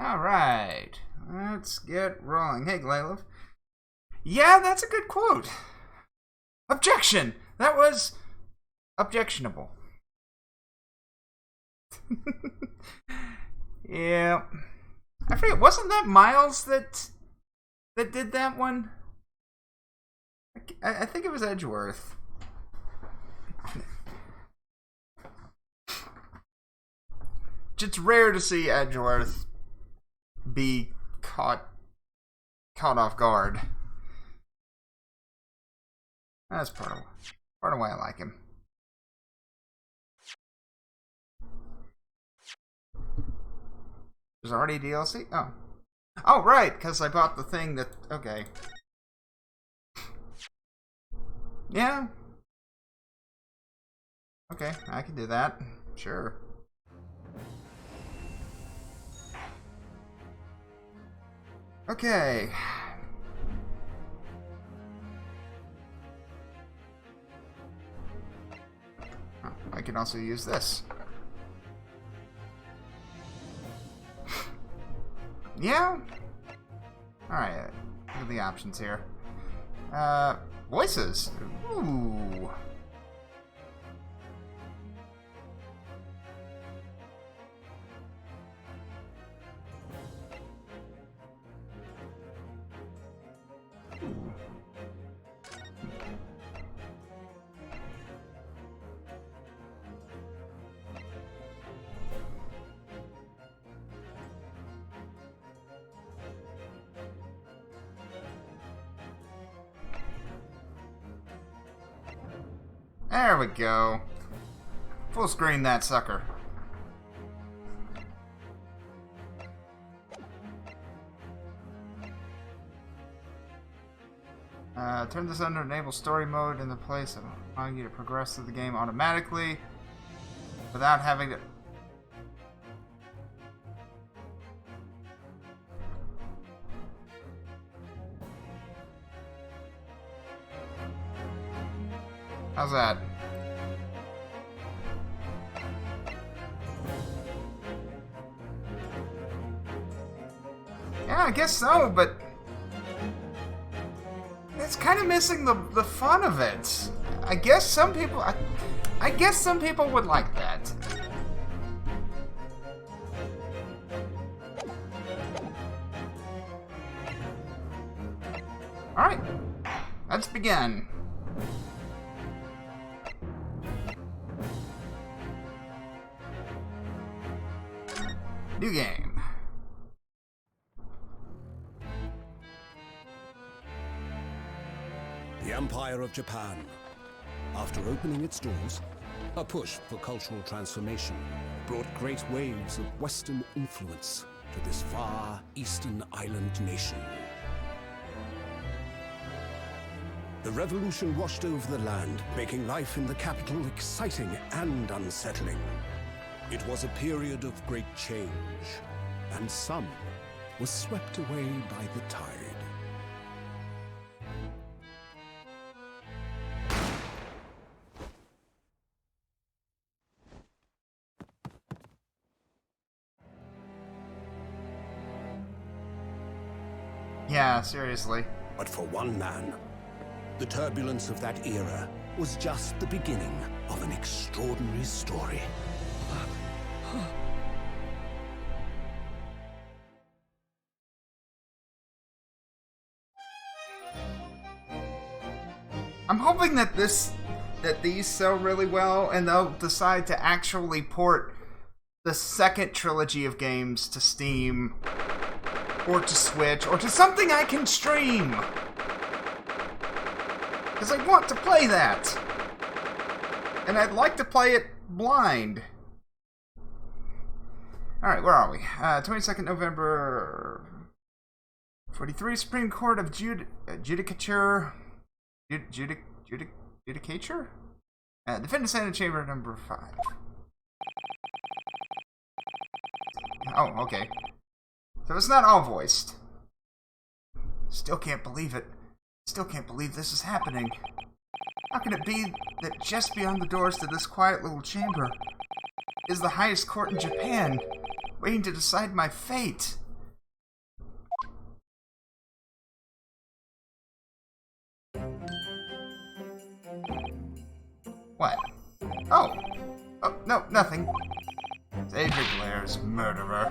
Alright, let's get rolling. Hey, Glalov. Yeah, that's a good quote. Objection! That was objectionable. Yeah. I forget, wasn't that Miles that did that one? I think it was Edgeworth. It's rare to see Edgeworth be caught off guard. That's part of why I like him. There's already DLC? Oh, right, because I bought the thing that... Okay. Yeah. Okay, I can do that. Sure. Okay. Oh, I can also use this. Yeah? Alright, look at the options here. Voices. Ooh. There we go. Full screen that sucker. Turn this on to enable story mode in the place of allowing you to progress through the game automatically without having to... How's that? Yeah, I guess so, but it's kind of missing the fun of it. I guess some people would like that. All right, let's begin. New game. The Empire of Japan. After opening its doors, a push for cultural transformation brought great waves of Western influence to this far eastern island nation. The revolution washed over the land, making life in the capital exciting and unsettling. It was a period of great change, and some was swept away by the tide. Yeah, seriously. But for one man, the turbulence of that era was just the beginning of an extraordinary story. I'm hoping that these sell really well, and they'll decide to actually port the second trilogy of games to Steam, or to Switch, or to something I can stream. Because I want to play that. And I'd like to play it blind. Alright, where are we? 22nd November 43, Supreme Court of Judicature. Judicature? Defendant Senate Chamber number 5. Oh, okay. So it's not all voiced. Still can't believe it. Still can't believe this is happening. How can it be that just beyond the doors to this quiet little chamber is the highest court in Japan, waiting to decide my fate? What? Oh. Oh, no, nothing. David Blair's murderer.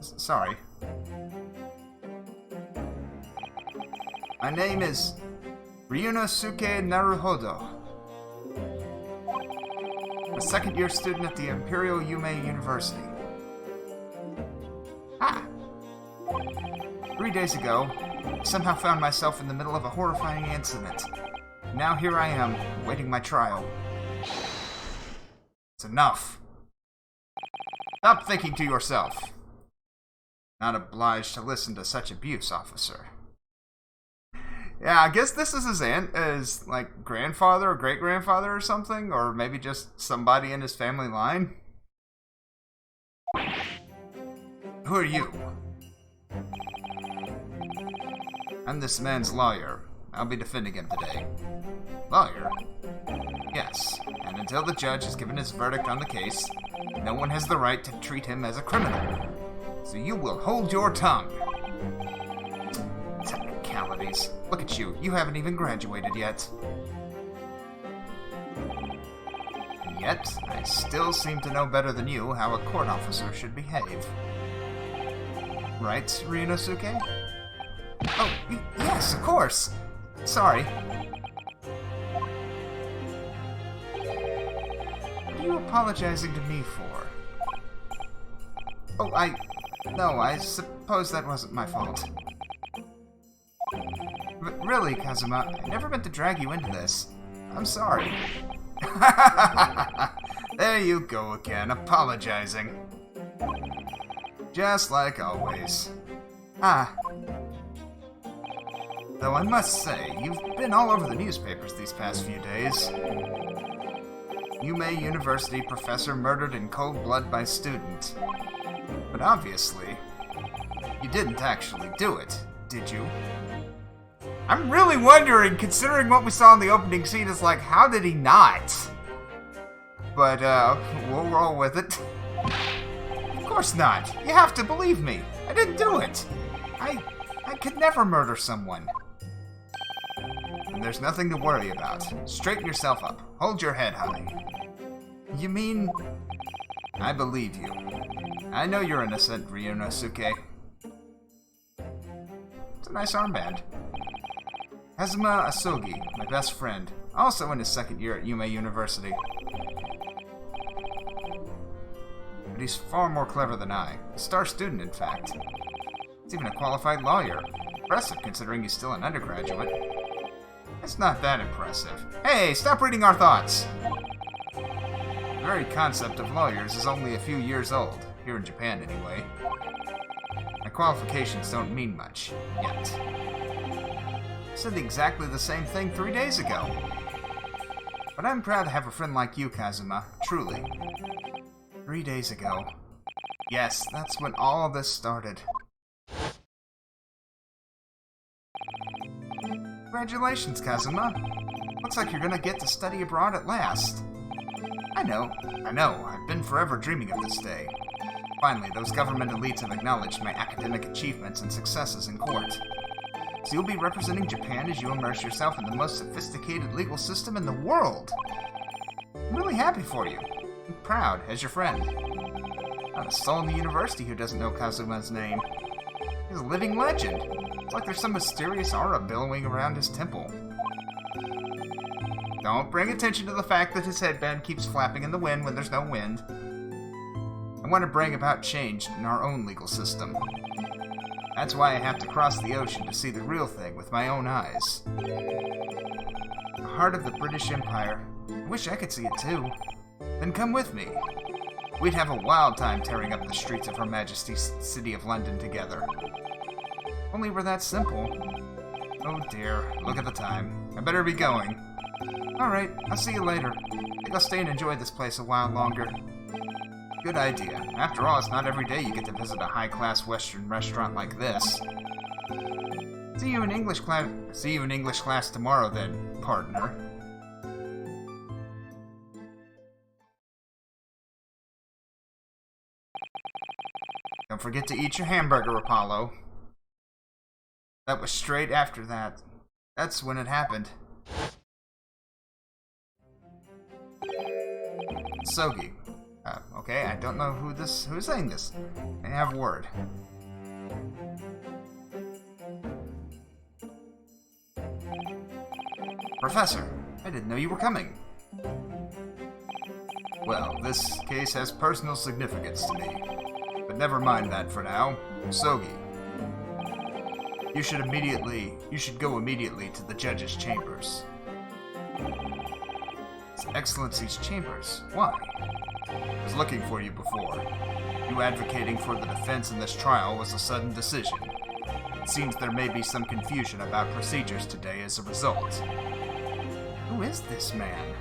Sorry. My name is Ryunosuke Naruhodo. A second-year student at the Imperial Yume University. Ah! 3 days ago, I somehow found myself in the middle of a horrifying incident. Now here I am, awaiting my trial. It's enough. Stop thinking to yourself. Not obliged to listen to such abuse, officer. Yeah, I guess this is his like, grandfather or great-grandfather or something, or maybe just somebody in his family line. Who are you? I'm this man's lawyer. I'll be defending him today. Lawyer? Yes, and until the judge has given his verdict on the case, no one has the right to treat him as a criminal. So you will hold your tongue. Technicalities. Look at you. You haven't even graduated yet. And yet, I still seem to know better than you how a court officer should behave. Right, Ryunosuke? Oh, yes, of course. Sorry. What are you apologizing to me for? Oh, No, I suppose that wasn't my fault. But really, Kazuma, I never meant to drag you into this. I'm sorry. There you go again, apologizing. Just like always. Ah. Though I must say, you've been all over the newspapers these past few days. Yume University professor murdered in cold blood by student. But obviously, you didn't actually do it, did you? I'm really wondering, considering what we saw in the opening scene, is like, how did he not? But, we'll roll with it. Of course not. You have to believe me. I didn't do it. I could never murder someone. And there's nothing to worry about. Straighten yourself up. Hold your head high. You mean... I believe you. I know you're innocent, Ryunosuke. It's a nice armband. Kazuma Asogi, my best friend, also in his second year at Yume University. But he's far more clever than I. A star student, in fact. He's even a qualified lawyer. Impressive, considering he's still an undergraduate. It's not that impressive. Hey, stop reading our thoughts! The very concept of lawyers is only a few years old, here in Japan anyway. My qualifications don't mean much, yet. I said exactly the same thing 3 days ago. But I'm proud to have a friend like you, Kazuma, truly. 3 days ago. Yes, that's when all of this started. Congratulations, Kazuma. Looks like you're gonna get to study abroad at last. I know. I've been forever dreaming of this day. Finally, those government elites have acknowledged my academic achievements and successes in court. So you'll be representing Japan as you immerse yourself in the most sophisticated legal system in the world. I'm really happy for you. I'm proud, as your friend. Not a soul in the university who doesn't know Kazuma's name. He's a living legend. It's like there's some mysterious aura billowing around his temple. Don't bring attention to the fact that his headband keeps flapping in the wind when there's no wind. I want to bring about change in our own legal system. That's why I have to cross the ocean to see the real thing with my own eyes. The heart of the British Empire. I wish I could see it too. Then come with me. We'd have a wild time tearing up the streets of Her Majesty's City of London together. Only we're that simple. Oh dear, look at the time. I better be going. Alright, I'll see you later. I think I'll stay and enjoy this place a while longer. Good idea. After all, it's not every day you get to visit a high-class Western restaurant like this. See you in English class tomorrow then, partner. Don't forget to eat your hamburger, Apollo. That was straight after that. That's when it happened. Sogi. Okay, I don't know who's saying this. I have a word. Professor, I didn't know you were coming. Well, this case has personal significance to me. But never mind that for now. Sogi. You should go immediately to the judge's chambers. His Excellency's chambers? Why? I was looking for you before. You advocating for the defense in this trial was a sudden decision. It seems there may be some confusion about procedures today as a result. Who is this man?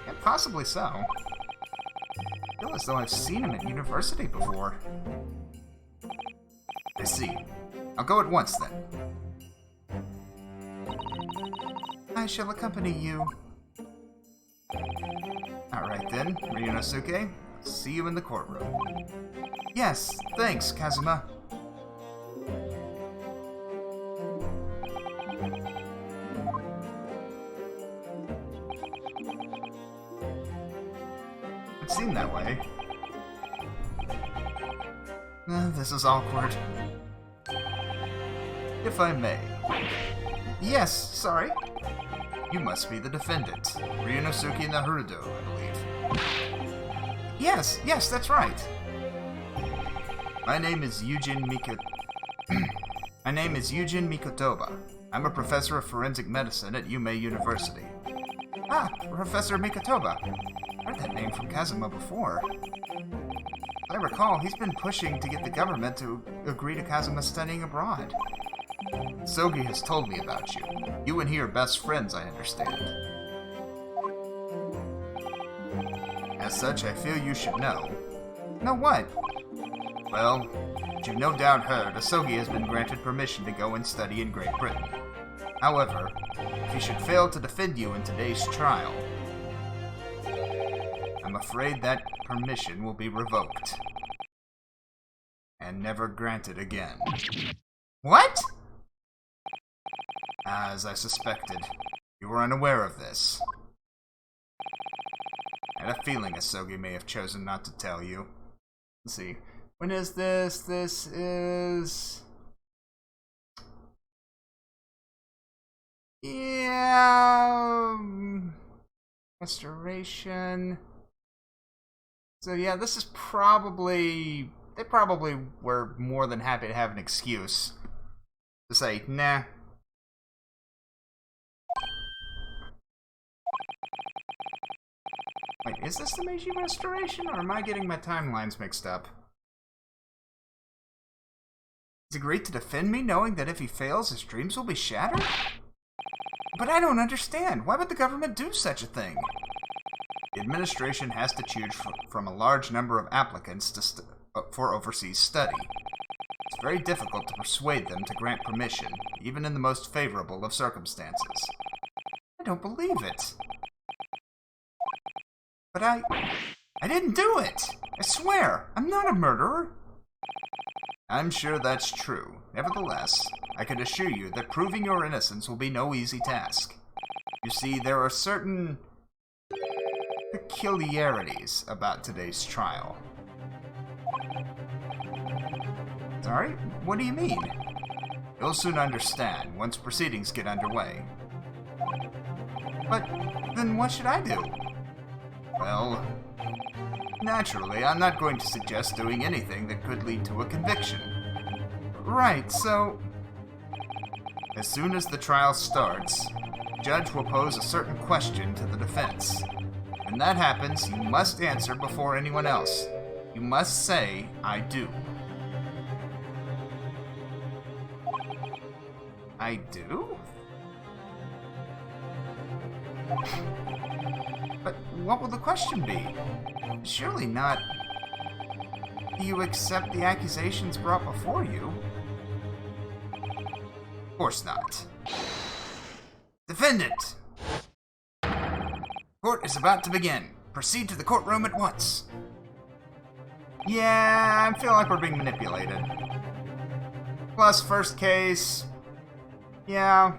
And possibly so. I feel as though I've seen him at university before. I see. I'll go at once then. I shall accompany you. Alright then, Ryunosuke. See you in the courtroom. Yes, thanks, Kazuma. It seemed that way. This is awkward. If I may. Yes, sorry. You must be the defendant, Ryunosuke Naruto, I believe. Yes, that's right. My name is Yujin Mikotoba. I'm a professor of forensic medicine at Yume University. Ah, Professor Mikotoba. I heard that name from Kazuma before. As I recall, he's been pushing to get the government to agree to Kazuma studying abroad. Sogi has told me about you. You and he are best friends, I understand. As such, I feel you should know. Know what? Well, as you've no doubt heard, Asogi has been granted permission to go and study in Great Britain. However, if he should fail to defend you in today's trial, I'm afraid that permission will be revoked. And never granted again. What? As I suspected, you were unaware of this. I had a feeling Asogi may have chosen not to tell you. Let's see. When is this? This is... Yeah... Restoration... So yeah, this is probably... They probably were more than happy to have an excuse to say, nah. Wait, is this the Meiji Restoration, or am I getting my timelines mixed up? He's agreed to defend me, knowing that if he fails, his dreams will be shattered? But I don't understand. Why would the government do such a thing? The administration has to choose from a large number of applicants for overseas study. It's very difficult to persuade them to grant permission, even in the most favorable of circumstances. I don't believe it. But I didn't do it! I swear, I'm not a murderer! I'm sure that's true. Nevertheless, I can assure you that proving your innocence will be no easy task. You see, there are certain peculiarities about today's trial. Sorry? What do you mean? You'll soon understand once proceedings get underway. But then what should I do? Well, naturally, I'm not going to suggest doing anything that could lead to a conviction. Right, so... As soon as the trial starts, the judge will pose a certain question to the defense. When that happens, you must answer before anyone else. You must say, I do. I do? But what will the question be? Surely not, do you accept the accusations brought before you? Of course not. Defendant! Court is about to begin. Proceed to the courtroom at once. Yeah, I feel like we're being manipulated. Plus, first case... Yeah...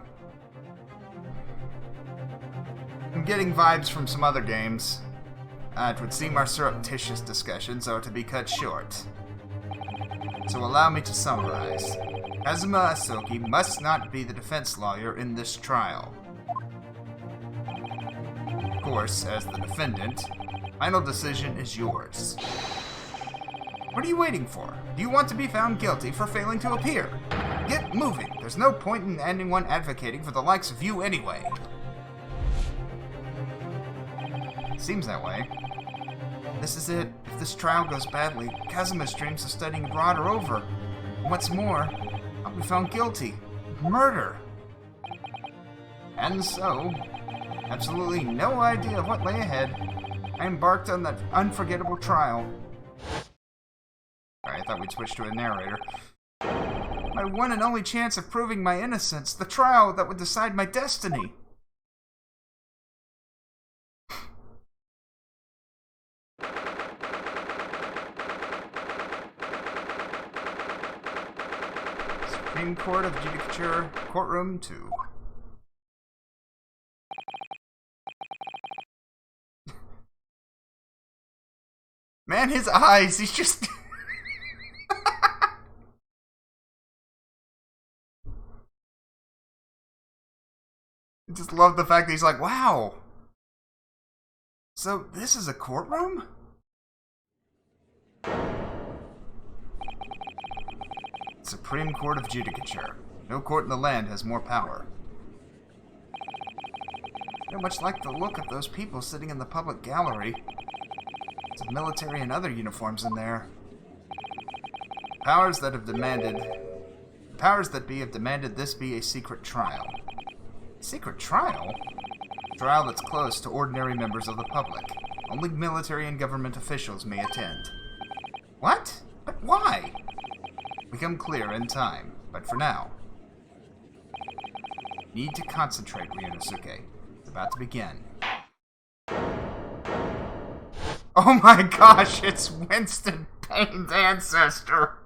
getting vibes from some other games. It would seem our surreptitious discussions are to be cut short. So allow me to summarize. Kazuma Asoki must not be the defense lawyer in this trial. Of course, as the defendant, final decision is yours. What are you waiting for? Do you want to be found guilty for failing to appear? Get moving. There's no point in anyone advocating for the likes of you anyway. Seems that way. This is it. If this trial goes badly, Kazuma's dreams of studying abroad are over. And what's more, I'll be found guilty of murder. And so, absolutely no idea of what lay ahead, I embarked on that unforgettable trial. Sorry, I thought we'd switch to a narrator. My one and only chance of proving my innocence, the trial that would decide my destiny. Supreme Court of Judicature, Courtroom 2. Man, his eyes, he's just... I just love the fact that he's like, wow. So, this is a courtroom? Supreme Court of Judicature. No court in the land has more power. Very much like the look of those people sitting in the public gallery. Some military and other uniforms in there. Powers that be have demanded this be a secret trial. Secret trial? A trial that's closed to ordinary members of the public. Only military and government officials may attend. What? But why? Become clear in time, but for now. Need to concentrate, Ryunosuke. It's about to begin. Oh my gosh, it's Winston Payne's ancestor!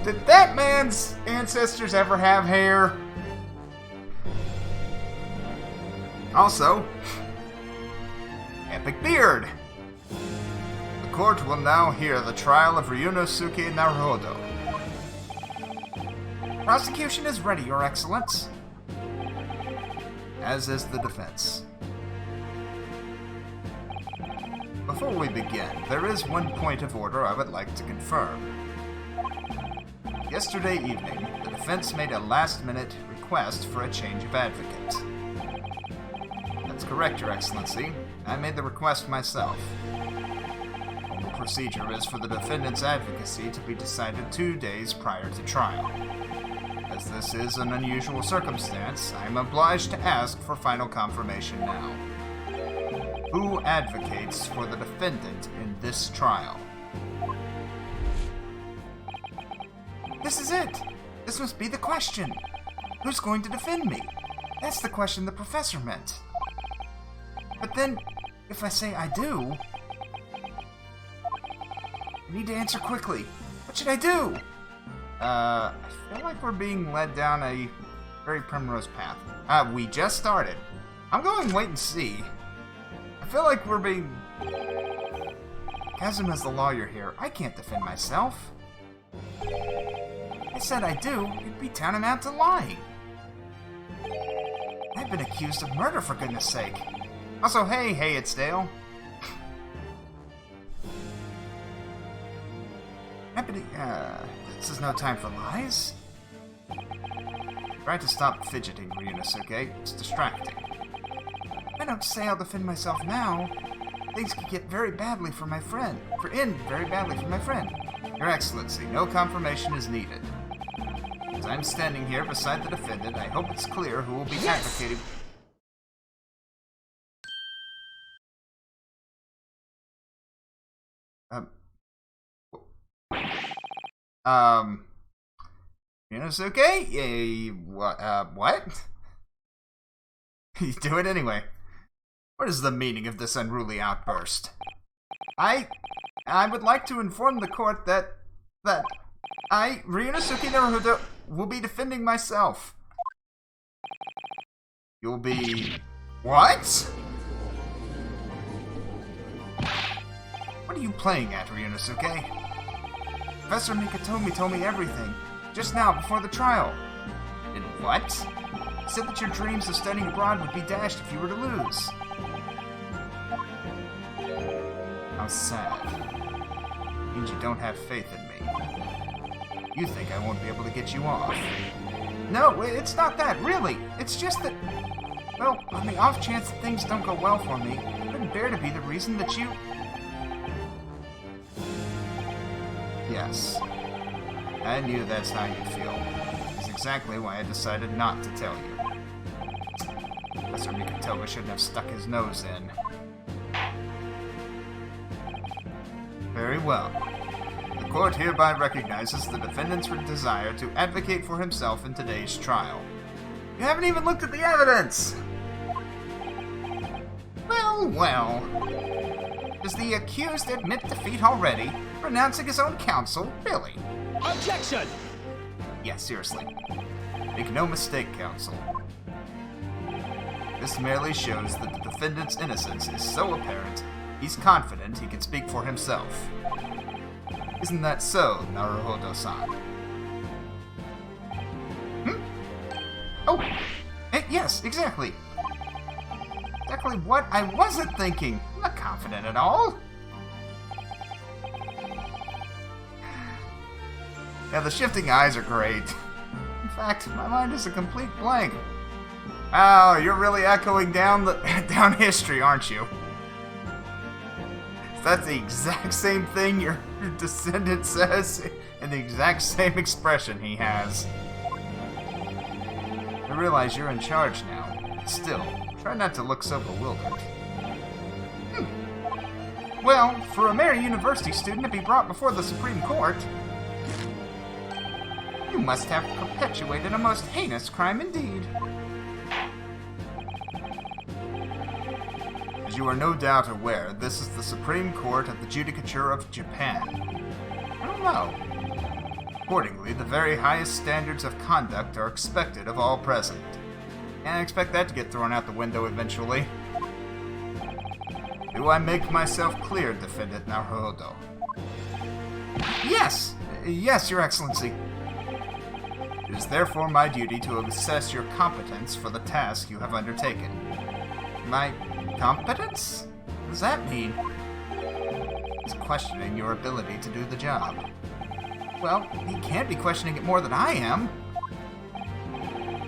Did that man's ancestors ever have hair? Also, epic beard! The court will now hear the trial of Ryunosuke Naruhodo. Prosecution is ready, Your Excellence. As is the defense. Before we begin, there is one point of order I would like to confirm. Yesterday evening, the defense made a last-minute request for a change of advocate. That's correct, Your Excellency. I made the request myself. The procedure is for the defendant's advocacy to be decided 2 days prior to trial. As this is an unusual circumstance, I am obliged to ask for final confirmation now. Who advocates for the defendant in this trial? This is it! This must be the question! Who's going to defend me? That's the question the professor meant. But then, if I say I do... I need to answer quickly. What should I do? I feel like we're being led down a very primrose path. We just started. I'm going wait and see. I feel like we're being... Kazuma's the lawyer here. I can't defend myself. If I said I do, you'd be tantamount to lying. I've been accused of murder, for goodness sake. Also, hey, it's Dale. This is no time for lies. Try to stop fidgeting, Ryunosuke. It's distracting. If I don't say I'll defend myself now, things could get very badly for my friend. Very badly for my friend. Your Excellency, no confirmation is needed. As I'm standing here beside the defendant, I hope it's clear who will be advocating... Ryunosuke? What? You do it anyway. What is the meaning of this unruly outburst? I would like to inform the court that I, Ryunosuke Naruhodo... will be defending myself. You'll be... What? What are you playing at, Ryunosuke? Professor Mikatomi told me everything, just now before the trial. And what? He said that your dreams of studying abroad would be dashed if you were to lose. How sad. Means you don't have faith in me. You think I won't be able to get you off. No, it's not that, really. It's just that... Well, on the off chance that things don't go well for me, I couldn't bear to be the reason that you... Yes. I knew that's how you feel. It's exactly why I decided not to tell you. Professor Mikatomi shouldn't have stuck his nose in. Very well. The court hereby recognizes the defendant's desire to advocate for himself in today's trial. You haven't even looked at the evidence! Well. Does the accused admit defeat already, renouncing his own counsel? Really? Objection! Yeah, seriously. Make no mistake, counsel. This merely shows that the defendant's innocence is so apparent, he's confident he can speak for himself. Isn't that so, Naruhodo-san? Oh! Yes, exactly. Exactly what I wasn't thinking. I'm not confident at all. Yeah, the shifting eyes are great. In fact, my mind is a complete blank. Oh, you're really echoing down history, aren't you? That's the exact same thing your descendant says, and the exact same expression he has. I realize you're in charge now. Still, try not to look so bewildered. Well, for a mere university student to be brought before the Supreme Court, you must have perpetuated a most heinous crime indeed. As you are no doubt aware, this is the Supreme Court of the Judicature of Japan. I don't know. Accordingly, the very highest standards of conduct are expected of all present. And I expect that to get thrown out the window eventually. Do I make myself clear, Defendant Naruhodo? Yes! Yes, Your Excellency. It is therefore my duty to assess your competence for the task you have undertaken. My competence? What does that mean? He's questioning your ability to do the job. Well, he can't be questioning it more than I am.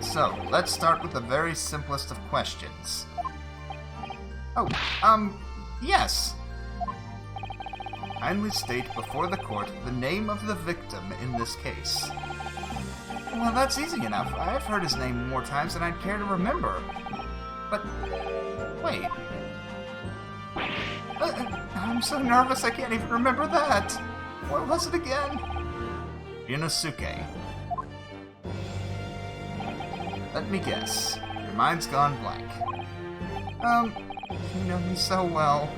So, let's start with the very simplest of questions. Oh, yes. Kindly state before the court the name of the victim in this case. Well, that's easy enough. I've heard his name more times than I'd care to remember. But, wait. I'm so nervous I can't even remember that. What was it again? Ryunosuke. Let me guess. Your mind's gone blank. You know me so well.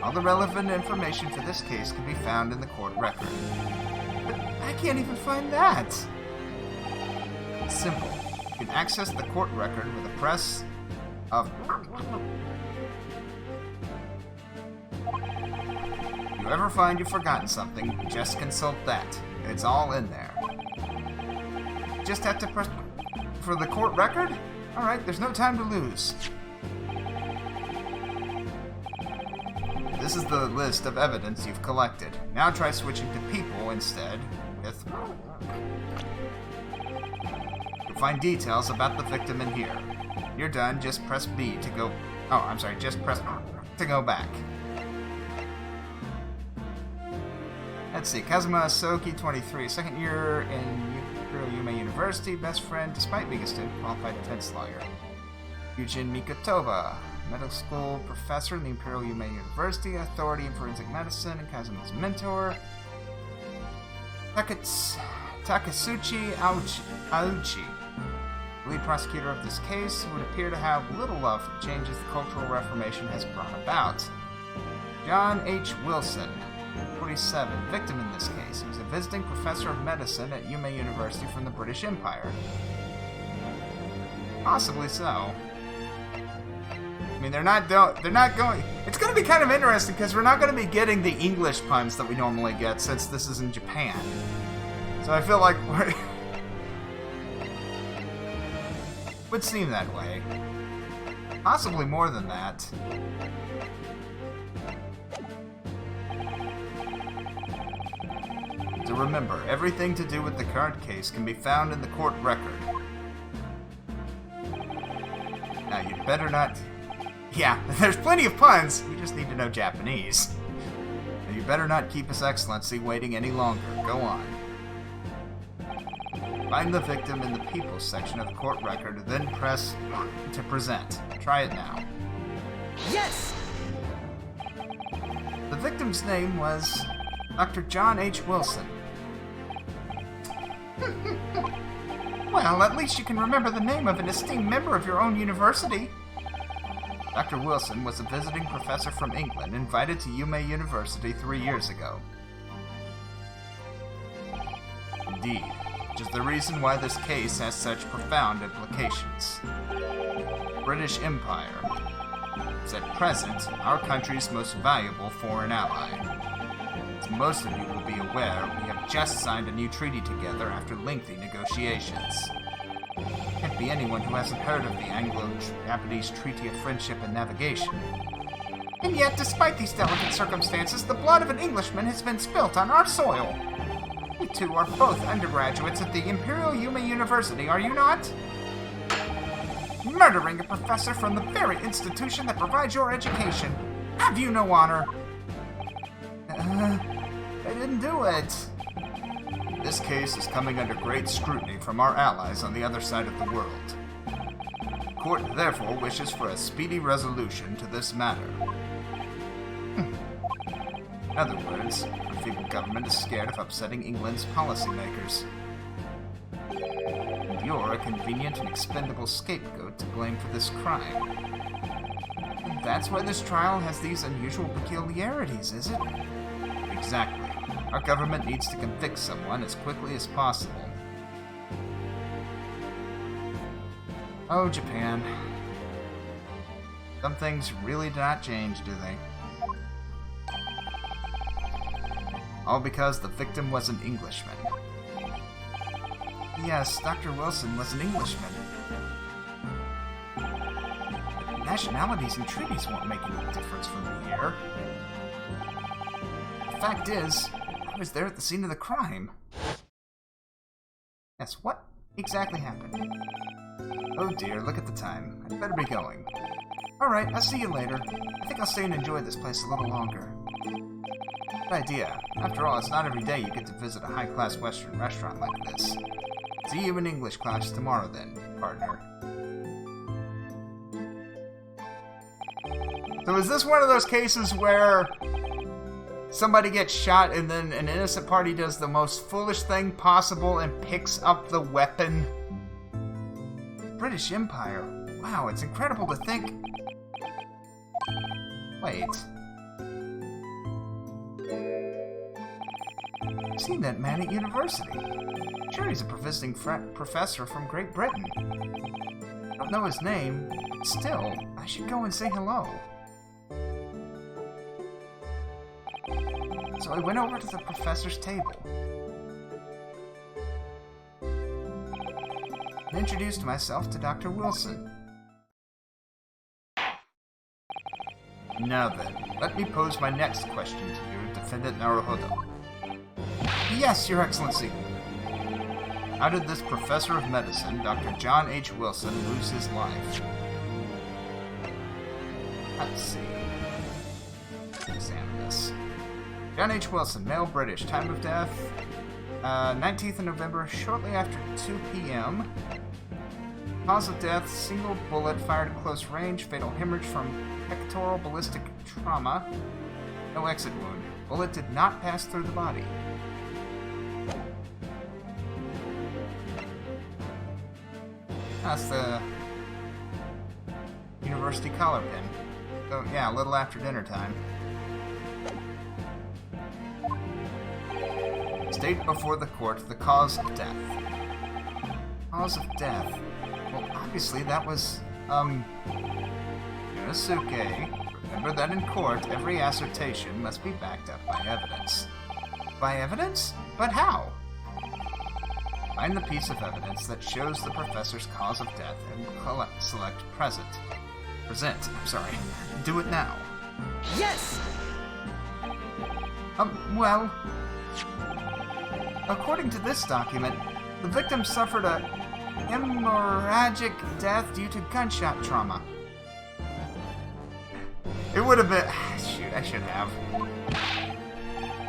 All the relevant information for this case can be found in the court record. But I can't even find that. It's simple. You can access the court record with a press of... If you ever find you've forgotten something, just consult that. It's all in there. Just have to press... For the court record? Alright, there's no time to lose. This is the list of evidence you've collected. Now try switching to people instead with... You'll find details about the victim in here. When you're done, just press B to go... Oh, I'm sorry, just press to go back. Let's see, Kazuma Asoki, 23, second year in Imperial Yume University, best friend despite being a student, qualified defense lawyer. Yujin Mikotova, medical school professor in the Imperial Yume University, authority in forensic medicine, and Kazuma's mentor. Takasuchi Auchi, lead prosecutor of this case, who would appear to have little love for the changes the Cultural Reformation has brought about. John H. Wilson, 47. Victim in this case. He was a visiting professor of medicine at Yume University from the British Empire. Possibly so. I mean, they're not going... It's going to be kind of interesting because we're not going to be getting the English puns that we normally get since this is in Japan. So I feel like we're... would seem that way. Possibly more than that. So remember, everything to do with the current case can be found in the court record. Now, you'd better not... Yeah, there's plenty of puns. You just need to know Japanese. Now, you better not keep His Excellency waiting any longer. Go on. Find the victim in the People's section of the court record, then press to present. Try it now. Yes! The victim's name was Dr. John H. Wilson. Well, at least you can remember the name of an esteemed member of your own university. Dr. Wilson was a visiting professor from England, invited to Yume University 3 years ago. Indeed, which is the reason why this case has such profound implications. British Empire is at present our country's most valuable foreign ally. As most of you will be aware, we have just signed a new treaty together after lengthy negotiations. Can't be anyone who hasn't heard of the Anglo-Japanese Treaty of Friendship and Navigation. And yet, despite these delicate circumstances, the blood of an Englishman has been spilt on our soil. You two are both undergraduates at the Imperial Yume University, are you not? Murdering a professor from the very institution that provides your education. Have you no honor? I didn't do it. This case is coming under great scrutiny from our allies on the other side of the world. The court therefore wishes for a speedy resolution to this matter. In other words, our feeble government is scared of upsetting England's policymakers. And you're a convenient and expendable scapegoat to blame for this crime. And that's why this trial has these unusual peculiarities, is it? Exactly. Our government needs to convict someone as quickly as possible. Oh, Japan. Some things really do not change, do they? All because the victim was an Englishman. Yes, Dr. Wilson was an Englishman. But nationalities and treaties won't make any difference from here. The fact is, I was there at the scene of the crime. Yes, what exactly happened? Oh dear, look at the time. I'd better be going. Alright, I'll see you later. I think I'll stay and enjoy this place a little longer. Good idea. After all, it's not every day you get to visit a high-class Western restaurant like this. See you in English class tomorrow then, partner. So is this one of those cases where somebody gets shot and then an innocent party does the most foolish thing possible and picks up the weapon? British Empire. Wow, it's incredible to think... Wait. I've seen that man at university. Sure, he's a visiting professor from Great Britain. I don't know his name, but still, I should go and say hello. So I went over to the professor's table and introduced myself to Dr. Wilson. Now then, let me pose my next question to you, Defendant Naruhodo. Yes, Your Excellency. How did this professor of medicine, Dr. John H. Wilson, lose his life? Let's see. Examine this. John H. Wilson, male British, time of death, 19th of November, shortly after 2 p.m. Cause of death, single bullet fired at close range, fatal hemorrhage from pectoral ballistic trauma, no exit wound. Bullet did not pass through the body. That's the university collar pin. So, yeah, a little after dinner time. state before the court the cause of death. Cause of death? Well, obviously that was, Yunosuke. Remember that in court, every assertion must be backed up by evidence. By evidence? But how? Find the piece of evidence that shows the professor's cause of death and select present. Do it now. Yes! Well, according to this document, the victim suffered a hemorrhagic death due to gunshot trauma. It would have been... Shoot, I should have.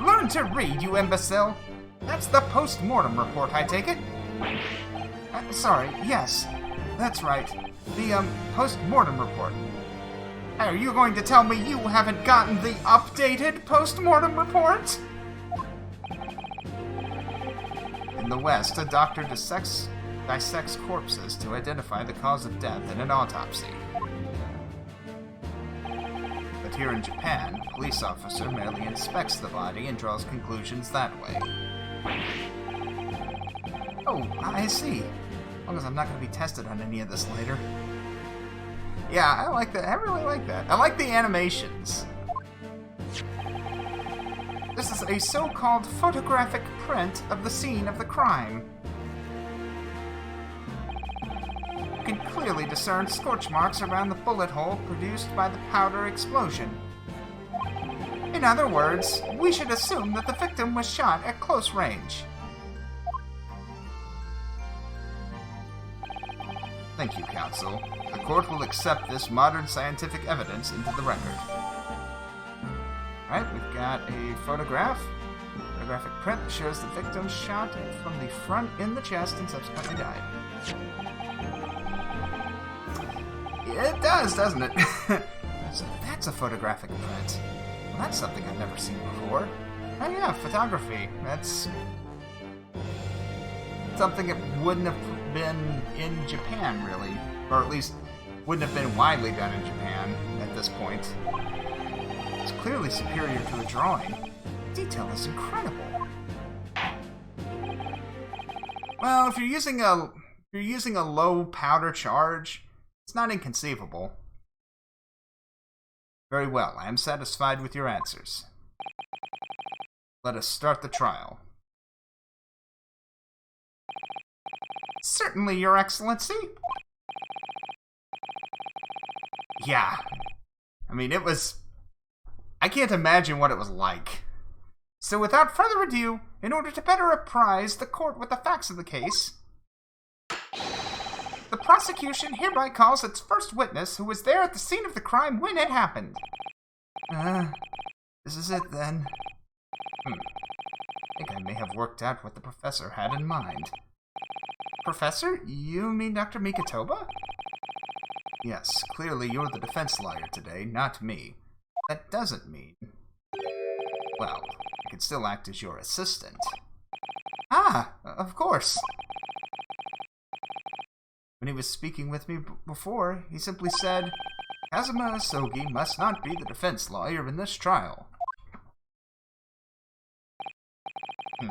Learn to read, you imbecile! That's the post-mortem report, I take it? Sorry, yes. That's right. The, post-mortem report. Are you going to tell me you haven't gotten the updated post-mortem report? In the West, a doctor dissects corpses to identify the cause of death in an autopsy. But here in Japan, a police officer merely inspects the body and draws conclusions that way. Oh, I see. As long as I'm not going to be tested on any of this later. Yeah, I like that. I really like that. I like the animations. This is a so-called photographic print of the scene of the crime. You can clearly discern scorch marks around the bullet hole produced by the powder explosion. In other words, we should assume that the victim was shot at close range. Thank you, counsel. The court will accept this modern scientific evidence into the record. Alright, we've got a photograph. Photographic print shows the victim shot from the front in the chest and subsequently died. It does, doesn't it? So that's a photographic print. Well, that's something I've never seen before. Oh yeah, photography. That's something that wouldn't have been in Japan, really. Or at least wouldn't have been widely done in Japan at this point. It's clearly superior to a drawing. Detail is incredible. Well, if you're using a low powder charge, it's not inconceivable. Very well, I am satisfied with your answers. Let us start the trial. Certainly, Your Excellency. Yeah. I mean, it was... I can't imagine what it was like. So without further ado, in order to better apprise the court with the facts of the case, the prosecution hereby calls its first witness who was there at the scene of the crime when it happened. This is it then. I think I may have worked out what the professor had in mind. Professor? You mean Dr. Mikitoba? Yes, clearly you're the defense lawyer today, not me. That doesn't mean... Well, I could still act as your assistant. Ah, of course. When he was speaking with me before, he simply said, Kazuma Asogi must not be the defense lawyer in this trial. He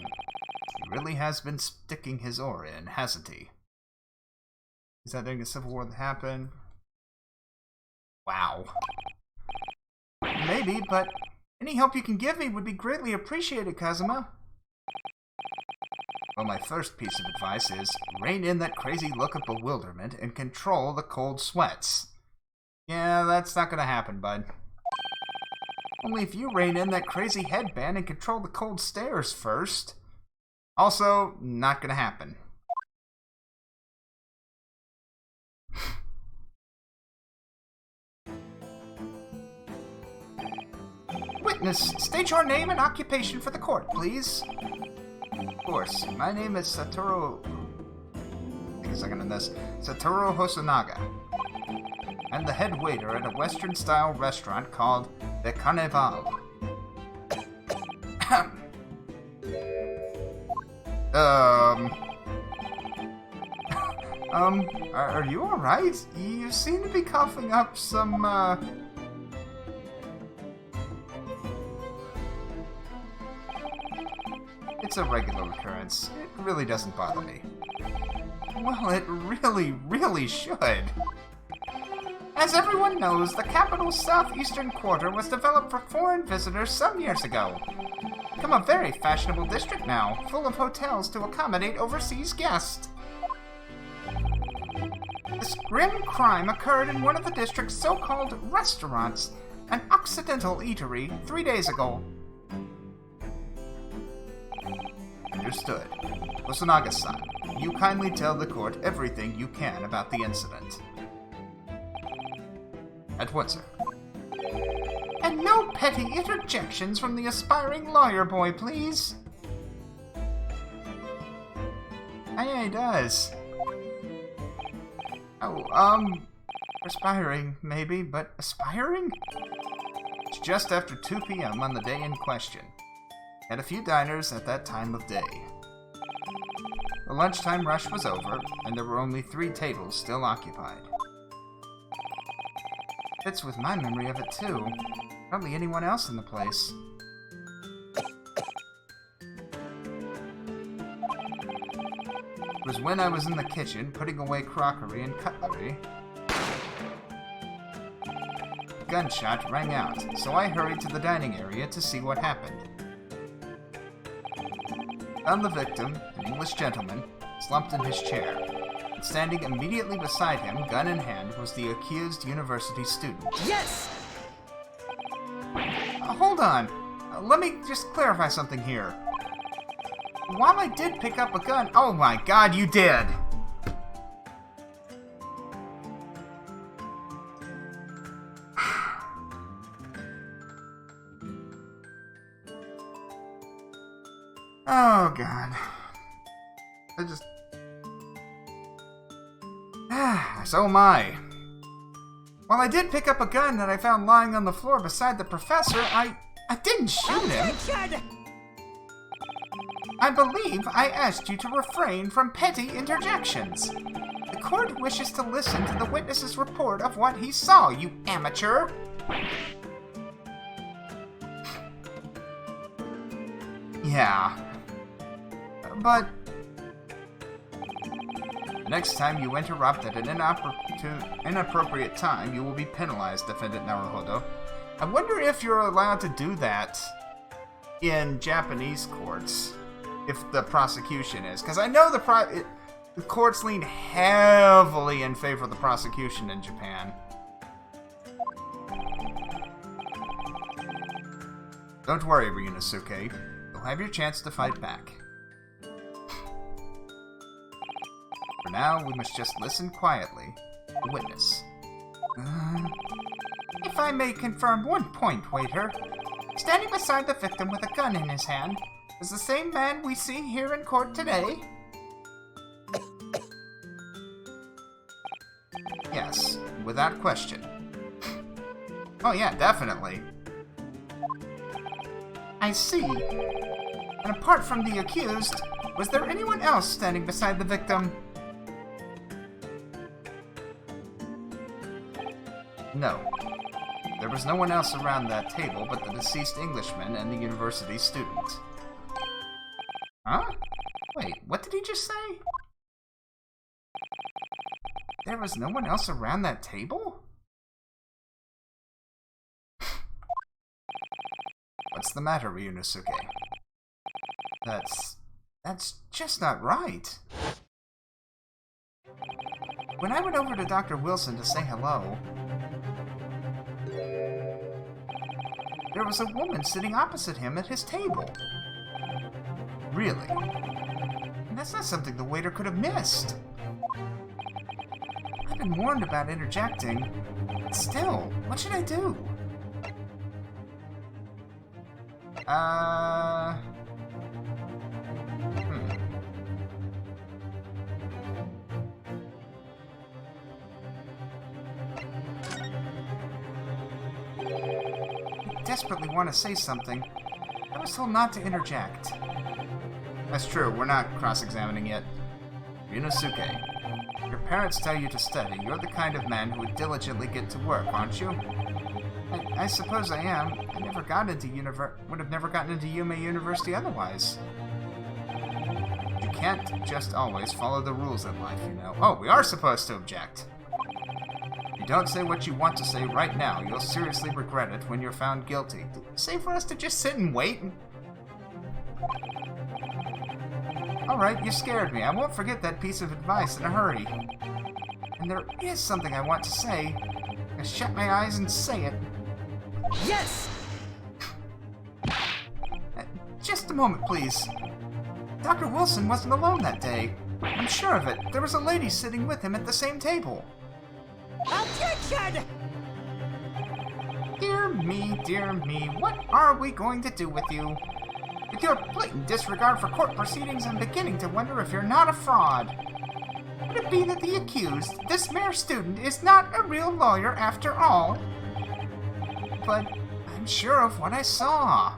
really has been sticking his oar in, hasn't he? Is that during the Civil War that happened? Wow. Maybe, but any help you can give me would be greatly appreciated, Kazuma. Well, my first piece of advice is, rein in that crazy look of bewilderment and control the cold sweats. Yeah, that's not gonna happen, bud. Only if you rein in that crazy headband and control the cold stares first. Also, not gonna happen. Witness, state your name and occupation for the court, please. Of course, my name is Satoru... Take a second on this. Satoru Hosonaga. I'm the head waiter at a Western-style restaurant called the Carnival. Are you alright? You seem to be coughing up some, It's a regular occurrence. It really doesn't bother me. Well, it really, really should. As everyone knows, the capital's southeastern quarter was developed for foreign visitors some years ago. Become a very fashionable district now, full of hotels to accommodate overseas guests. This grim crime occurred in one of the district's so-called restaurants, an Occidental eatery, 3 days ago. Understood. Osanaga-san, you kindly tell the court everything you can about the incident. At once, sir. And no petty interjections from the aspiring lawyer boy, please. Yeah, he does. Oh, aspiring, maybe, but aspiring? It's just after 2 p.m. on the day in question. Had a few diners at that time of day. The lunchtime rush was over, and there were only 3 tables still occupied. Fits with my memory of it, too. Hardly anyone else in the place. It was when I was in the kitchen, putting away crockery and cutlery. A gunshot rang out, so I hurried to the dining area to see what happened. Found the victim, an English gentleman, slumped in his chair. And standing immediately beside him, gun in hand, was the accused university student. Yes! Hold on. Let me just clarify something here. While I did pick up a gun... Oh my god, you did! Oh god. So am I. While I did pick up a gun that I found lying on the floor beside the professor, I didn't shoot him. Objection! I believe I asked you to refrain from petty interjections. The court wishes to listen to the witness's report of what he saw, you amateur. Yeah. But next time you interrupt at an inappropriate time, you will be penalized, Defendant Naruhodo. I wonder if you're allowed to do that in Japanese courts, if the prosecution is. Because I know the courts lean heavily in favor of the prosecution in Japan. Don't worry, Ryunosuke. You'll have your chance to fight back. For now, we must just listen quietly. The witness. If I may confirm one point, waiter. Standing beside the victim with a gun in his hand is the same man we see here in court today? Yes, without question. Oh yeah, definitely. I see. And apart from the accused, was there anyone else standing beside the victim? No. There was no one else around that table but the deceased Englishman and the university student. Huh? Wait, what did he just say? There was no one else around that table? What's the matter, Ryunosuke? That's just not right. When I went over to Dr. Wilson to say hello, there was a woman sitting opposite him at his table. Really? And that's not something the waiter could have missed. I've been warned about interjecting. But still, what should I do? I desperately want to say something. I was told not to interject. That's true, we're not cross-examining yet. Ryunosuke, your parents tell you to study. You're the kind of man who would diligently get to work, aren't you? I suppose I am. I never got into would have never gotten into Yume University otherwise. can't just always follow the rules in life, you know. Oh, we are supposed to object. If you don't say what you want to say right now, you'll seriously regret it when you're found guilty. Did you say for us to just sit and wait? Alright, you scared me. I won't forget that piece of advice in a hurry. And there is something I want to say. I shut my eyes and say it. Yes! Just a moment, please. Dr. Wilson wasn't alone that day. I'm sure of it. There was a lady sitting with him at the same table. Objection! Dear me, what are we going to do with you? With your blatant disregard for court proceedings, I'm beginning to wonder if you're not a fraud. Could it be that the accused, this mere student, is not a real lawyer after all? But I'm sure of what I saw.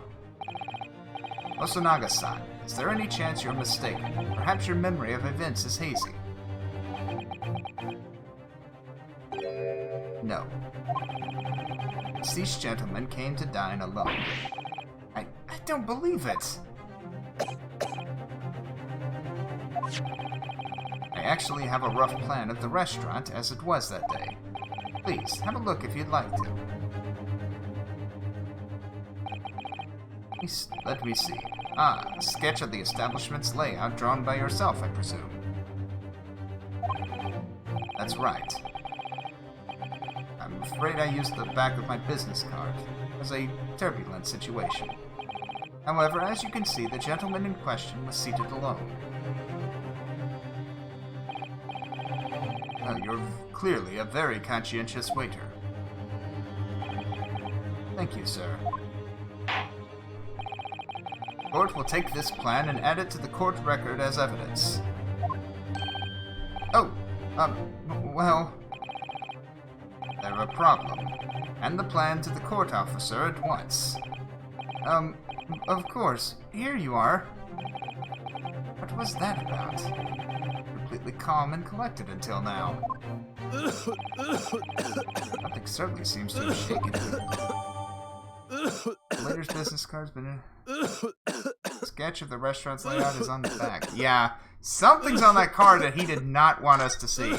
Osanaga-san, is there any chance you're mistaken? Perhaps your memory of events is hazy. No. These gentlemen came to dine alone. I don't believe it. I actually have a rough plan of the restaurant as it was that day. Please, have a look if you'd like to. Let me see. Ah, a sketch of the establishment's layout drawn by yourself, I presume. That's right. I'm afraid I used the back of my business card. It was a turbulent situation. However, as you can see, the gentleman in question was seated alone. You're clearly a very conscientious waiter. Thank you, sir. The court will take this plan and add it to the court record as evidence. Oh, well... They're a problem. And the plan to the court officer at once. Of course. Here you are. What was that about? Completely calm and collected until now. Something certainly seems to have shaken you. The waiter's business card's been a sketch of the restaurant's layout is on the back. Yeah, something's on that card that he did not want us to see.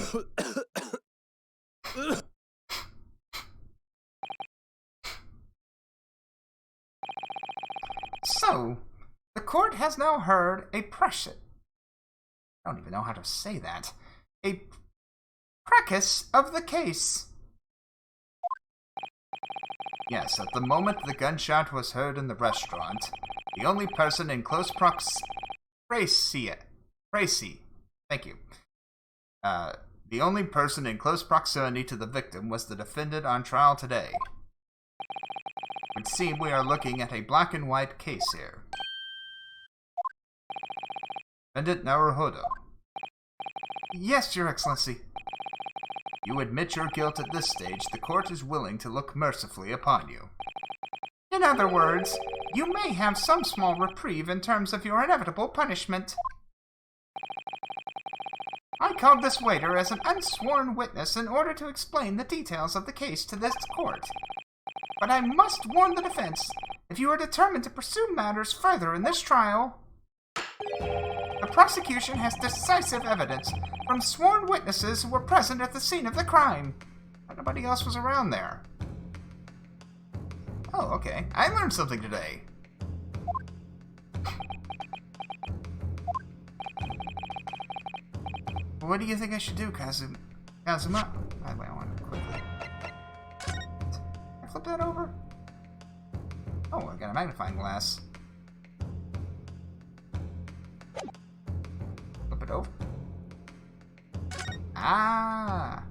So, the court has now heard a precedent. I don't even know how to say that. A preface of the case. Yes, at the moment the gunshot was heard in the restaurant, the only person in close Thank you. The only person in close proximity to the victim was the defendant on trial today. It would seem we are looking at a black and white case here. Defendant Naruhodo. Yes, Your Excellency. You admit your guilt at this stage. The court is willing to look mercifully upon you. In other words, you may have some small reprieve in terms of your inevitable punishment. I called this waiter as an unsworn witness in order to explain the details of the case to this court. But I must warn the defense, if you are determined to pursue matters further in this trial, the prosecution has decisive evidence from sworn witnesses who were present at the scene of the crime. But nobody else was around there. Oh, okay. I learned something today. What do you think I should do, Kazuma? By the way, I want to quickly... Can I flip that over? Oh, I got a magnifying glass. Flip it over. Ah!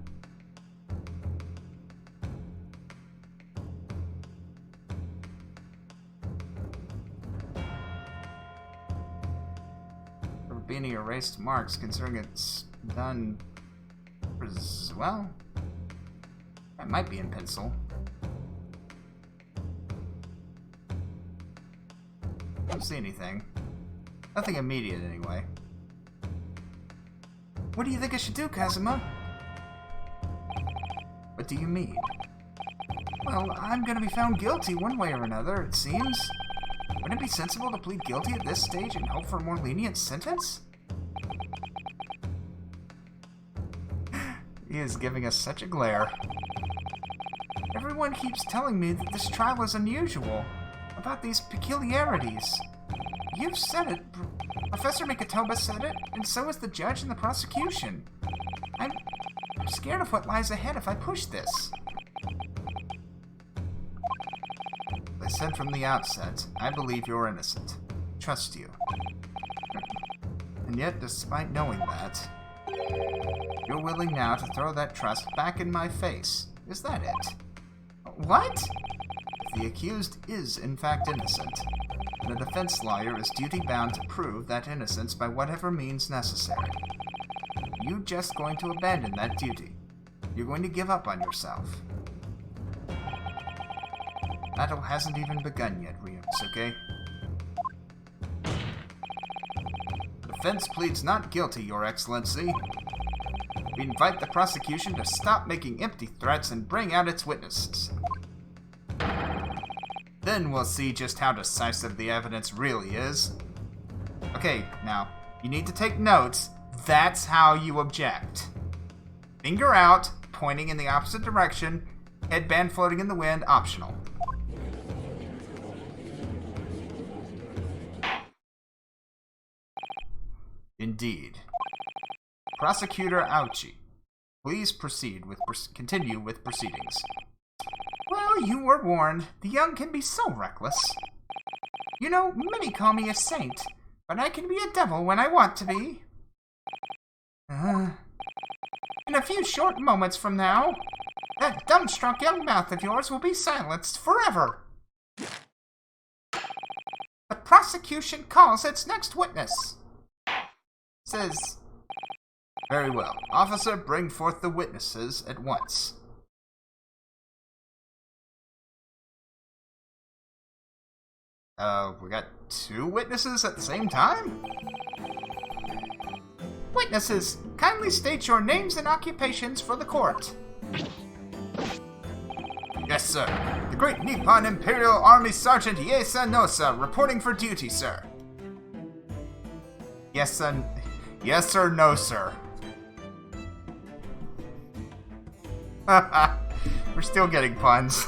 There would be any erased marks, considering it's done... well... It might be in pencil. Don't see anything. Nothing immediate, anyway. What do you think I should do, Kazuma? What do you mean? Well, I'm gonna be found guilty one way or another, it seems. Wouldn't it be sensible to plead guilty at this stage and hope for a more lenient sentence? He is giving us such a glare. Everyone keeps telling me that this trial is unusual, about these peculiarities. You've said it. Professor Mikatoba said it, and so is the judge and the prosecution. I'm scared of what lies ahead if I push this. As I said from the outset, I believe you're innocent. Trust you. And yet, despite knowing that, you're willing now to throw that trust back in my face. Is that it? What? If the accused is in fact innocent, the defense lawyer is duty-bound to prove that innocence by whatever means necessary. You just going to abandon that duty. You're going to give up on yourself. Battle hasn't even begun yet, Ryusuke. Defense pleads not guilty, Your Excellency. We invite the prosecution to stop making empty threats and bring out its witnesses. Then we'll see just how decisive the evidence really is. Okay, now, you need to take notes. That's how you object. Finger out, pointing in the opposite direction, headband floating in the wind, optional. Indeed. Prosecutor Auchi, please continue with proceedings. Well, you were warned. The young can be so reckless. You know, many call me a saint, but I can be a devil when I want to be. In a few short moments from now, that dumbstruck young mouth of yours will be silenced forever. The prosecution calls its next witness. Says, very well. Officer, bring forth the witnesses at once. We got 2 witnesses at the same time? Witnesses, kindly state your names and occupations for the court. Yes, sir. The Great Nippon Imperial Army Sergeant Iesa Nosa, reporting for duty, sir. Yes, sir. Yes, sir, no, sir. We're still getting puns.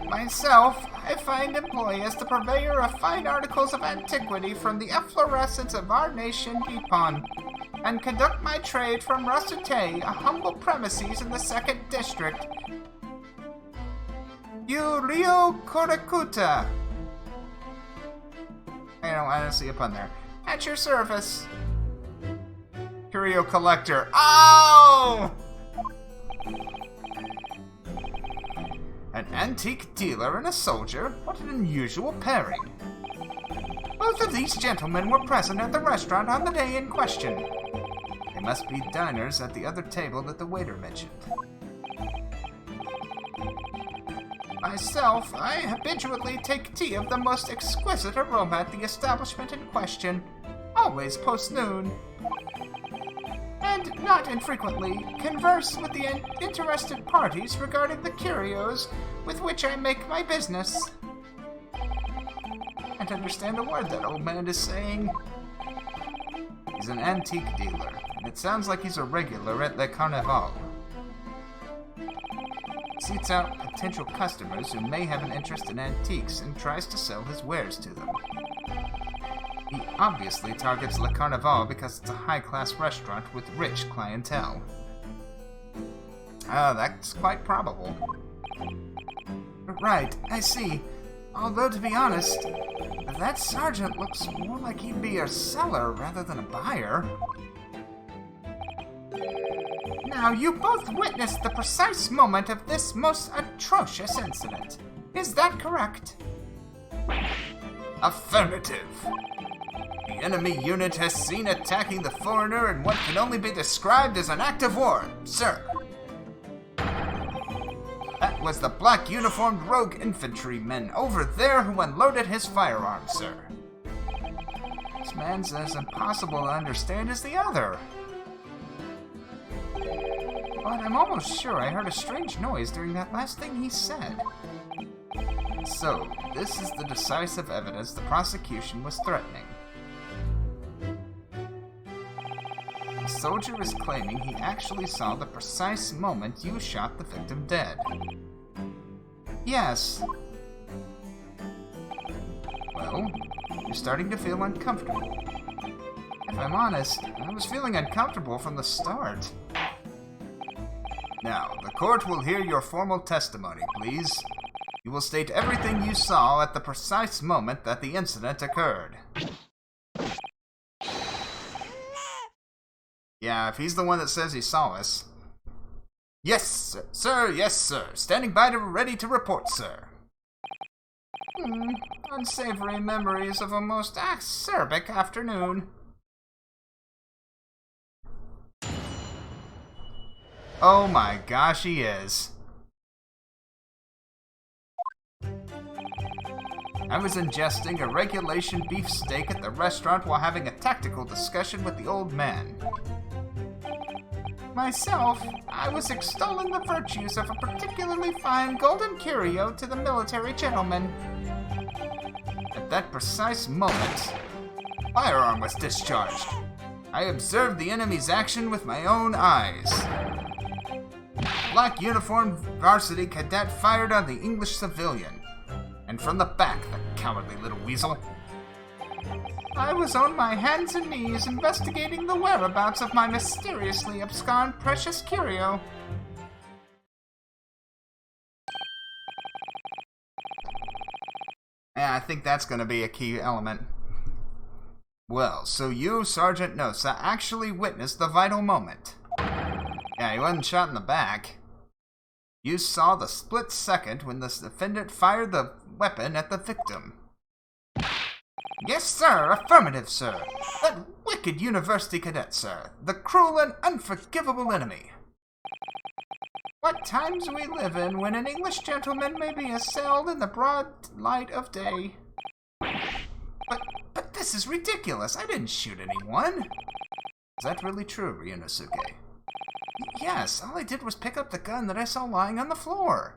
Myself, I find employ as the purveyor of fine articles of antiquity from the efflorescence of our nation, Nippon, and conduct my trade from Rasute, a humble premises in the 2nd District. Rio Korakuta. I don't see a pun there. At your service. Curio Collector. Oh! An antique dealer and a soldier? What an unusual pairing. Both of these gentlemen were present at the restaurant on the day in question. They must be diners at the other table that the waiter mentioned. Myself, I habitually take tea of the most exquisite aroma at the establishment in question, always post-noon. And not infrequently converse with the interested parties regarding the curios with which I make my business. Can't understand a word that old man is saying. He's an antique dealer, and it sounds like he's a regular at Le Carnaval. Seats out potential customers who may have an interest in antiques and tries to sell his wares to them. He obviously targets Le Carnaval because it's a high-class restaurant with rich clientele. That's quite probable. Right, I see. Although, to be honest, that sergeant looks more like he'd be a seller rather than a buyer. Now, you both witnessed the precise moment of this most atrocious incident. Is that correct? Affirmative. The enemy unit has seen attacking the foreigner in what can only be described as an act of war, sir. That was the black uniformed rogue infantryman over there who unloaded his firearm, sir. This man's as impossible to understand as the other. but I'm almost sure I heard a strange noise during that last thing he said. So, this is the decisive evidence the prosecution was threatening. The soldier is claiming he actually saw the precise moment you shot the victim dead. Yes. Well, you're starting to feel uncomfortable. If I'm honest, I was feeling uncomfortable from the start. Now, the court will hear your formal testimony, please. You will state everything you saw at the precise moment that the incident occurred. Yeah, if he's the one that says he saw us. Yes, sir. Sir, yes, sir. Standing by to ready to report, sir. Unsavory memories of a most acerbic afternoon. Oh my gosh, he is. I was ingesting a regulation beef steak at the restaurant while having a tactical discussion with the old man. Myself, I was extolling the virtues of a particularly fine golden curio to the military gentleman. At that precise moment, a firearm was discharged. I observed the enemy's action with my own eyes. A black uniformed varsity cadet fired on the English civilian. And from the back, the cowardly little weasel. I was on my hands and knees investigating the whereabouts of my mysteriously abscond precious curio. Yeah, I think that's going to be a key element. Well, so you, Sergeant Nosa, actually witnessed the vital moment. Yeah, he wasn't shot in the back. You saw the split second when the defendant fired the weapon at the victim. Yes, sir. Affirmative, sir. That wicked university cadet, sir. The cruel and unforgivable enemy. What times we live in when an English gentleman may be assailed in the broad light of day. But this is ridiculous. I didn't shoot anyone. Is that really true, Ryunosuke? Yes, all I did was pick up the gun that I saw lying on the floor.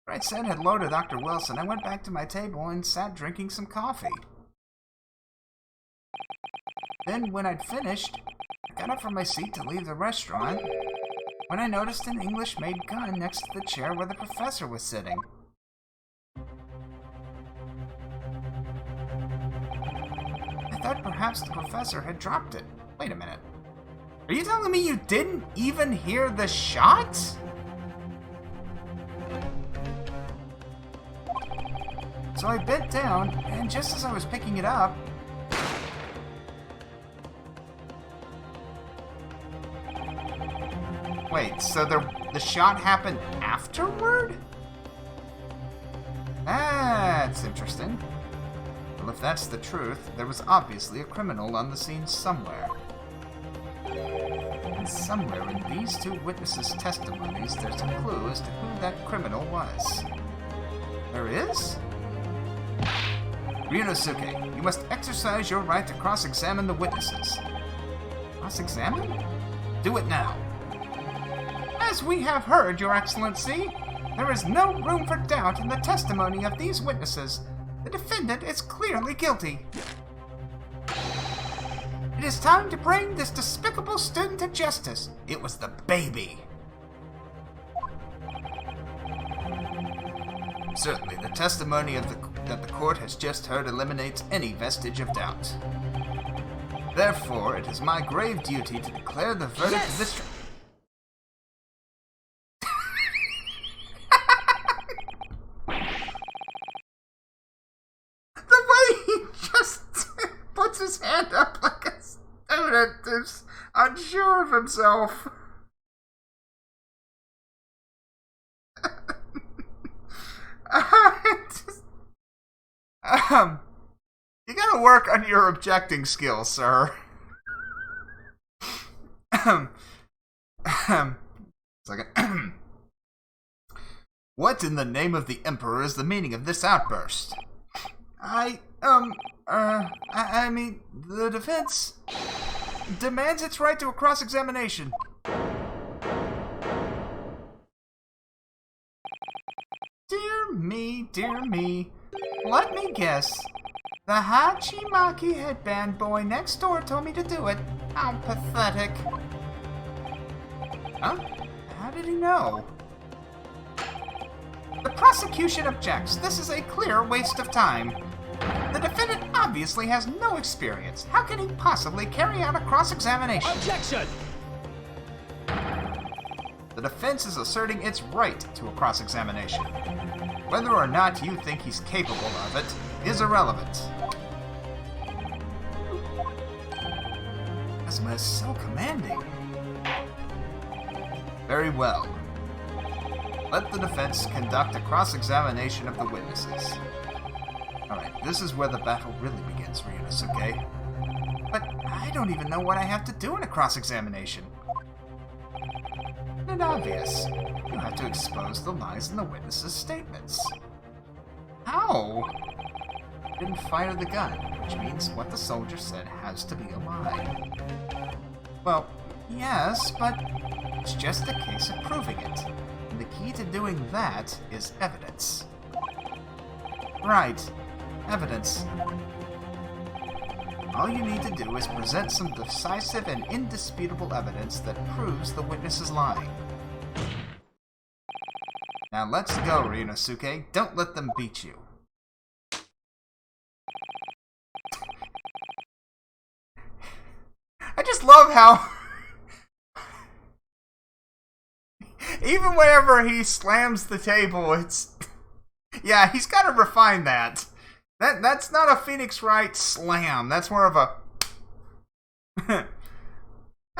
Right said had loaded Dr. Wilson. I went back to my table and sat drinking some coffee. Then, when I'd finished, I got up from my seat to leave the restaurant when I noticed an English-made gun next to the chair where the professor was sitting. I thought perhaps the professor had dropped it. Wait a minute. Are you telling me you didn't even hear the shot? So I bent down, and just as I was picking it up... Wait, so the shot happened afterward? That's interesting. Well, if that's the truth, there was obviously a criminal on the scene somewhere. And somewhere in these two witnesses' testimonies, there's a clue as to who that criminal was. There is? Ryunosuke, you must exercise your right to cross-examine the witnesses. Cross-examine? Do it now. As we have heard, Your Excellency, there is no room for doubt in the testimony of these witnesses. The defendant is clearly guilty. It is time to bring this despicable student to justice. It was the baby. Certainly, the testimony that the court has just heard eliminates any vestige of doubt. Therefore, it is my grave duty to declare the verdict of this trial. The way he just puts his hand up like a student is unsure of himself. You gotta work on your objecting skills, sir. Second. What in the name of the Emperor is the meaning of this outburst? I mean, the defense... demands its right to a cross-examination. Dear me, dear me. Let me guess. The Hachimaki headband boy next door told me to do it. How pathetic. Huh? How did he know? The prosecution objects. This is a clear waste of time. The defendant obviously has no experience. How can he possibly carry out a cross-examination? Objection! The defense is asserting its right to a cross-examination. Whether or not you think he's capable of it is irrelevant. Kazuma is so commanding. Very well. Let the defense conduct a cross-examination of the witnesses. Alright, this is where the battle really begins, Ryunosuke. But I don't even know what I have to do in a cross-examination. It's obvious. You have to expose the lies in the witnesses' statements. How? You didn't fire the gun, which means what the soldier said has to be a lie. Well, yes, but it's just a case of proving it. And the key to doing that is evidence. Right. Evidence. All you need to do is present some decisive and indisputable evidence that proves the witness is lying. Now let's go, Ryunosuke. Don't let them beat you. I just love how... even whenever he slams the table, it's... yeah, he's got to refine that. That's not a Phoenix Wright slam. That's more of a...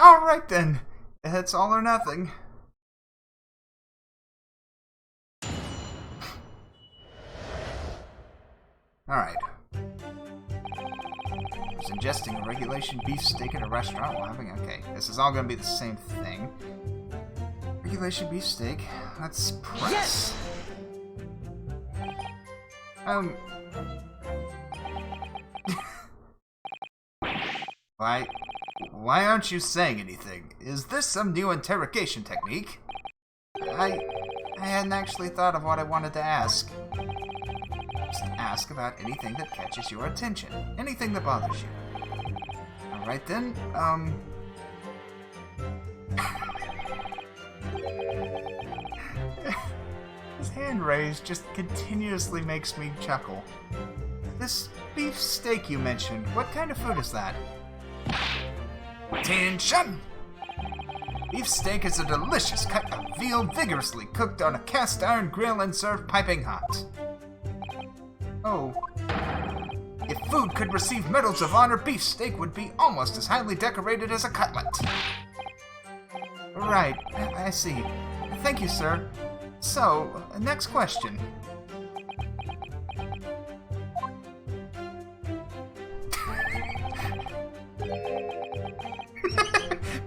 Alright then. It's all or nothing. Alright. Was ingesting a regulation beefsteak at a restaurant while having... okay, this is all going to be the same thing. Regulation beefsteak. Let's press. Yes. Why aren't you saying anything? Is this some new interrogation technique? I hadn't actually thought of what I wanted to ask. Just ask about anything that catches your attention. Anything that bothers you. Alright then, his hand raised just continuously makes me chuckle. This beef steak you mentioned, what kind of food is that? Attention! Beef steak is a delicious cut of veal vigorously cooked on a cast iron grill and served piping hot. Oh. If food could receive medals of honor, beef steak would be almost as highly decorated as a cutlet. Right, I see. Thank you, sir. So, next question.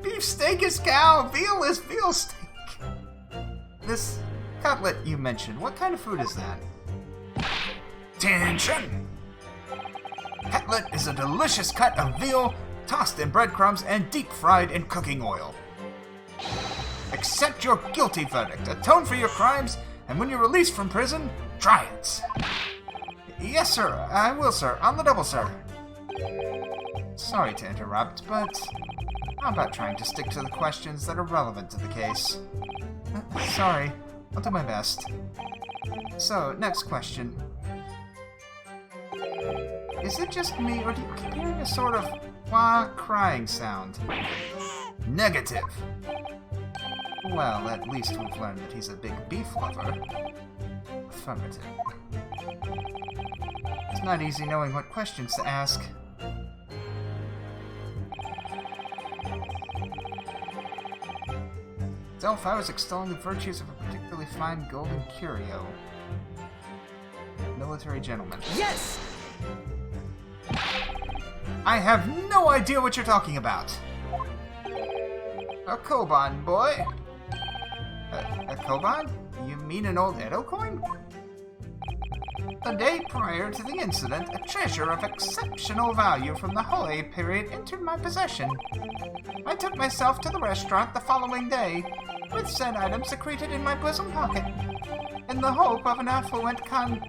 Beef steak is cow, veal is veal steak. This cutlet you mentioned, what kind of food is that? Attention! Cutlet is a delicious cut of veal tossed in breadcrumbs and deep fried in cooking oil. Accept your guilty verdict, atone for your crimes, and when you're released from prison, try it. Yes, sir, I will, sir. On the double, sir. Sorry to interrupt, but how about trying to stick to the questions that are relevant to the case? Sorry, I'll do my best. So, next question. Is it just me, or do you keep hearing a sort of wah crying sound? Negative. Well, at least we've learned that he's a big beef lover. Affirmative. It's not easy knowing what questions to ask. Delphi was extolling the virtues of a particularly fine golden curio. Military gentleman. Yes! I have no idea what you're talking about. A koban, boy. A koban? You mean an old Edo coin? The day prior to the incident, a treasure of exceptional value from the Holy period entered my possession. I took myself to the restaurant the following day, with said item secreted in my bosom pocket, in the hope of an affluent cognizant.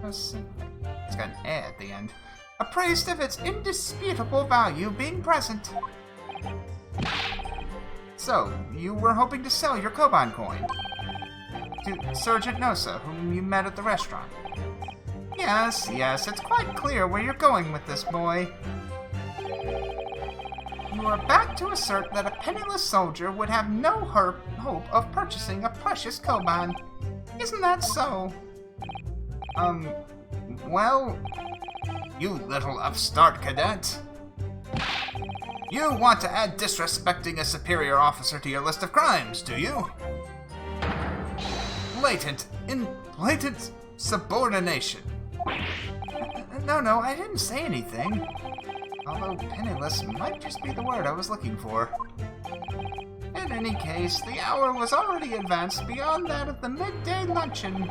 It's got an A at the end. Appraised of its indisputable value being present. So, you were hoping to sell your Koban coin to Sergeant Nosa, whom you met at the restaurant. Yes, it's quite clear where you're going with this, boy. You are back to assert that a penniless soldier would have no hope of purchasing a precious Koban. Isn't that so? Well, you little upstart cadet. You want to add disrespecting a superior officer to your list of crimes, do you? Blatant subordination. No, I didn't say anything. Although penniless might just be the word I was looking for. In any case, the hour was already advanced beyond that of the midday luncheon.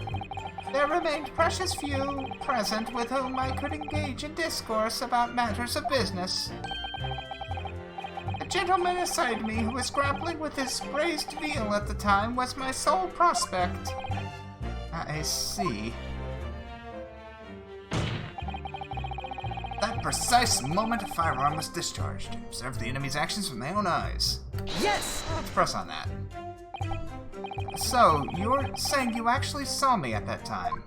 There remained precious few present with whom I could engage in discourse about matters of business. The gentleman beside me who was grappling with his braised veal at the time was my sole prospect. I see. That precise moment a firearm was discharged to observe the enemy's actions from my own eyes. Yes! Let's press on that. So, you're saying you actually saw me at that time?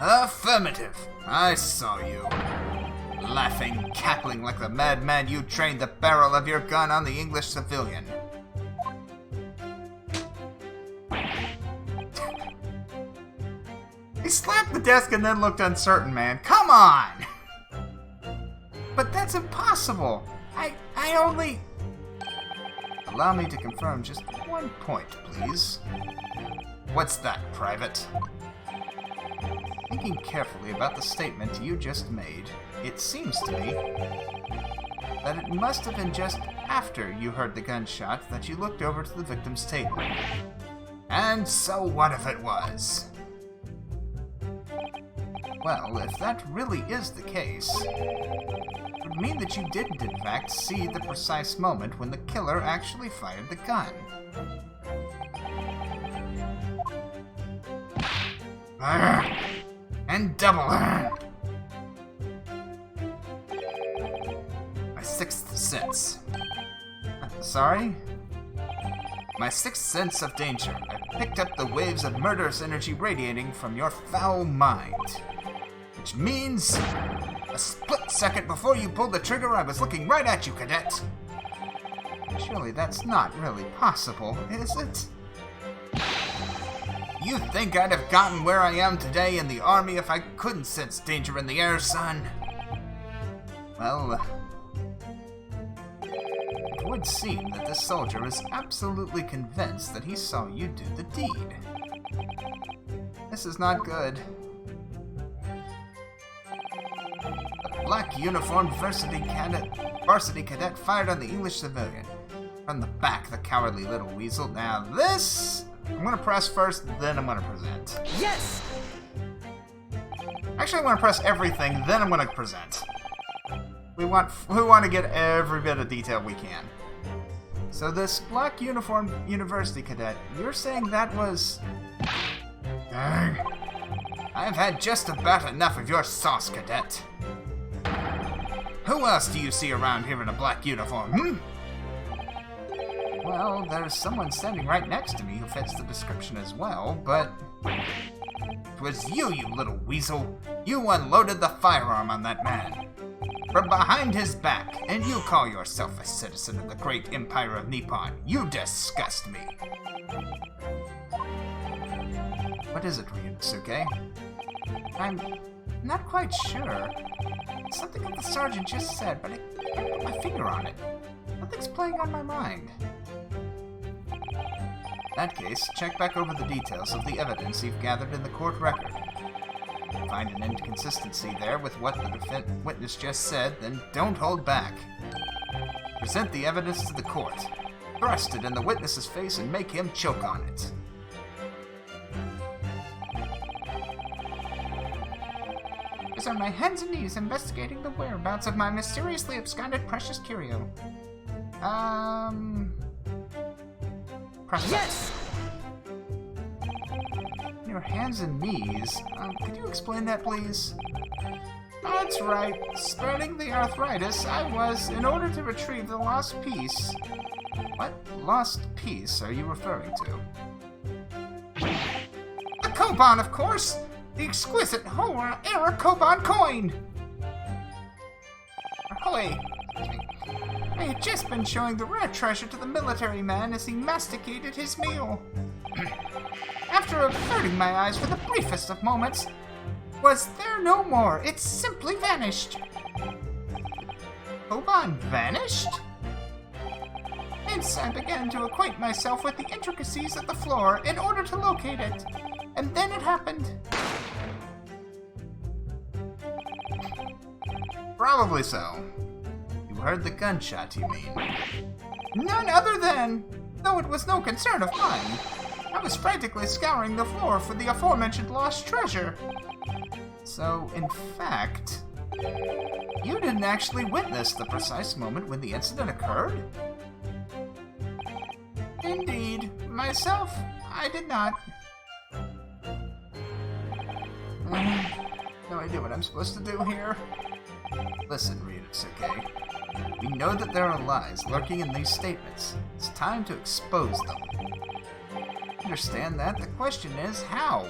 Affirmative. I saw you. Laughing, cackling like the madman you trained the barrel of your gun on the English civilian. He slapped the desk and then looked uncertain, man. Come on! But that's impossible. I only... Allow me to confirm just one point, please. What's that, Private? Thinking carefully about the statement you just made, it seems to me that it must have been just after you heard the gunshot that you looked over to the victim's table. And so what if it was? Well, if that really is the case, it would mean that you didn't in fact see the precise moment when the killer actually fired the gun. And double. My sixth sense. Sorry? My sixth sense of danger. I picked up the waves of murderous energy radiating from your foul mind. Which means, a split second before you pulled the trigger, I was looking right at you, Cadet. Surely that's not really possible, is it? You think I'd have gotten where I am today in the army if I couldn't sense danger in the air, son? Well, it would seem that this soldier is absolutely convinced that he saw you do the deed. This is not good. The black uniformed varsity cadet fired on the English civilian. From the back, the cowardly little weasel. Now this... I'm gonna press first, then I'm gonna present. Yes! Actually, I'm gonna press everything, then I'm gonna present. We want to get every bit of detail we can. So this black uniformed university cadet, you're saying that was... Dang. I've had just about enough of your sauce, Cadet. Who else do you see around here in a black uniform, Well, there's someone standing right next to me who fits the description as well, but... It was you, you little weasel. You unloaded the firearm on that man. From behind his back, and you call yourself a citizen of the great empire of Nippon. You disgust me. What is it, Ryunosuke? I'm not quite sure. Something that the sergeant just said, but I can't put my finger on it. Nothing's playing on my mind. In that case, check back over the details of the evidence you've gathered in the court record. If you find an inconsistency there with what the witness just said, then don't hold back. Present the evidence to the court. Thrust it in the witness's face and make him choke on it. These are my hands and knees investigating the whereabouts of my mysteriously absconded precious curio. Press Yes! Your hands and knees? Could you explain that, please? That's right. Spreading the arthritis, I was, in order to retrieve the lost piece. What lost piece are you referring to? The Koban, of course! The exquisite Horror-Era Koban coin! Ahoy! I had just been showing the rare treasure to the military man as he masticated his meal. After averting my eyes for the briefest of moments, was there no more. It simply vanished. Koban vanished? Hence, I began to acquaint myself with the intricacies of the floor in order to locate it. And then it happened. Probably so. You heard the gunshot, you mean? None other than, though it was no concern of mine, I was frantically scouring the floor for the aforementioned lost treasure. So, in fact, you didn't actually witness the precise moment when the incident occurred? Indeed. Myself, I did not. No idea what I'm supposed to do here. Listen, Ryunosuke. We know that there are lies lurking in these statements. It's time to expose them. Understand that? The question is, how?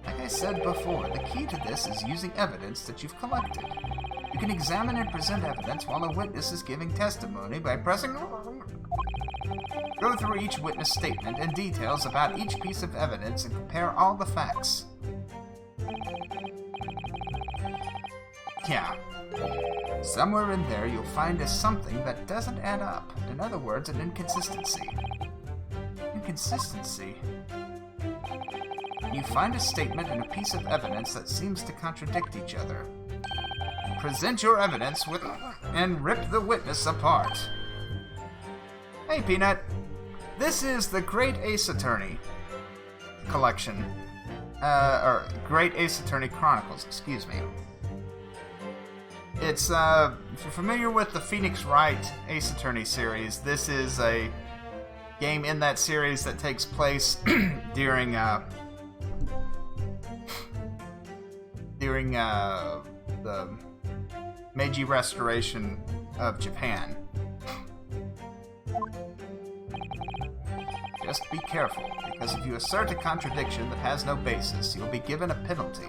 Like I said before, the key to this is using evidence that you've collected. You can examine and present evidence while a witness is giving testimony by pressing... Go through each witness statement and details about each piece of evidence and compare all the facts. Yeah. Somewhere in there you'll find something that doesn't add up. In other words, an inconsistency. Inconsistency? You find a statement and a piece of evidence that seems to contradict each other. Present your evidence with and rip the witness apart. Hey, Peanut. This is the Great Ace Attorney collection. Or Great Ace Attorney Chronicles, excuse me. It's, if you're familiar with the Phoenix Wright Ace Attorney series, this is a game in that series that takes place during the Meiji Restoration of Japan. Just be careful, because if you assert a contradiction that has no basis, you'll be given a penalty.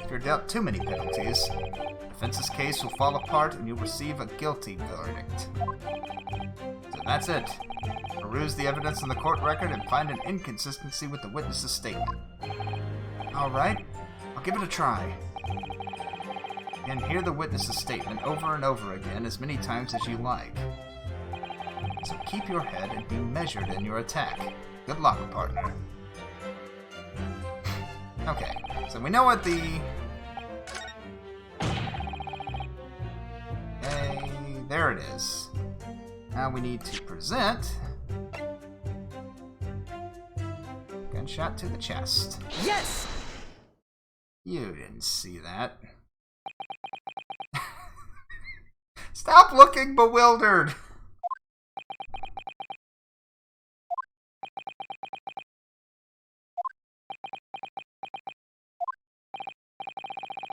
If you're dealt too many penalties, the defense's case will fall apart and you'll receive a guilty verdict. So that's it. Peruse the evidence in the court record and find an inconsistency with the witness's statement. Alright, I'll give it a try. And hear the witness's statement over and over again as many times as you like. So keep your head and be measured in your attack. Good luck, partner. Okay, so we know what the... Okay, there it is. Now we need to present... Gunshot to the chest. Yes! You didn't see that. Stop looking bewildered!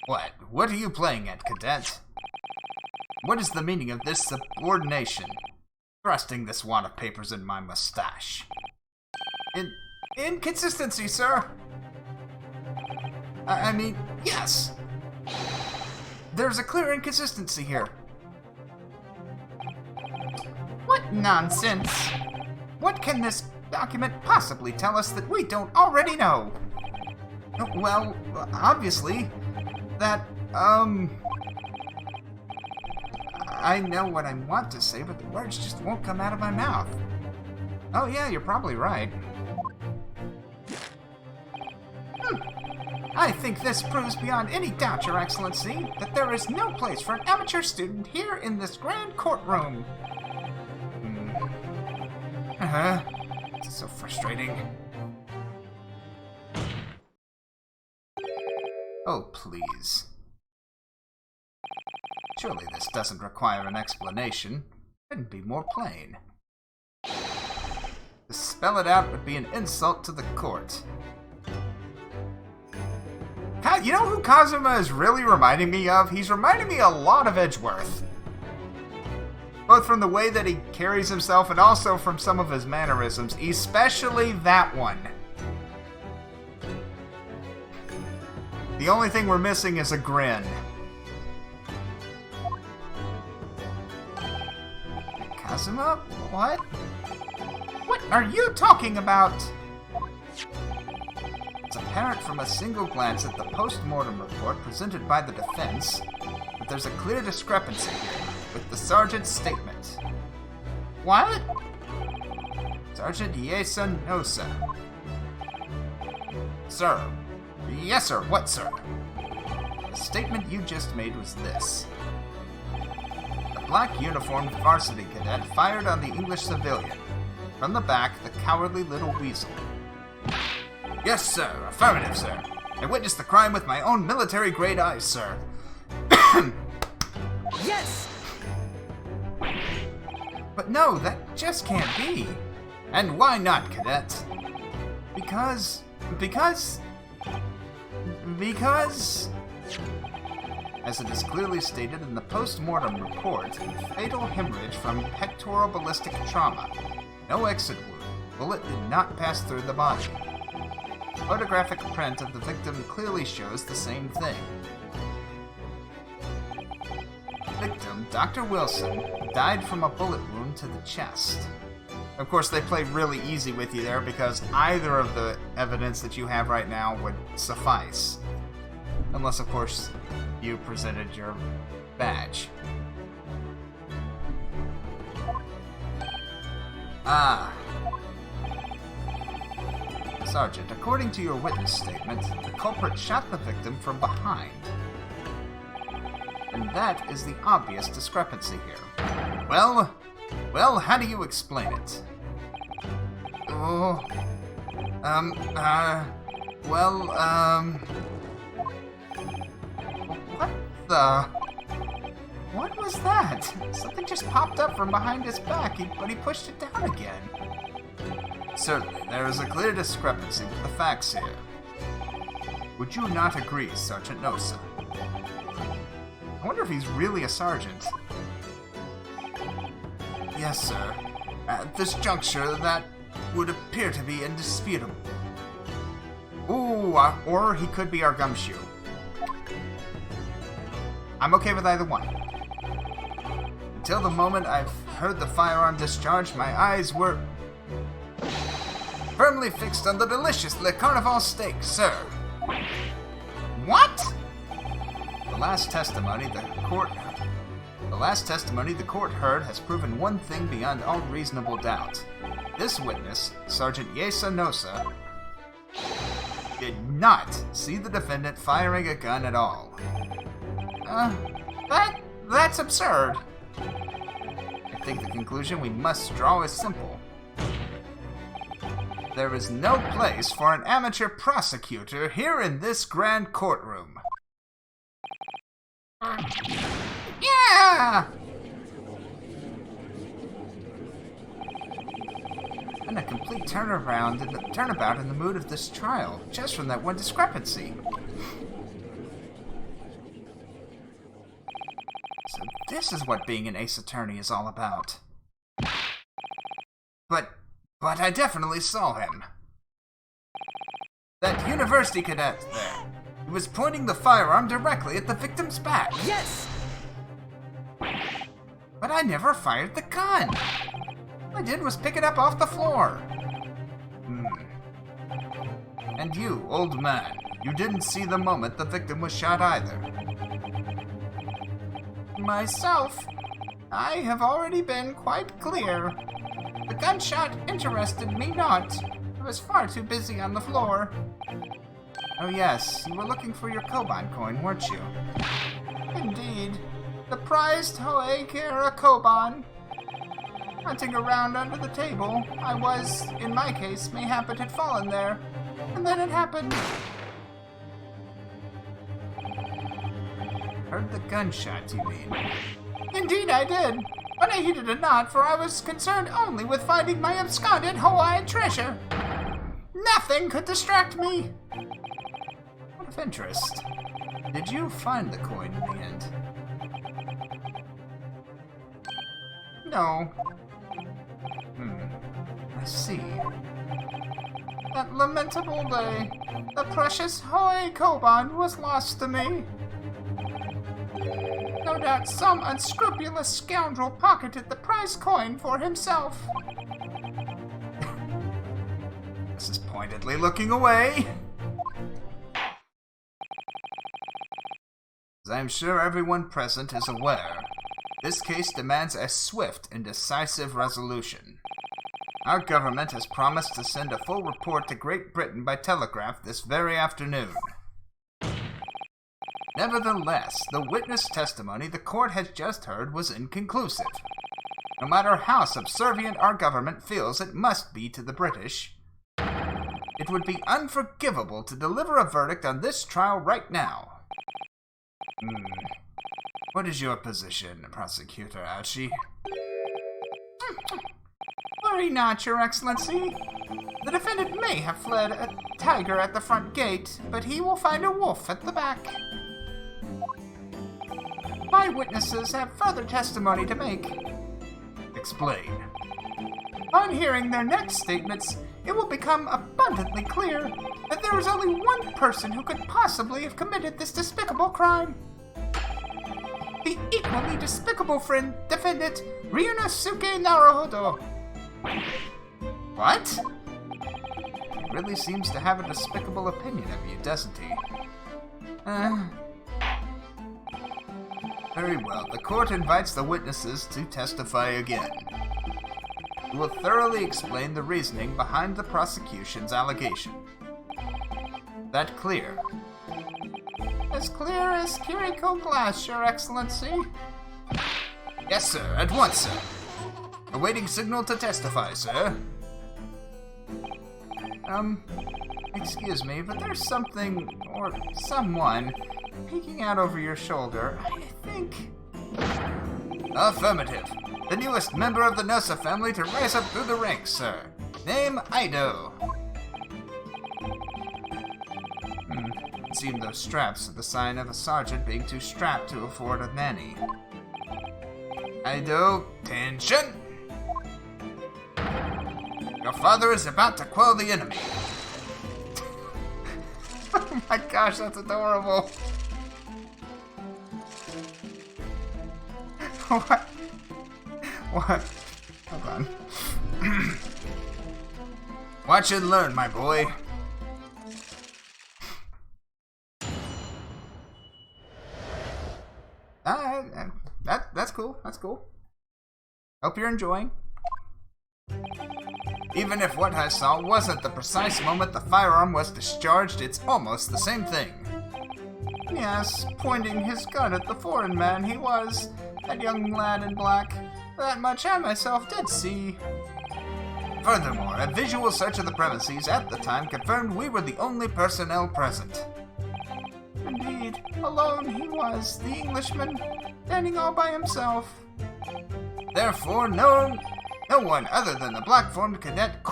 What? What are you playing at, cadet? What is the meaning of this subordination? Thrusting this wad of papers in my mustache. Inconsistency, sir! I mean, yes! There's a clear inconsistency here. What nonsense! What can this document possibly tell us that we don't already know? Well, obviously, that, I know what I want to say, but the words just won't come out of my mouth. Oh yeah, you're probably right. I think this proves beyond any doubt, Your Excellency, that there is no place for an amateur student here in this grand courtroom. It's so frustrating. Oh, please. Surely this doesn't require an explanation. Couldn't be more plain. To spell it out would be an insult to the court. You know who Kazuma is really reminding me of? He's reminding me a lot of Edgeworth. Both from the way that he carries himself and also from some of his mannerisms, especially that one. The only thing we're missing is a grin. Kazuma? What? What are you talking about? It's apparent from a single glance at the post-mortem report presented by the defense that there's a clear discrepancy here with the sergeant's statement. What? Sergeant Iesa Nosa. Sir. Yes, sir. What, sir? The statement you just made was this. The black uniformed varsity cadet fired on the English civilian. From the back, the cowardly little weasel. Yes, sir. Affirmative, sir. I witnessed the crime with my own military-grade eyes, sir. Yes! But no, that just can't be. And why not, cadet? Because... As it is clearly stated in the post-mortem report, fatal hemorrhage from pectoral ballistic trauma. No exit wound. Bullet did not pass through the body. Photographic print of the victim clearly shows the same thing. Victim, Dr. Wilson, died from a bullet wound to the chest. Of course, they play really easy with you there because either of the evidence that you have right now would suffice. Unless, of course, you presented your badge. Sergeant, according to your witness statement, the culprit shot the victim from behind. And that is the obvious discrepancy here. Well, how do you explain it? What was that? Something just popped up from behind his back, but he pushed it down again. Certainly, there is a clear discrepancy with the facts here. Would you not agree, Sergeant Nosa? I wonder if he's really a sergeant. Yes, sir. At this juncture, that would appear to be indisputable. Ooh, or he could be our gumshoe. I'm okay with either one. Until the moment I've heard the firearm discharged, my eyes were firmly fixed on the delicious Le Carnival steak, sir. What? The last testimony the court heard has proven one thing beyond all reasonable doubt. This witness, Sergeant Iesa Nosa, did not see the defendant firing a gun at all. That's absurd. I think the conclusion we must draw is simple. There is no place for an amateur prosecutor here in this grand courtroom. Yeah! And a complete turnabout in the mood of this trial, just from that one discrepancy. So this is what being an ace attorney is all about. But I definitely saw him. That university cadet there. He was pointing the firearm directly at the victim's back. Yes! But I never fired the gun. All I did was pick it up off the floor. And you, old man, you didn't see the moment the victim was shot either. Myself, I have already been quite clear. The gunshot interested me not. I was far too busy on the floor. Oh yes, you were looking for your Koban coin, weren't you? Indeed. The prized Hoekera Koban. Hunting around under the table, I was, in my case, mayhap it had fallen there. And then it happened. Heard the gunshots, you mean? Indeed I did. But I heeded it not, for I was concerned only with finding my absconded Hawaiian treasure. Nothing could distract me. What of interest? Did you find the coin in the end? No. I see. That lamentable day, the precious Hoi Koban was lost to me. No doubt some unscrupulous scoundrel pocketed the prize coin for himself. This is pointedly looking away. As I am sure everyone present is aware, this case demands a swift and decisive resolution. Our government has promised to send a full report to Great Britain by telegraph this very afternoon. Nevertheless, the witness testimony the court has just heard was inconclusive. No matter how subservient our government feels it must be to the British, it would be unforgivable to deliver a verdict on this trial right now. What is your position, Prosecutor Ouchie? Worry not, Your Excellency. The defendant may have fled a tiger at the front gate, but he will find a wolf at the back. My witnesses have further testimony to make. Explain. On hearing their next statements, it will become abundantly clear that there is only one person who could possibly have committed this despicable crime. The equally despicable defendant, Ryunosuke Naruhodo. What? He really seems to have a despicable opinion of you, doesn't he? Very well. The court invites the witnesses to testify again. We will thoroughly explain the reasoning behind the prosecution's allegation. That clear? As clear as Kiriko glass, Your Excellency. Yes, sir. At once, sir. Awaiting signal to testify, sir. Excuse me, but there's something, or someone, peeking out over your shoulder. I think... Affirmative. The newest member of the Nosa family to rise up through the ranks, sir. Name, Ido. It seemed those straps are the sign of a sergeant being too strapped to afford a nanny. Ido, tension! Your father is about to quell the enemy. Oh my gosh, that's adorable. What? What? Hold on. Watch and learn, my boy. That's cool. That's cool. Hope you're enjoying. Even if what I saw wasn't the precise moment the firearm was discharged, it's almost the same thing. Yes, pointing his gun at the foreign man he was, that young lad in black. That much I myself did see. Furthermore, a visual search of the premises at the time confirmed we were the only personnel present. Indeed, alone he was, the Englishman, standing all by himself. Therefore, no one other than the black-uniformed cadet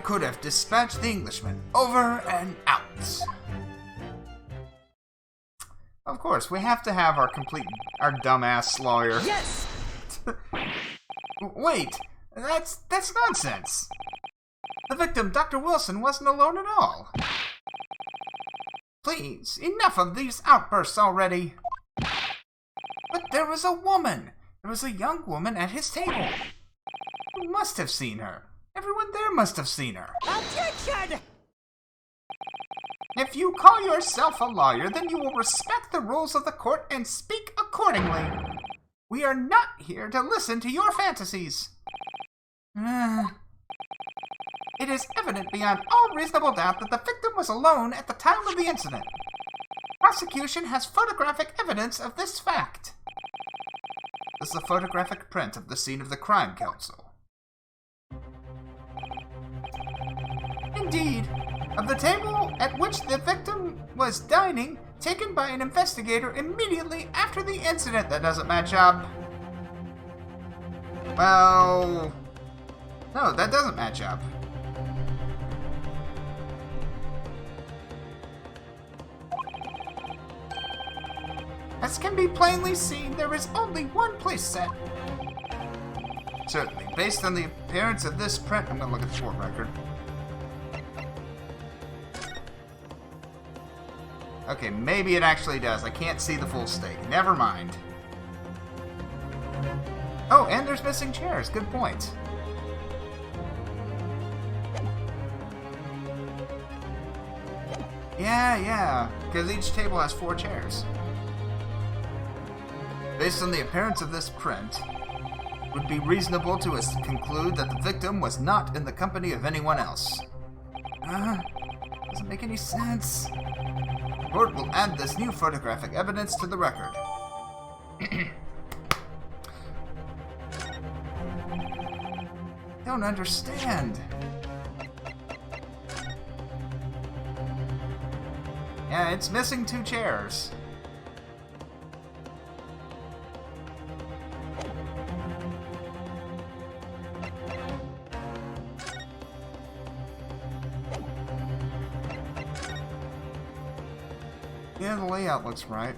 could have dispatched the Englishman over and out. Of course, we have to have our dumbass lawyer. Yes! Wait, that's nonsense. The victim, Dr. Wilson, wasn't alone at all. Please, enough of these outbursts already. But there was a woman. There was a young woman at his table. You must have seen her. Everyone there must have seen her. Objection! If you call yourself a lawyer, then you will respect the rules of the court and speak accordingly. We are not here to listen to your fantasies. It is evident beyond all reasonable doubt that the victim was alone at the time of the incident. Prosecution has photographic evidence of this fact. This is a photographic print of the scene of the crime, Counsel. Indeed, of the table at which the victim was dining, taken by an investigator immediately after the incident. That doesn't match up. Well, no, that doesn't match up. As can be plainly seen, there is only one place set. Certainly, based on the appearance of this print, I'm gonna look at the court record. Okay, maybe it actually does. I can't see the full stake. Never mind. Oh, and there's missing chairs. Good point. Yeah, because each table has 4 chairs. Based on the appearance of this print, it would be reasonable to conclude that the victim was not in the company of anyone else. Doesn't make any sense. The court will add this new photographic evidence to the record. Don't understand. Yeah, it's missing 2 chairs. Yeah, the layout looks right.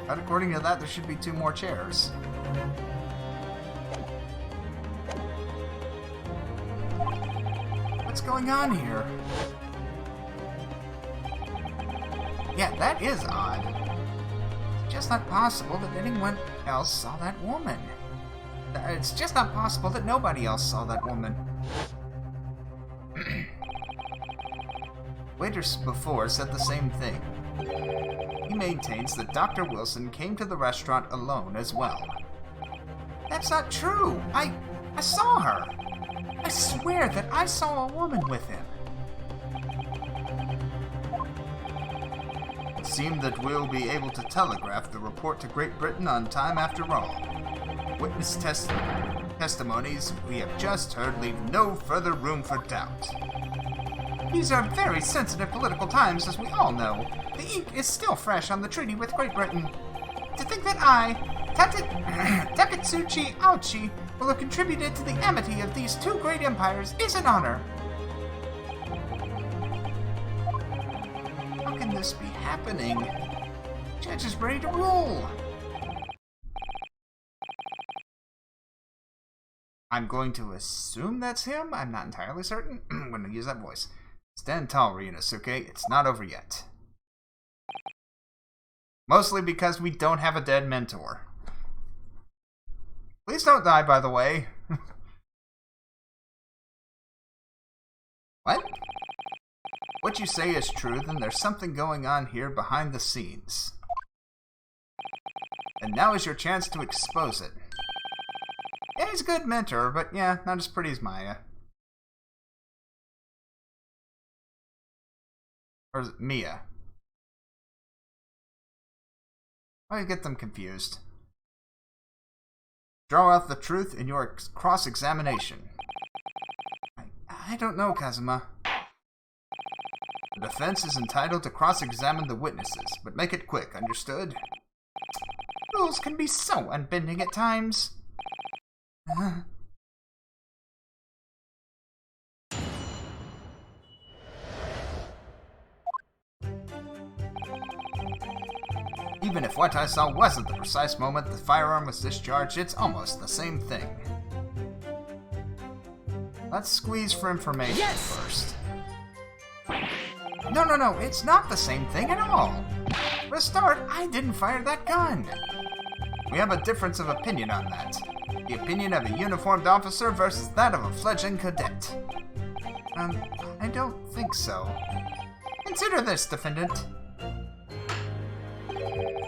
But according to that, there should be 2 more chairs. What's going on here? Yeah, that is odd. It's just not possible that anyone else saw that woman. It's just not possible that nobody else saw that woman. Waiters before said the same thing. He maintains that Dr. Wilson came to the restaurant alone as well. That's not true! I saw her! I swear that I saw a woman with him. It seemed that we'll be able to telegraph the report to Great Britain on time after all. Witness testimonies we have just heard leave no further room for doubt. These are very sensitive political times, as we all know. The ink is still fresh on the treaty with Great Britain. To think that I, Takatsuchi Aochi, will have contributed to the amity of these 2 great empires is an honor. How can this be happening? The judge is ready to rule. I'm going to assume that's him. I'm not entirely certain. I'm going to use that voice. Stand tall, Ryunosuke. It's not over yet. Mostly because we don't have a dead mentor. Please don't die, by the way. What? What you say is true, then there's something going on here behind the scenes. And now is your chance to expose it. Yeah, he's a good mentor, but yeah, not as pretty as Maya. Or is it Mia? I get them confused. Draw out the truth in your cross-examination. I don't know, Kazuma. The defense is entitled to cross-examine the witnesses, but make it quick, understood? Rules can be so unbending at times. Even if what I saw wasn't the precise moment the firearm was discharged, it's almost the same thing. Let's squeeze for information first. No, it's not the same thing at all. For a start, I didn't fire that gun. We have a difference of opinion on that. The opinion of a uniformed officer versus that of a fledgling cadet. I don't think so. Consider this, defendant.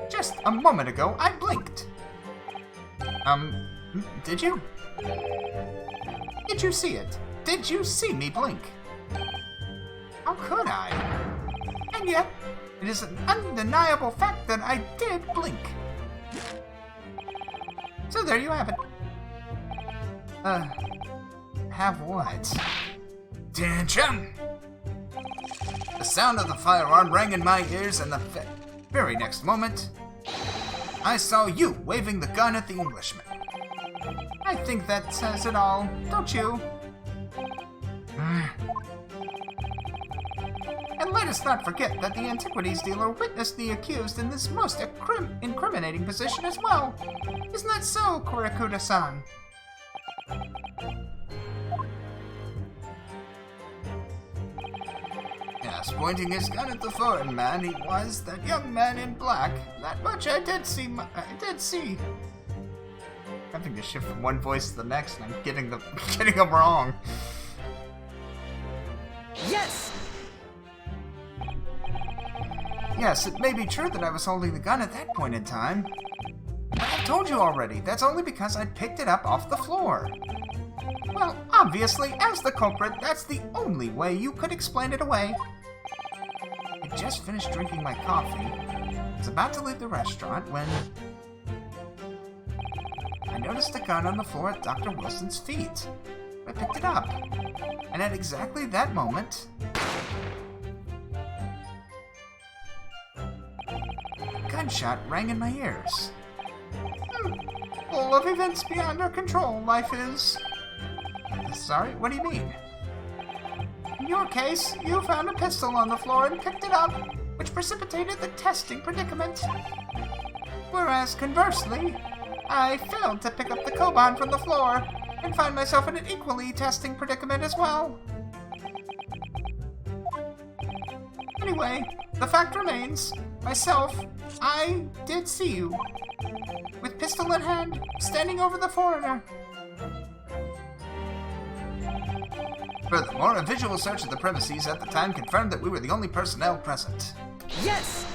Just a moment ago, I blinked. Did you? Did you see it? Did you see me blink? How could I? And yet, it is an undeniable fact that I did blink. So there you have it. Have what? Attention! The sound of the firearm rang in my ears, and the very next moment, I saw you waving the gun at the Englishman. I think that says it all, don't you? And let us not forget that the antiquities dealer witnessed the accused in this most incriminating position as well. Isn't that so, Kurikuda-san? Yes, pointing his gun at the foreign man, he was that young man in black. That much I did see. Having to shift from one voice to the next, and I'm getting them wrong. Yes! Yes, it may be true that I was holding the gun at that point in time. But I told you already, that's only because I picked it up off the floor. Well, obviously, as the culprit, that's the only way you could explain it away. I just finished drinking my coffee. I was about to leave the restaurant when I noticed a gun on the floor at Dr. Wilson's feet. I picked it up. And at exactly that moment, a gunshot rang in my ears. Full of events beyond our control, life is. Sorry, what do you mean? In your case, you found a pistol on the floor and picked it up, which precipitated the testing predicament. Whereas, conversely, I failed to pick up the Koban from the floor and find myself in an equally testing predicament as well. Anyway, the fact remains, myself, I did see you, with pistol in hand, standing over the foreigner. Furthermore, a visual search of the premises at the time confirmed that we were the only personnel present. Yes!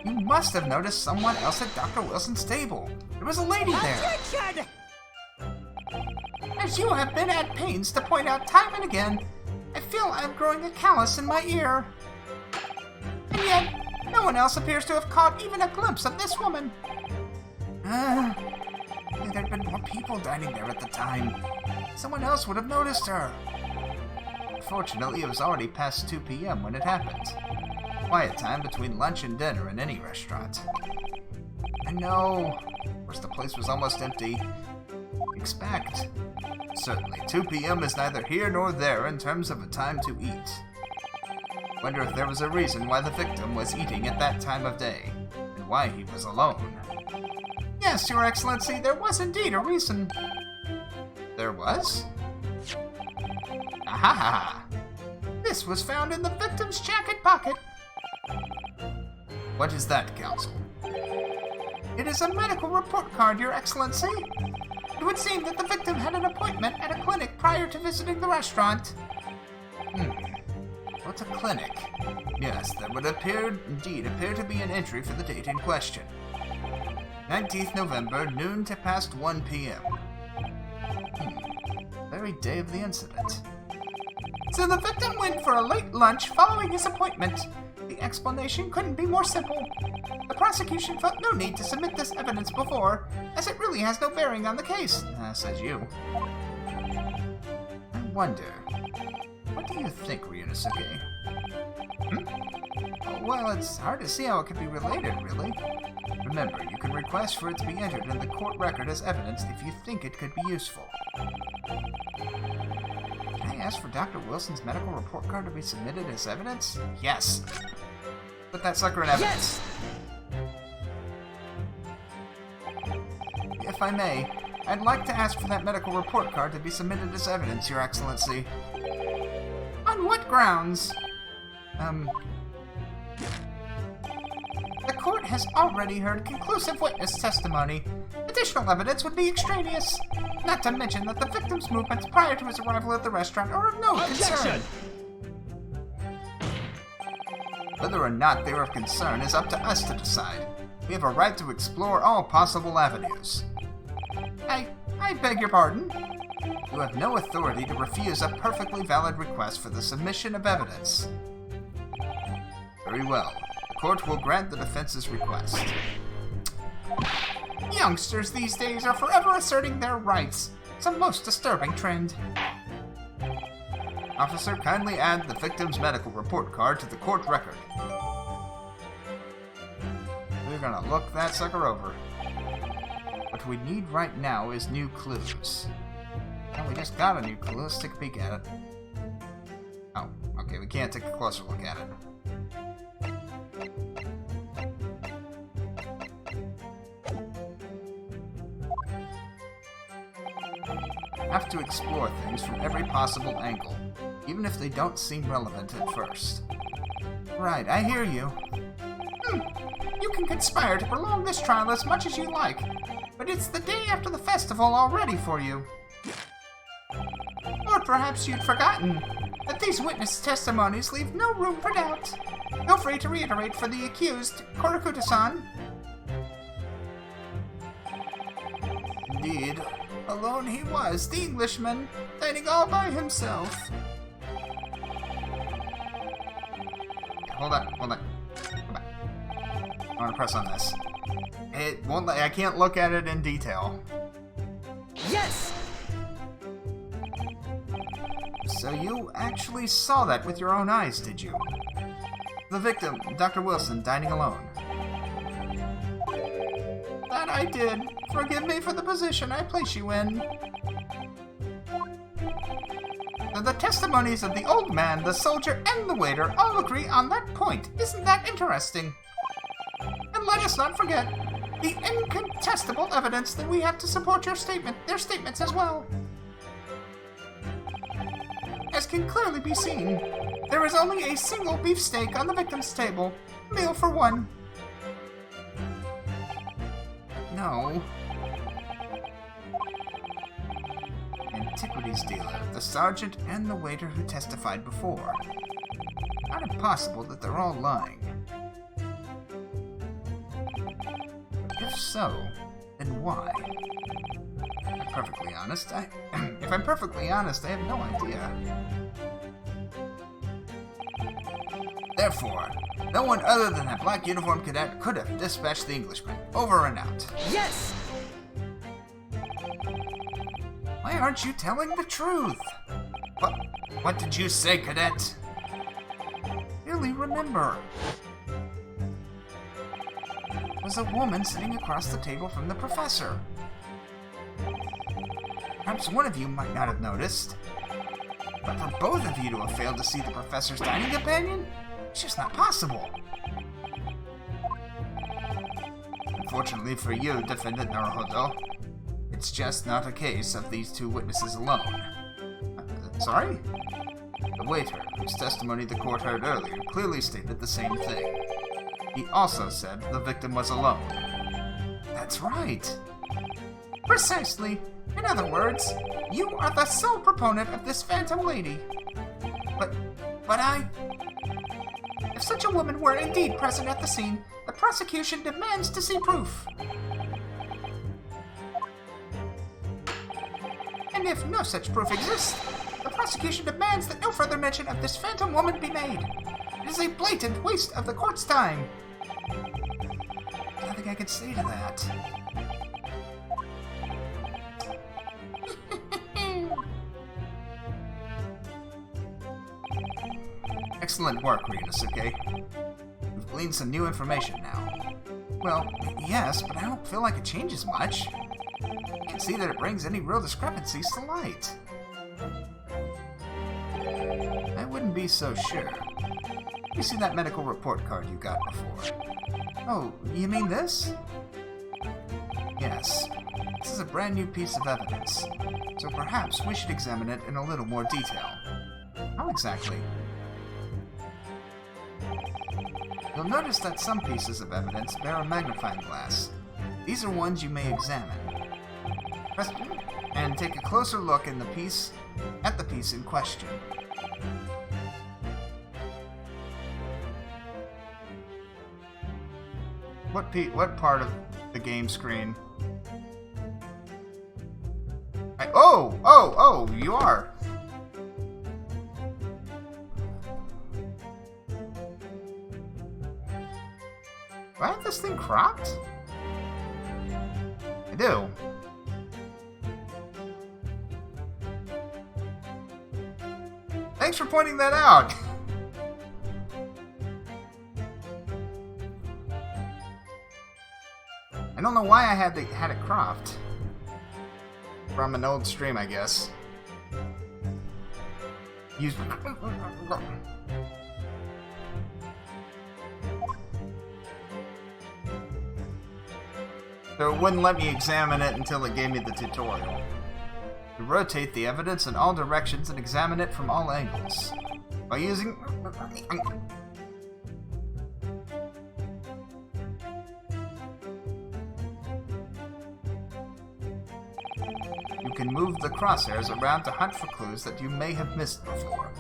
You must have noticed someone else at Dr. Wilson's table. There was a lady there. Objection! As you have been at pains to point out time and again, I feel I'm growing a callus in my ear. And yet, no one else appears to have caught even a glimpse of this woman. If there had been more people dining there at the time, someone else would have noticed her. Unfortunately, it was already past 2 p.m. when it happened. Quiet time between lunch and dinner in any restaurant. I know. Of course, the place was almost empty. Expect. Certainly, 2 p.m. is neither here nor there in terms of a time to eat. Wonder if there was a reason why the victim was eating at that time of day, and why he was alone. Yes, Your Excellency, there was indeed a reason. There was? Ahaha! This was found in the victim's jacket pocket. What is that, Counsel? It is a medical report card, Your Excellency. It would seem that the victim had an appointment at a clinic prior to visiting the restaurant. What's a clinic? Yes, there would indeed appear to be an entry for the date in question. 19th November, noon to past 1 p.m. Very day of the incident. So the victim went for a late lunch following his appointment. The explanation couldn't be more simple. The prosecution felt no need to submit this evidence before, as it really has no bearing on the case, says you. I wonder, what do you think, Ryunosuke? Well, it's hard to see how it could be related, really. Remember, you can request for it to be entered in the court record as evidence if you think it could be useful. Can I ask for Dr. Wilson's medical report card to be submitted as evidence? Yes. Put that sucker in evidence. Yes! If I may, I'd like to ask for that medical report card to be submitted as evidence, Your Excellency. On what grounds? The court has already heard conclusive witness testimony. Additional evidence would be extraneous. Not to mention that the victim's movements prior to his arrival at the restaurant are of no concern. Whether or not they are of concern is up to us to decide. We have a right to explore all possible avenues. I beg your pardon? You have no authority to refuse a perfectly valid request for the submission of evidence. Very well. The court will grant the defense's request. Youngsters these days are forever asserting their rights. It's a most disturbing trend. Officer, kindly add the victim's medical report card to the court record. We're gonna look that sucker over. What we need right now is new clues. Oh, we just got a new clue. Let's take a peek at it. Oh, okay, we can't take a closer look at it. Have to explore things from every possible angle, even if they don't seem relevant at first. Right, I hear you. You can conspire to prolong this trial as much as you like, but it's the day after the festival already for you. Or perhaps you'd forgotten that these witness testimonies leave no room for doubt. Feel free to reiterate for the accused, Korakuta-san. Indeed, alone he was, the Englishman, dining all by himself. Hold on. Come back. I want to press on this. It won't let, I can't look at it in detail. Yes! So you actually saw that with your own eyes, did you? The victim, Dr. Wilson, dining alone. That I did. Forgive me for the position I place you in. The testimonies of the old man, the soldier, and the waiter all agree on that point. Isn't that interesting? And let us not forget the incontestable evidence that we have to support their statements as well. As can clearly be seen, there is only a single beefsteak on the victim's table. Meal for one. No. Antiquities dealer, the sergeant, and the waiter who testified before. Not impossible that they're all lying. If so, then why? If I'm perfectly honest, I have no idea. Therefore, no one other than that black uniformed cadet could have dispatched the Englishman. Over and out. Yes! Why aren't you telling the truth? What did you say, cadet? Really remember. There's a woman sitting across the table from the professor. Perhaps one of you might not have noticed. But for both of you to have failed to see the professor's dining companion? It's just not possible. Unfortunately for you, Defendant Naruhodo, it's just not a case of these two witnesses alone. Sorry? The waiter, whose testimony the court heard earlier, clearly stated the same thing. He also said the victim was alone. That's right. Precisely. In other words, you are the sole proponent of this phantom lady. But If such a woman were indeed present at the scene, the prosecution demands to see proof. And if no such proof exists, the prosecution demands that no further mention of this phantom woman be made. It is a blatant waste of the court's time. Nothing I can say to that. Excellent work, Ryunosuke. We've gleaned some new information now. Well, yes, but I don't feel like it changes much. I can't see that it brings any real discrepancies to light. I wouldn't be so sure. You see that medical report card you got before? Oh, you mean this? Yes. This is a brand new piece of evidence, so perhaps we should examine it in a little more detail. How exactly? You'll notice that some pieces of evidence bear a magnifying glass. These are ones you may examine. Press and take a closer look at the piece in question. What part of the game screen? Oh, you are. Do I have this thing cropped? I do. Thanks for pointing that out. I don't know why I had it cropped. From an old stream, I guess. Use. So it wouldn't let me examine it until it gave me the tutorial. To rotate the evidence in all directions and examine it from all angles. By using... You can move the crosshairs around to hunt for clues that you may have missed before.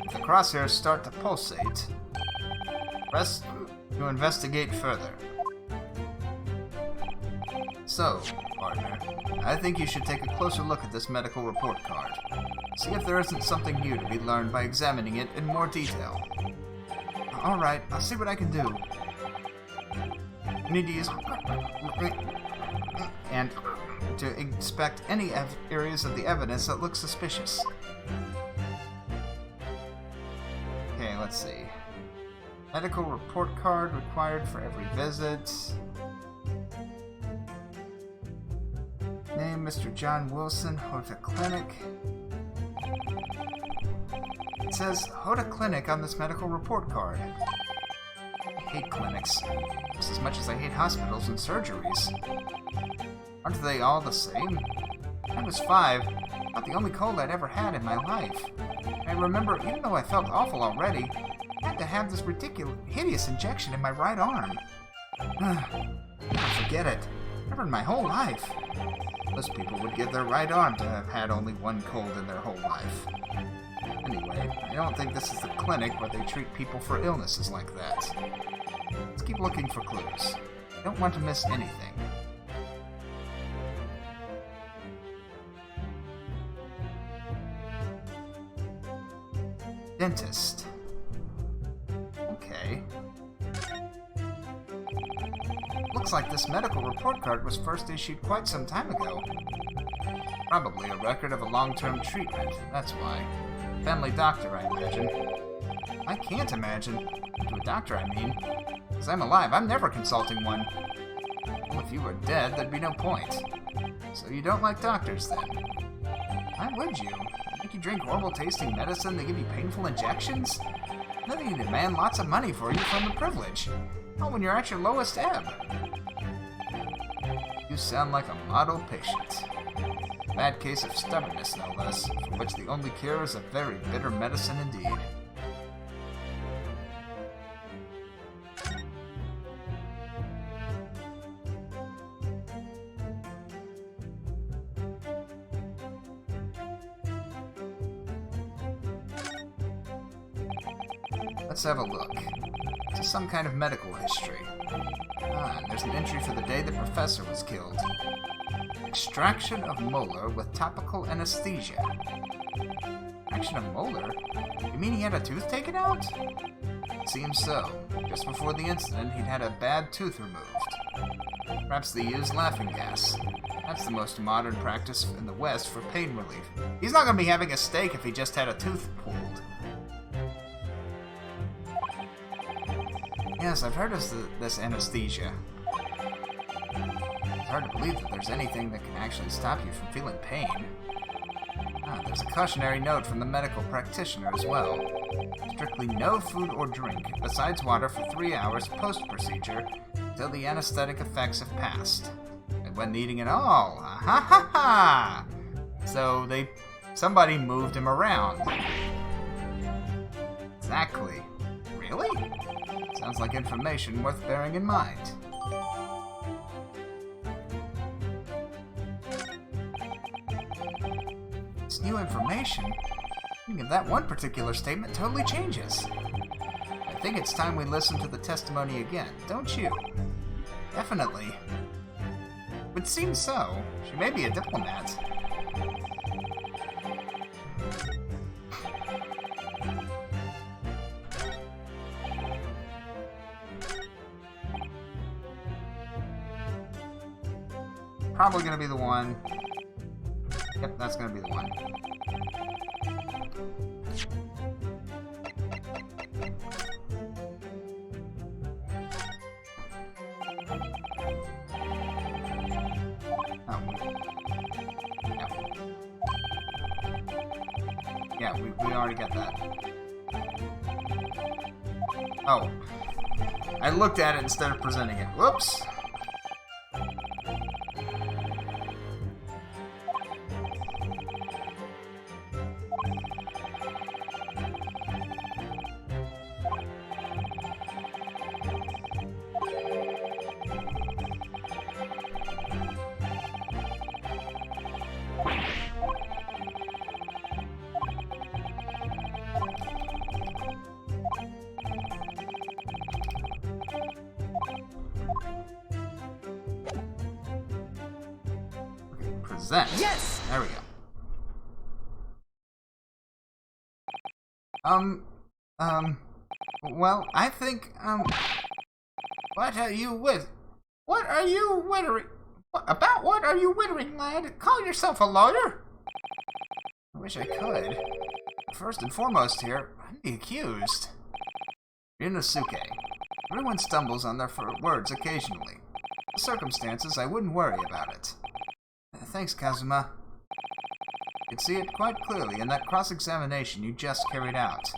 If the crosshairs start to pulsate, press to investigate further. So, partner, I think you should take a closer look at this medical report card. See if there isn't something new to be learned by examining it in more detail. Alright, I'll see what I can do. You need to use... and to inspect any areas of the evidence that look suspicious. Okay, let's see. Medical report card required for every visit. Name Mr. John Wilson, Hota Clinic. It says Hota Clinic on this medical report card. I hate clinics, just as much as I hate hospitals and surgeries. Aren't they all the same? When I was 5, not the only cold I'd ever had in my life. I remember, even though I felt awful already, I had to have this ridiculous, hideous injection in my right arm. Forget it. Never in my whole life. Most people would give their right arm to have had only one cold in their whole life. Anyway, I don't think this is the clinic where they treat people for illnesses like that. Let's keep looking for clues. I don't want to miss anything. Dentist. Okay. Looks like this medical report card was first issued quite some time ago. Probably a record of a long-term treatment, that's why. Family doctor, I imagine. I can't imagine. To a doctor, I mean. Because I'm alive, I'm never consulting one. Well, if you were dead, there'd be no point. So you don't like doctors, then? Why would you? Make you drink horrible-tasting medicine, they give you painful injections? Then they demand lots of money for you from the privilege. Oh, when you're at your lowest ebb. You sound like a model patient. Bad case of stubbornness, no less, for which the only cure is a very bitter medicine indeed. Let's have a look. It's some kind of medical history. Ah, and there's an entry for the day the professor was killed. Extraction of molar with topical anesthesia. Extraction of molar? You mean he had a tooth taken out? It seems so. Just before the incident, he'd had a bad tooth removed. Perhaps they used laughing gas. That's the most modern practice in the West for pain relief. He's not going to be having a steak if he just had a tooth pulled. Yes, I've heard of this anesthesia. It's hard to believe that there's anything that can actually stop you from feeling pain. Ah, there's a cautionary note from the medical practitioner as well. Strictly no food or drink, besides water for 3 hours post-procedure, until the anesthetic effects have passed. And when needing it all, ha ha ha! So somebody moved him around. Exactly. Really? Sounds like information worth bearing in mind. This new information, meaning of that one particular statement, totally changes. I think it's time we listen to the testimony again, don't you? Definitely. Would seem so. She may be a diplomat. Probably gonna be the one. Yep, that's gonna be the one. Oh. Yeah, we already got that. Oh. I looked at it instead of presenting it. Whoops. Present. Yes! There we go. Well, I think, what are you wittering? About what are you wittering, lad? Call yourself a lawyer? I wish I could. First and foremost here, I'm the accused. Ryunosuke. Everyone stumbles on their words occasionally. The circumstances, I wouldn't worry about it. Thanks, Kazuma. You can see it quite clearly in that cross-examination you just carried out.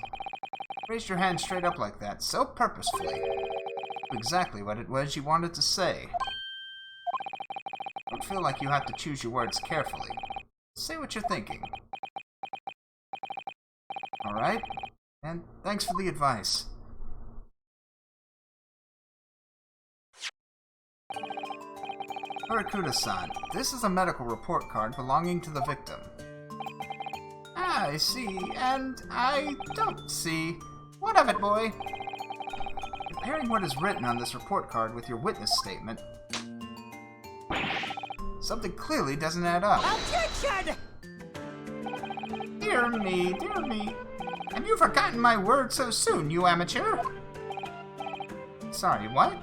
Raised your hand straight up like that, so purposefully. Exactly what it was you wanted to say. Don't feel like you have to choose your words carefully. Say what you're thinking. Alright? And thanks for the advice. Horikuda-san, this is a medical report card belonging to the victim. I see, and I don't see. What of it, boy? Comparing what is written on this report card with your witness statement, something clearly doesn't add up. Objection! Dear me, dear me. Have you forgotten my word so soon, you amateur? Sorry, what?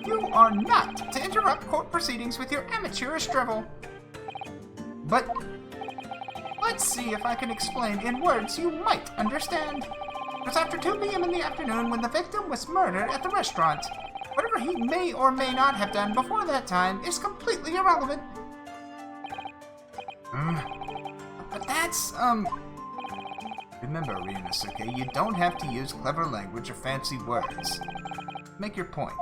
You are not to interrupt court proceedings with your amateurish drivel. But let's see if I can explain in words you might understand. It was after 2 p.m. in the afternoon when the victim was murdered at the restaurant. Whatever he may or may not have done before that time is completely irrelevant. But that's, Remember, Ryunosuke, you don't have to use clever language or fancy words. Make your point.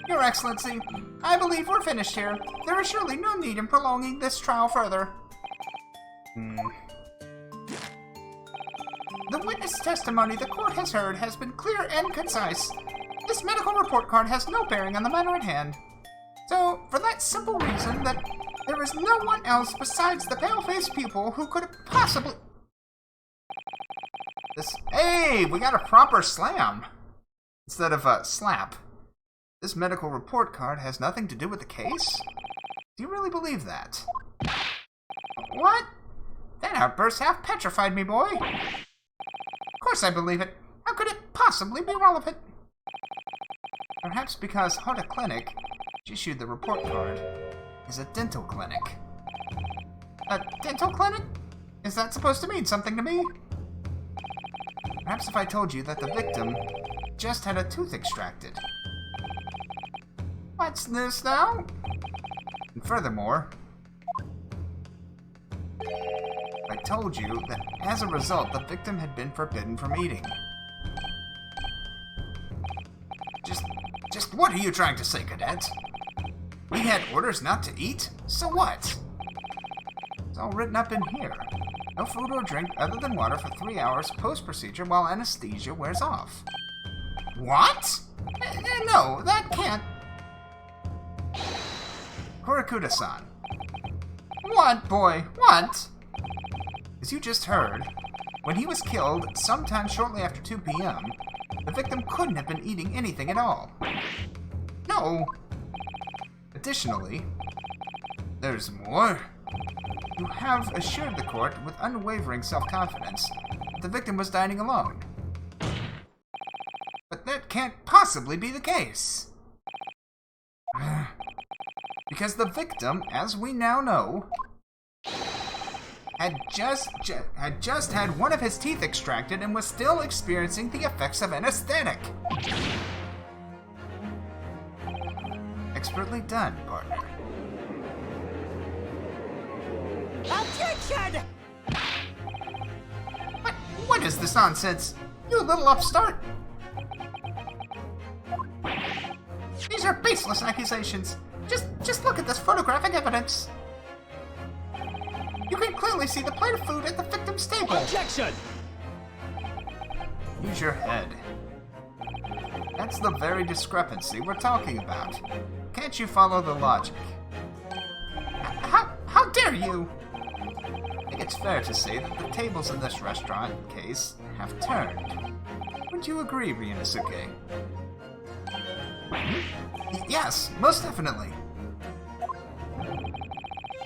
Your Excellency, I believe we're finished here. There is surely no need in prolonging this trial further. The witness testimony the court has heard has been clear and concise. This medical report card has no bearing on the matter at hand. So, for that simple reason that there is no one else besides the pale-faced pupil who could have possibly... Hey, we got a proper slam! Instead of a slap. This medical report card has nothing to do with the case? Do you really believe that? What? That outburst half petrified me, boy. Of course I believe it. How could it possibly be relevant? Perhaps because Hoda Clinic, which issued the report card, is a dental clinic. A dental clinic? Is that supposed to mean something to me? Perhaps if I told you that the victim just had a tooth extracted. What's this now? And furthermore, I told you that as a result, the victim had been forbidden from eating. Just what are you trying to say, Cadet? We had orders not to eat? So what? It's all written up in here. No food or drink other than water for 3 hours post-procedure while anesthesia wears off. What? No, that can't... Horikuda-san. What, boy? What? As you just heard, When he was killed, sometime shortly after 2 p.m., the victim couldn't have been eating anything at all. No! Additionally, there's more. You have assured the court with unwavering self-confidence that the victim was dining alone. But that can't possibly be the case. Because the victim, as we now know, had just had one of his teeth extracted and was still experiencing the effects of anesthetic. Expertly done, partner. Objection! What is this nonsense? You little upstart! These are baseless accusations. Just look at this photographic evidence. You can clearly see the plate of food at the victim's table. Objection! Use your head. That's the very discrepancy we're talking about. Can't you follow the logic? How dare you? I think it's fair to say that the tables in this restaurant case have turned. Would you agree, Ryunosuke? Yes, most definitely.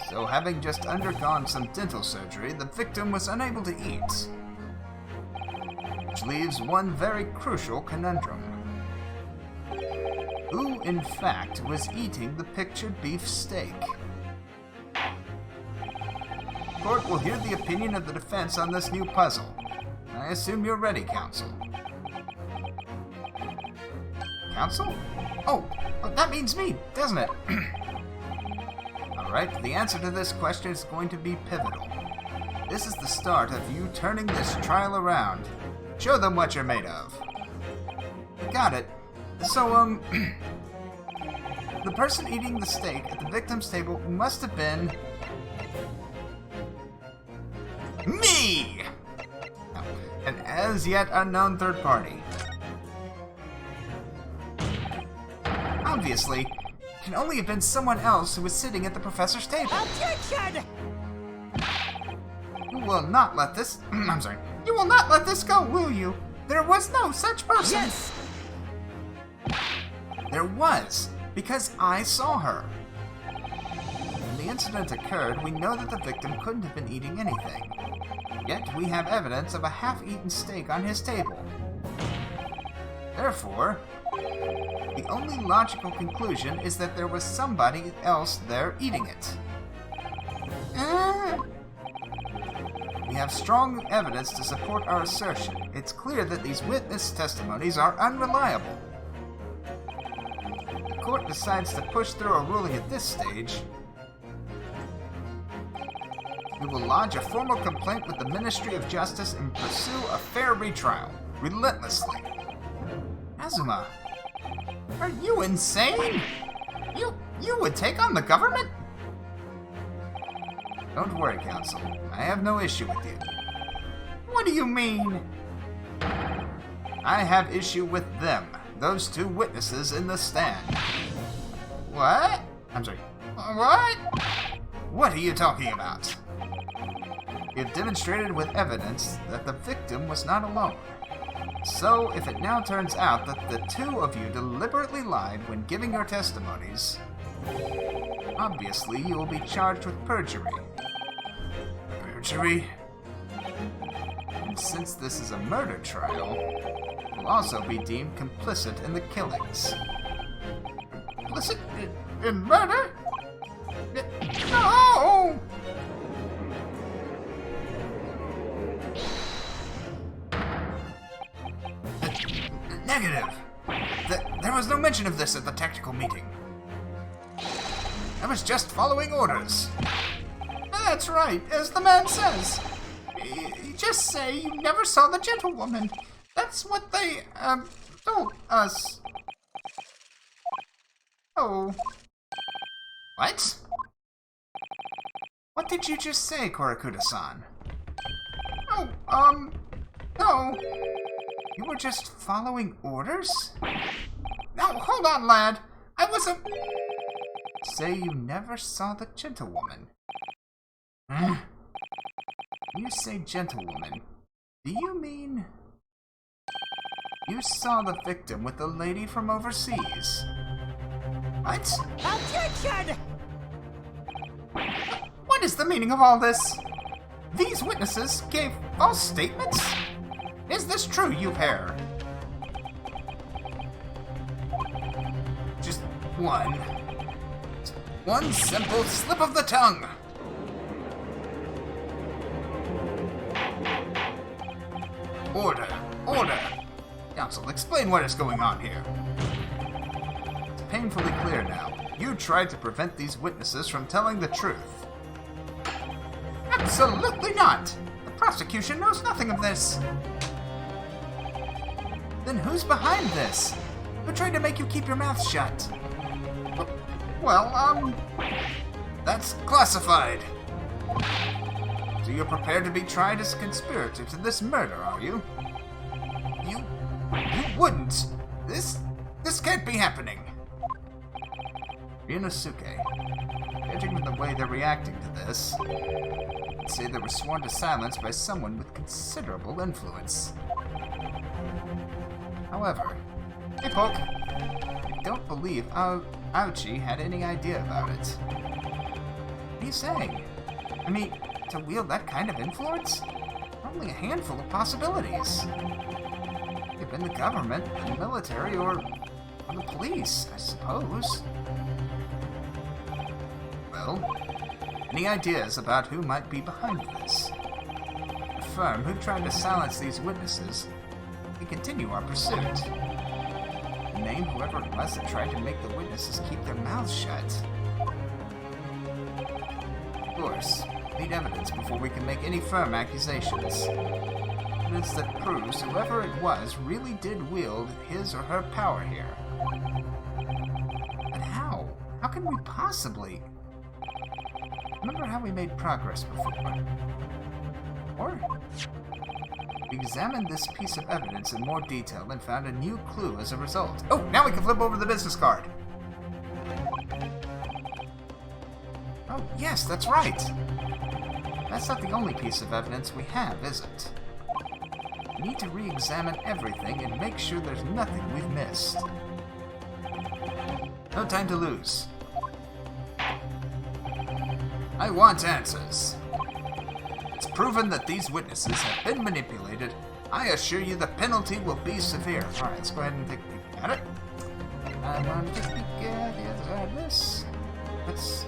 So, having just undergone some dental surgery, the victim was unable to eat. Which leaves one very crucial conundrum. Who, in fact, was eating the pictured beef steak? The court will hear the opinion of the defense on this new puzzle. I assume you're ready, counsel. Counsel? Oh, that means me, doesn't it? Alright, the answer to this question is going to be pivotal. This is the start of you turning this trial around. Show them what you're made of. Got it. So, the person eating the steak at the victim's table must have been... me! An as yet unknown third party. Obviously, it can only have been someone else who was sitting at the professor's table. Objection! You will not let this... I'm sorry. You will not let this go, will you? There was no such person. Yes! There was, because I saw her. When the incident occurred, we know that the victim couldn't have been eating anything. Yet we have evidence of a half-eaten steak on his table. Therefore, the only logical conclusion is that there was somebody else there eating it. We have strong evidence to support our assertion. It's clear that these witness testimonies are unreliable. If the court decides to push through a ruling at this stage, we will lodge a formal complaint with the Ministry of Justice and pursue a fair retrial, relentlessly. Azuma, are you insane? You would take on the government? Don't worry, counsel. I have no issue with you. What do you mean? I have issue with them, those two witnesses in the stand. What? I'm sorry. What? What are you talking about? You have demonstrated with evidence that the victim was not alone. So, if it now turns out that the two of you deliberately lied when giving your testimonies, obviously you will be charged with perjury. Perjury? And since this is a murder trial, you'll also be deemed complicit in the killings. Complicit in murder? No! Negative. There was no mention of this at the tactical meeting. I was just following orders. That's right, as the man says. Just say you never saw the gentlewoman. That's what they, told us. Oh. What? What did you just say, Korakuda-san? Oh, no. You were just following orders? No, hold on, lad. I wasn't... Say you never saw the gentlewoman. You say gentlewoman. Do you mean you saw the victim with the lady from overseas? What? Objection! What is the meaning of all this? These witnesses gave false statements? Is this true, you pair? Just one simple slip of the tongue. Order, order. Counsel, explain what is going on here. It's painfully clear now. You tried to prevent these witnesses from telling the truth. Absolutely not! The prosecution knows nothing of this. Then who's behind this? Who tried to make you keep your mouth shut? Well, that's classified. So you're prepared to be tried as a conspirator to this murder, are you? You wouldn't. This can't be happening. Ryunosuke, judging from the way they're reacting to this, I'd say they were sworn to silence by someone with considerable influence. However, hey Poke, I don't believe Ouchie had any idea about it. What are you saying? I mean, to wield that kind of influence? Only a handful of possibilities. It could have been the government, the military, or the police, I suppose. Well, any ideas about who might be behind this? The firm who tried to silence these witnesses can continue our pursuit. Name whoever it was that tried to make the witnesses keep their mouths shut. Of course, we need evidence before we can make any firm accusations. Evidence that proves whoever it was really did wield his or her power here. But how? How can we possibly? Remember how we made progress before? Or? We examined this piece of evidence in more detail and found a new clue as a result. Oh, now we can flip over the business card. Oh, yes, that's right. That's not the only piece of evidence we have, is it? We need to re-examine everything and make sure there's nothing we've missed. No time to lose. I want answers. It's proven that these witnesses have been manipulated. I assure you the penalty will be severe. Alright, let's go ahead and take a peek at it. I'm going to take a peek at the other side of this. That's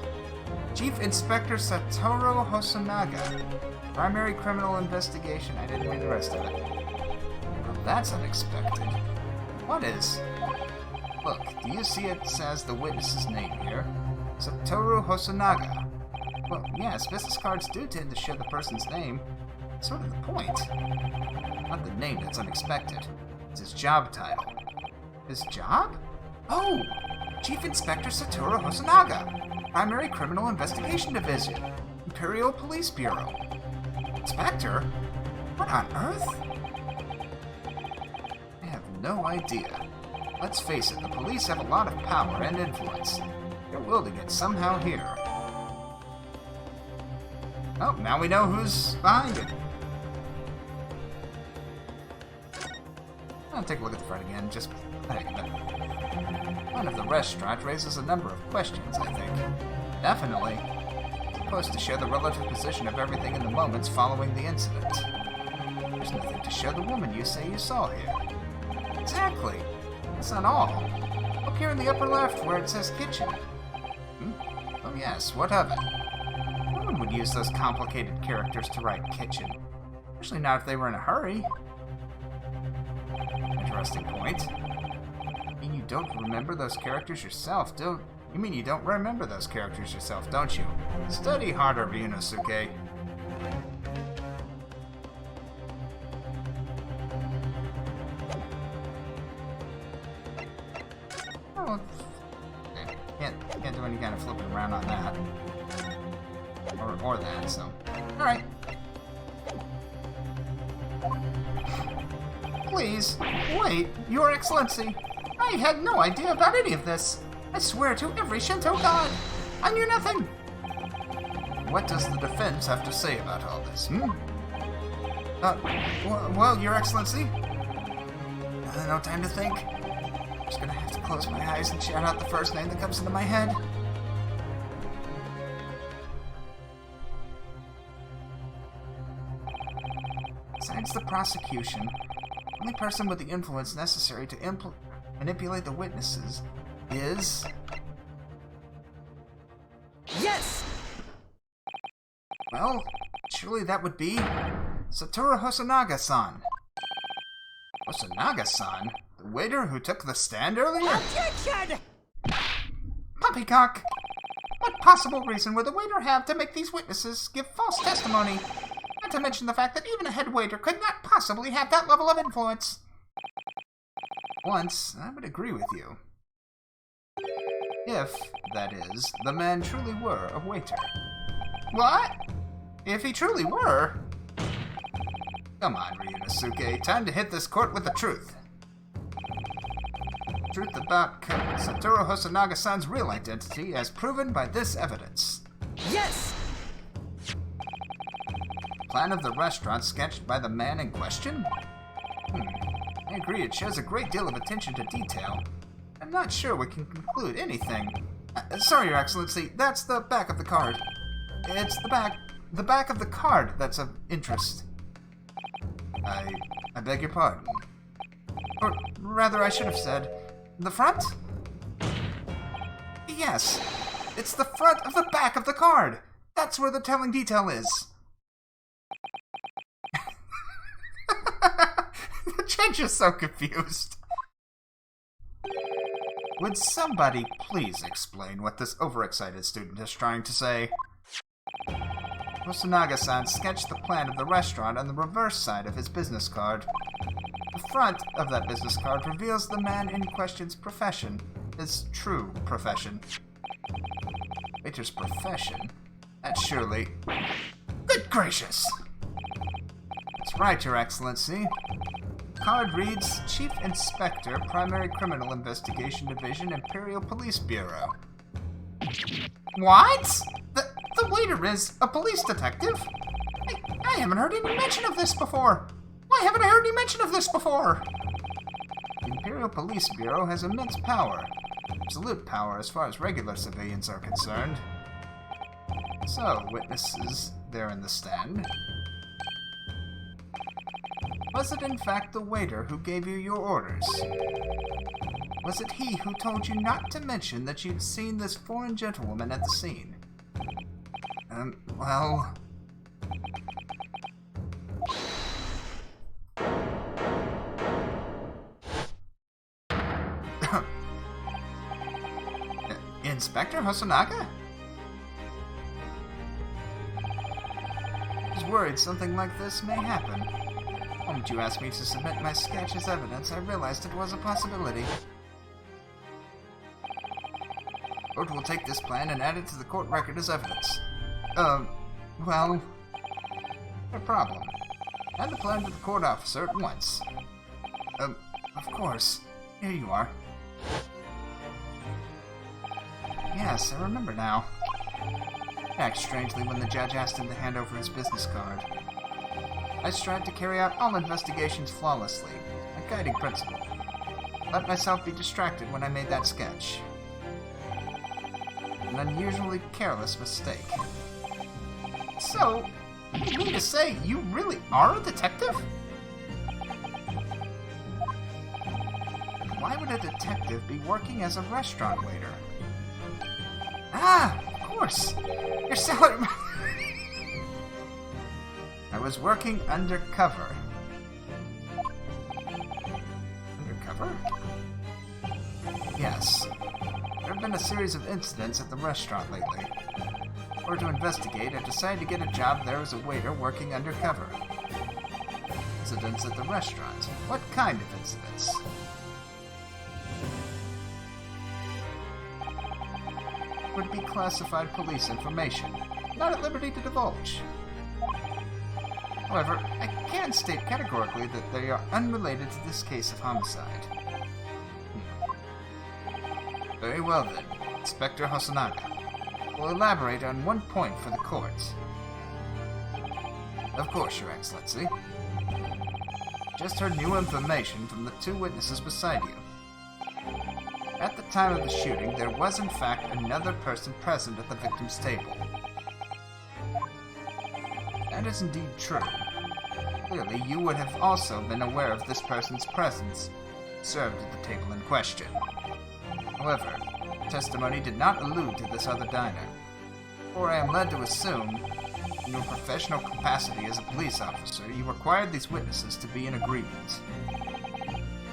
Chief Inspector Satoru Hosonaga. Primary Criminal Investigation. I didn't read the rest of it. Well, that's unexpected. What is? Look, do you see it says the witness's name here? Satoru Hosonaga. Well, yes, business cards do tend to show the person's name. That's sort of the point. Not the name that's unexpected. It's his job title. His job? Oh! Chief Inspector Satoru Hosonaga, Primary Criminal Investigation Division, Imperial Police Bureau. Inspector? What on earth? I have no idea. Let's face it, the police have a lot of power and influence. They're wielding it somehow here. Oh, now we know who's behind it. I'll take a look at the front again, just the heck of it. One of the restaurant raises a number of questions, I think. Definitely. It's supposed to show the relative position of everything in the moments following the incident. There's nothing to show the woman you say you saw here. Exactly. That's not all. Up here in the upper left where it says kitchen. Oh yes, what of it? No one would use those complicated characters to write kitchen. Especially not if they were in a hurry. Interesting point. You mean you don't remember those characters yourself, don't you? Mean you don't remember those characters yourself, don't you? Study harder, Ryunosuke. Oh, can't do any kind of flipping around on that. Or that, so. Alright. Please, wait, Your Excellency. I had no idea about any of this. I swear to every Shinto god. I knew nothing. What does the defense have to say about all this, Well, Your Excellency. No time to think. I'm just gonna have to close my eyes and shout out the first name that comes into my head. Besides the prosecution, the only person with the influence necessary to manipulate the witnesses is... Yes! Well, surely that would be Satoru Hosonaga-san. Hosonaga-san? The waiter who took the stand earlier? Objection! Poppycock! What possible reason would the waiter have to make these witnesses give false testimony? Not to mention the fact that even a head waiter could not possibly have that level of influence. Once, I would agree with you. If, that is, the man truly were a waiter. What? If he truly were? Come on, Ryunosuke, time to hit this court with the truth. Truth about Satoru Hosonaga-san's real identity as proven by this evidence. Yes! Plan of the restaurant sketched by the man in question? I agree, it shows a great deal of attention to detail. I'm not sure we can conclude anything. Sorry, Your Excellency, that's the back of the card. It's the back of the card that's of interest. I beg your pardon. Or rather, I should have said, the front? Yes, it's the front of the back of the card. That's where the telling detail is. The judge is so confused. Would somebody please explain what this overexcited student is trying to say? Hosonaga-san sketched the plan of the restaurant on the reverse side of his business card. The front of that business card reveals the man in question's profession, his true profession. Waiter's profession? That's surely... Good gracious! That's right, Your Excellency. The card reads, Chief Inspector, Primary Criminal Investigation Division, Imperial Police Bureau. What? The waiter is a police detective? I haven't heard any mention of this before. Why haven't I heard any mention of this before? The Imperial Police Bureau has immense power. Absolute power as far as regular civilians are concerned. So, witnesses there in the stand. Was it in fact the waiter who gave you your orders? Was it he who told you not to mention that you'd seen this foreign gentlewoman at the scene? Well... Inspector Hosonaga? I was worried something like this may happen. The moment you asked me to submit my sketch as evidence, I realized it was a possibility. The court will take this plan and add it to the court record as evidence. Well... No problem. Add the plan to the court officer at once. Of course. Here you are. Yes, I remember now. He acted strangely when the judge asked him to hand over his business card. I strive to carry out all investigations flawlessly, a guiding principle. Let myself be distracted when I made that sketch. An unusually careless mistake. So, you mean to say you really are a detective? Why would a detective be working as a restaurant waiter? Ah, of course! You're selling... I was working undercover. Undercover? Yes. There have been a series of incidents at the restaurant lately. In order to investigate, I decided to get a job there as a waiter working undercover. Incidents at the restaurant? What kind of incidents? Would be classified police information, not at liberty to divulge. However, I can state categorically that they are unrelated to this case of homicide. Very well then, Inspector Hosonaga. We'll elaborate on one point for the court. Of course, Your Excellency. Just heard new information from the two witnesses beside you. At the time of the shooting, there was in fact another person present at the victim's table. That is indeed true. Clearly, you would have also been aware of this person's presence served at the table in question. However, testimony did not allude to this other diner, for I am led to assume, in your professional capacity as a police officer, you required these witnesses to be in agreement.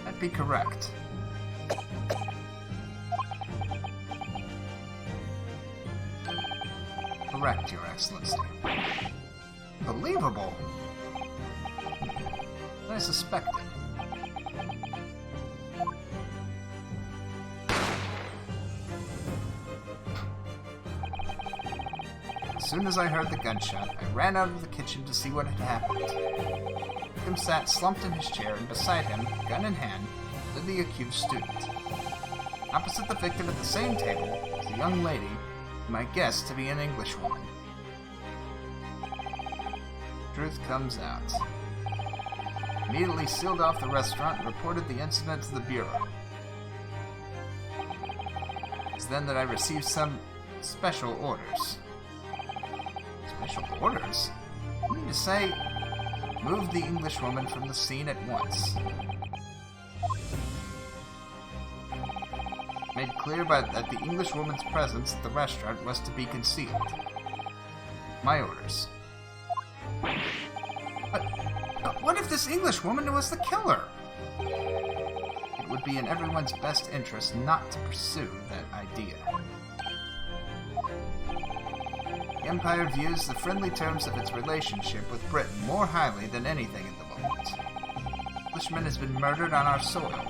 That'd be correct. Correct, Your Excellency. Believable. I suspected. As soon as I heard the gunshot, I ran out of the kitchen to see what had happened. The victim sat slumped in his chair, and beside him, gun in hand, stood the accused student. Opposite the victim at the same table was a young lady whom I guessed to be an Englishwoman. Truth comes out. Immediately sealed off the restaurant and reported the incident to the Bureau. It's then that I received some special orders. Special orders? You mean to say, move the Englishwoman from the scene at once. Made clear that the Englishwoman's presence at the restaurant was to be concealed. My orders. But what if this Englishwoman was the killer? It would be in everyone's best interest not to pursue that idea. The Empire views the friendly terms of its relationship with Britain more highly than anything at the moment. An Englishman has been murdered on our soil.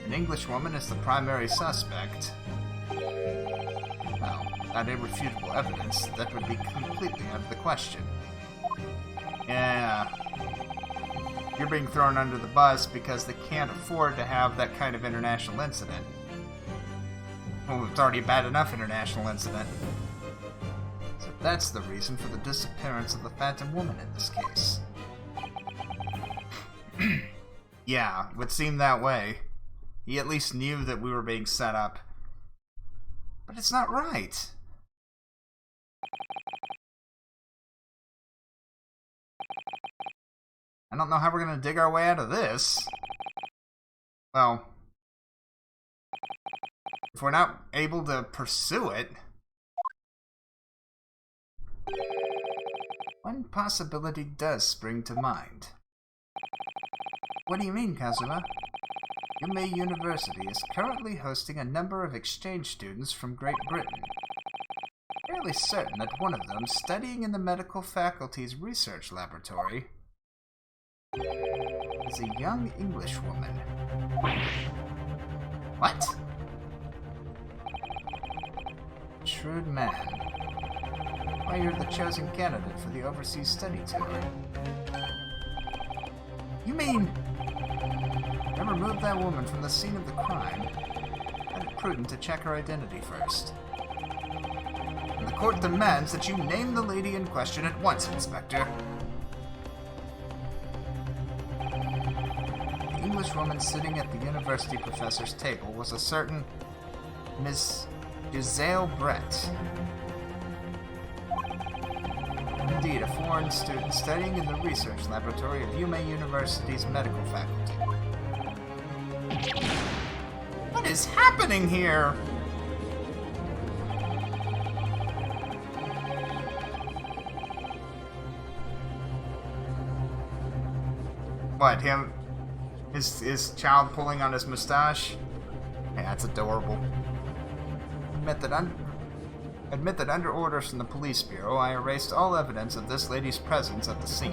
An Englishwoman is the primary suspect. Well, without irrefutable evidence, that would be completely out of the question. Yeah. You're being thrown under the bus because they can't afford to have that kind of international incident. Well, it's already a bad enough international incident. So that's the reason for the disappearance of the Phantom Woman in this case. Yeah, it would seem that way. He at least knew that we were being set up. But it's not right. I don't know how we're going to dig our way out of this. Well, if we're not able to pursue it. One possibility does spring to mind. What do you mean, Kazuma? Yume University is currently hosting a number of exchange students from Great Britain. Fairly certain that one of them, studying in the medical faculty's research laboratory, is a young Englishwoman. What? Shrewd man. Why, you're the chosen candidate for the overseas study tour. You mean... I removed that woman from the scene of the crime. Had it prudent to check her identity first. And the court demands that you name the lady in question at once, Inspector. The Englishwoman sitting at the university professor's table was a certain Miss Giselle Brett. Indeed, a foreign student studying in the research laboratory of Yume University's medical faculty. What is happening here? What, him? His child pulling on his mustache? Yeah, that's adorable. Admit that under orders from the police bureau, I erased all evidence of this lady's presence at the scene,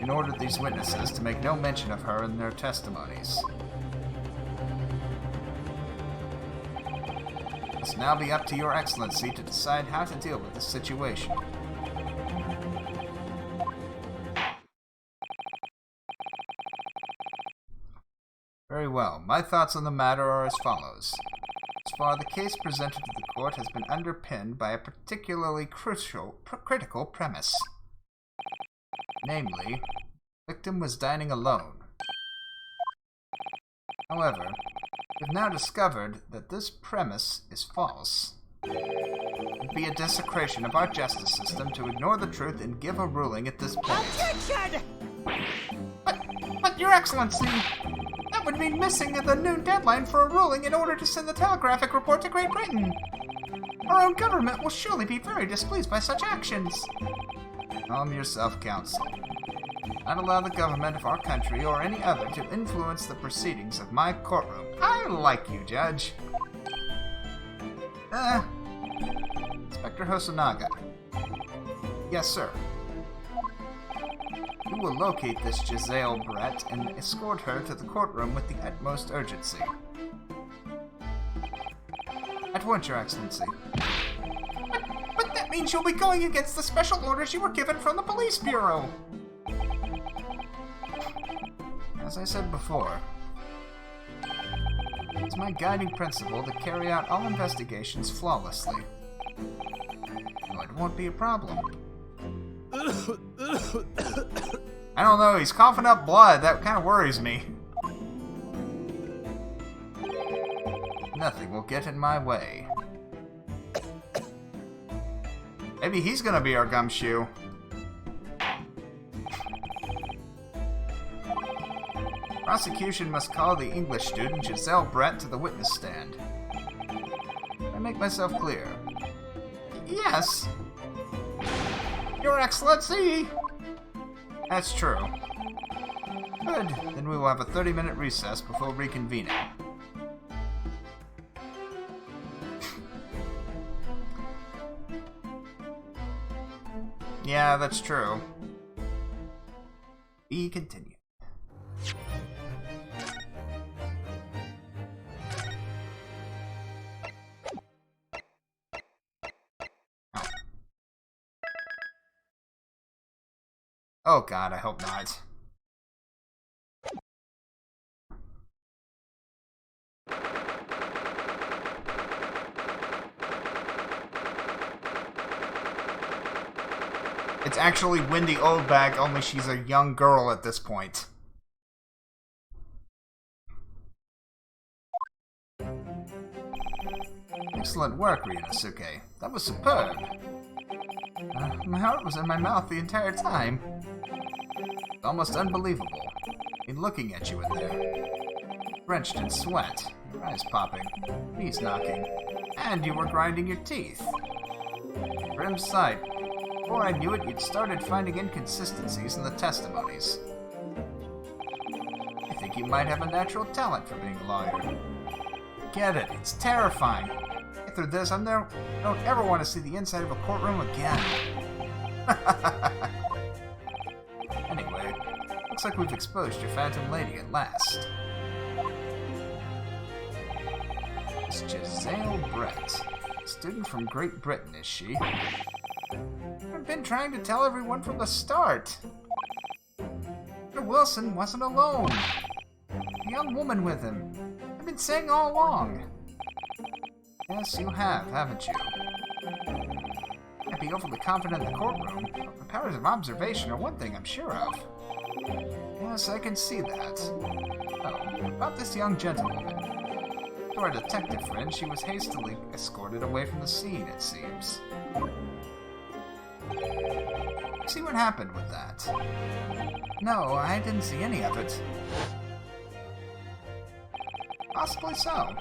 and ordered these witnesses to make no mention of her in their testimonies. It must now be up to Your Excellency to decide how to deal with this situation. Very well. My thoughts on the matter are as follows. Thus far, the case presented to the court has been underpinned by a particularly critical premise. Namely, the victim was dining alone. However, we've now discovered that this premise is false. It would be a desecration of our justice system to ignore the truth and give a ruling at this point. Objection! But, Your Excellency, that would mean missing the noon deadline for a ruling in order to send the telegraphic report to Great Britain. Our own government will surely be very displeased by such actions. Calm yourself, Counsel. Not allow the government of our country or any other to influence the proceedings of my courtroom. I like you, Judge. Inspector Hosonaga. Yes, sir. You will locate this Giselle Brett and escort her to the courtroom with the utmost urgency. At once, Your Excellency. But that means you'll be going against the special orders you were given from the Police Bureau. As I said before, it's my guiding principle to carry out all investigations flawlessly. No, it won't be a problem. I don't know, he's coughing up blood. That kind of worries me. Nothing will get in my way. Maybe he's gonna be our gumshoe. Prosecution must call the English student Giselle Brett to the witness stand. I make myself clear. Yes. Your Excellency! That's true. Good. Then we will have a 30-minute recess before reconvening. Yeah, that's true. Be continued. Oh god, I hope not. It's actually Wendy Oldbag, only she's a young girl at this point. Excellent work, Ryunosuke. That was superb. My heart was in my mouth the entire time. It's almost unbelievable. In looking at you in there. Drenched in sweat, your eyes popping, knees knocking, and you were grinding your teeth. Grim sight. Before I knew it, you'd started finding inconsistencies in the testimonies. I think you might have a natural talent for being a lawyer. Get it, it's terrifying. After this, I don't ever want to see the inside of a courtroom again. Anyway, looks like we've exposed your Phantom Lady at last. It's Giselle Brett. Student from Great Britain, is she? I've been trying to tell everyone from the start. Mr. Wilson wasn't alone. A young woman with him. I've been saying all along. Yes, you have, haven't you? I'd be overly confident in the courtroom, but the powers of observation are one thing I'm sure of. Yes, I can see that. Oh, about this young gentlewoman. To our detective friend, she was hastily escorted away from the scene, it seems. See what happened with that? No, I didn't see any of it. Possibly so.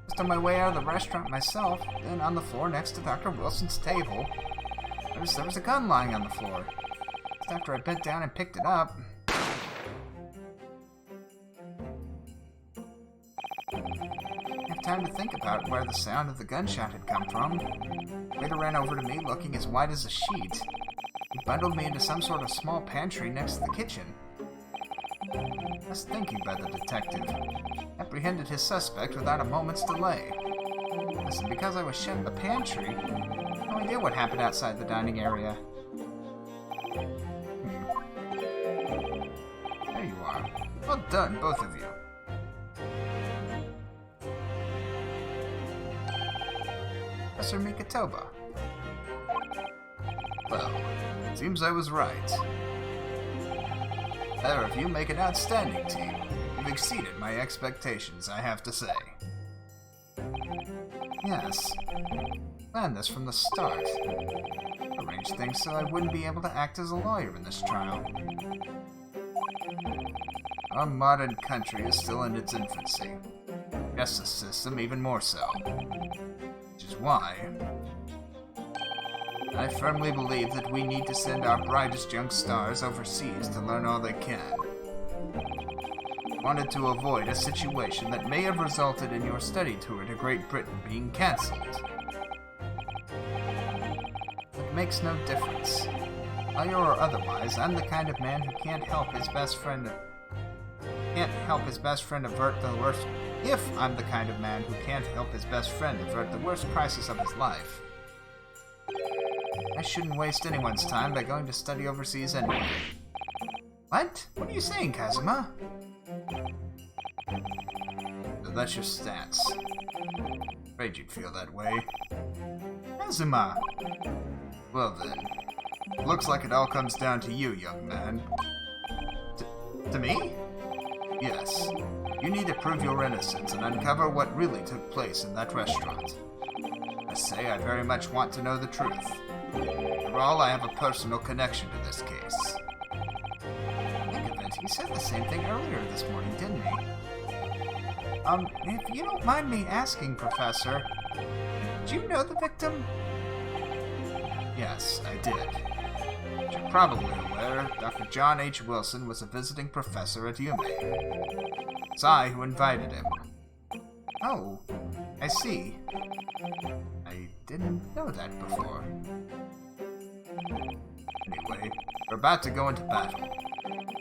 Just on my way out of the restaurant myself, then on the floor next to Dr. Wilson's table, there was a gun lying on the floor. Just after I bent down and picked it up. I have time to think about where the sound of the gunshot had come from. The waiter ran over to me looking as white as a sheet. He bundled me into some sort of small pantry next to the kitchen. Just thinking by the detective. Apprehended his suspect without a moment's delay. Listen, because I was shut in the pantry, no idea what happened outside the dining area. There you are. Well done, both of you. Professor Mikatoba. Well, seems I was right. Pair of you make an outstanding team. You've exceeded my expectations, I have to say. Yes. Planned this from the start. Arranged things so I wouldn't be able to act as a lawyer in this trial. Our modern country is still in its infancy. Justice system even more so. Which is why I firmly believe that we need to send our brightest young stars overseas to learn all they can. Wanted to avoid a situation that may have resulted in your study tour to Great Britain being cancelled. It makes no difference. Lawyer or otherwise, I'm the kind of man who can't help his best friend avert the worst. If I'm the kind of man who can't help his best friend avert the worst crisis of his life, I shouldn't waste anyone's time by going to study overseas anyway. What? What are you saying, Kazuma? So that's your stance. Afraid you'd feel that way. Kazuma! Well then, looks like it all comes down to you, young man. To me? Yes. You need to prove your innocence and uncover what really took place in that restaurant. I say I very much want to know the truth. After all, I have a personal connection to this case. Think of it, he said the same thing earlier this morning, didn't he? If you don't mind me asking, Professor, did you know the victim? Yes, I did. As you're probably aware, Dr. John H. Wilson was a visiting professor at Yume. It's I who invited him. Oh, I see. I didn't know that before. Anyway, we're about to go into battle.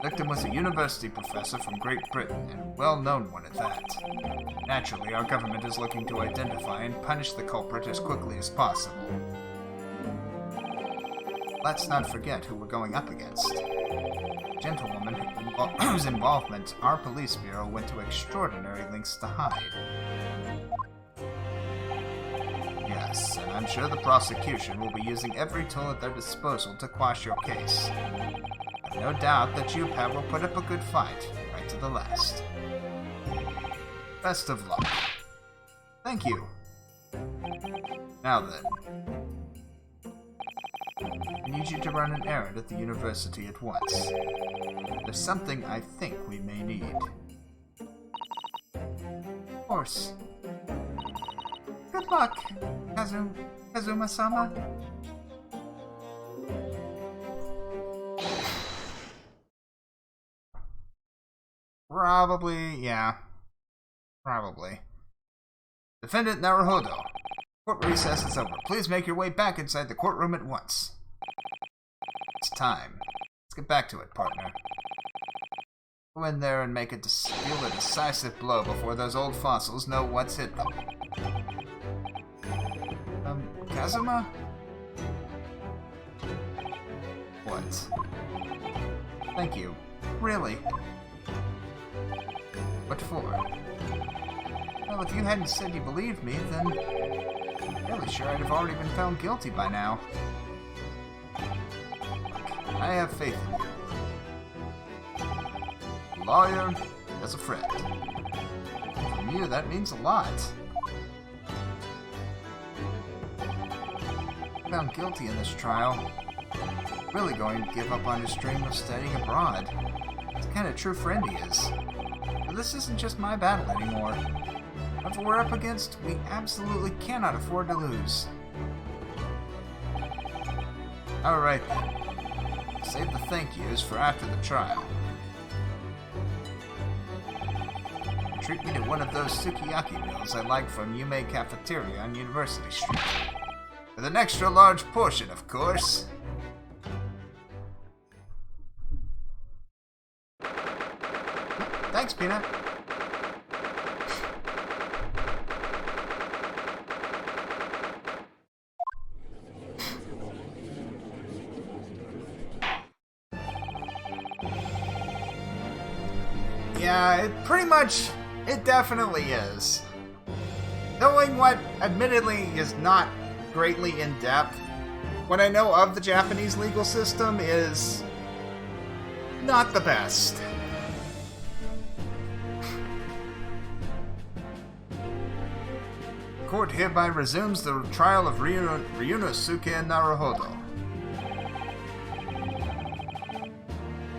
The victim was a university professor from Great Britain, and a well-known one at that. Naturally, our government is looking to identify and punish the culprit as quickly as possible. Let's not forget who we're going up against. A gentlewoman whose involvement our police bureau went to extraordinary lengths to hide. Yes, and I'm sure the prosecution will be using every tool at their disposal to quash your case. I've no doubt that you, Pat, will put up a good fight, right to the last. Best of luck. Thank you. Now then. I need you to run an errand at the university at once. There's something I think we may need. Of course. Good luck, Kazuma-sama. Probably, yeah. Probably. Defendant Naruhodo. Court recess is over. Please make your way back inside the courtroom at once. It's time. Let's get back to it, partner. Go in there and make it deal a decisive blow before those old fossils know what's hit them. Kazuma? What? Thank you. Really? What for? Well, if you hadn't said you believed me, then I'm really sure I'd have already been found guilty by now. Look, I have faith in you. A lawyer as a friend. From you, that means a lot. Found guilty in this trial. Really going to give up on his dream of studying abroad. It's the kind of true friend he is. But this isn't just my battle anymore. Whatever we're up against, we absolutely cannot afford to lose. Alright then. Save the thank yous for after the trial. Treat me to one of those sukiyaki meals I like from Yume Cafeteria on University Street. With an extra large portion, of course. Thanks, Peanut. Yeah, it definitely is. Knowing what admittedly is not greatly in depth, what I know of the Japanese legal system is Not the best. Court hereby resumes the trial of Ryunosuke Naruhodo.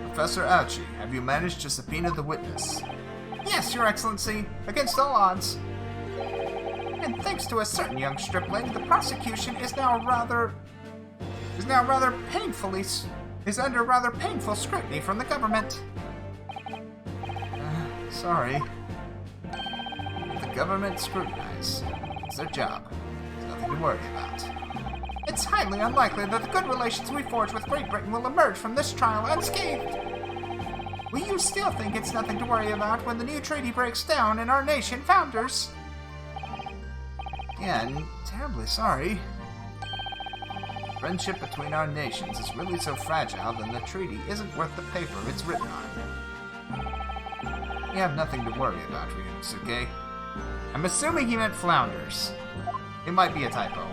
Professor Ouchi, have you managed to subpoena the witness? Yes, Your Excellency, against all odds. And thanks to a certain young stripling, the prosecution is under rather painful scrutiny from the government. Sorry. The government scrutinize. It's their job. There's nothing to worry about. It's highly unlikely that the good relations we forge with Great Britain will emerge from this trial unscathed. Will you still think it's nothing to worry about when the new treaty breaks down and our nation founders? Again, terribly sorry. Friendship between our nations is really so fragile that the treaty isn't worth the paper it's written on. You have nothing to worry about, Ryunosuke. I'm assuming he meant flounders. It might be a typo.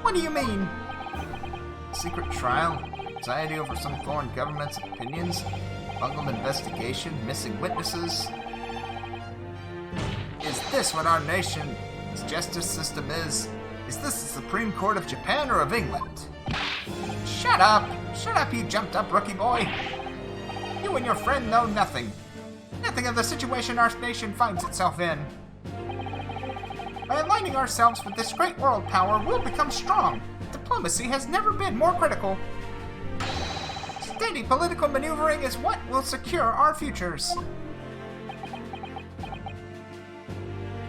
What do you mean? Secret trial? Anxiety over some foreign government's opinions? Bungled investigation? Missing witnesses? Is this what our nation's justice system is? Is this the Supreme Court of Japan or of England? Shut up! Shut up, you jumped up rookie boy! You and your friend know nothing. Nothing of the situation our nation finds itself in. By aligning ourselves with this great world power, we'll become strong. Diplomacy has never been more critical. Steady political maneuvering is what will secure our futures.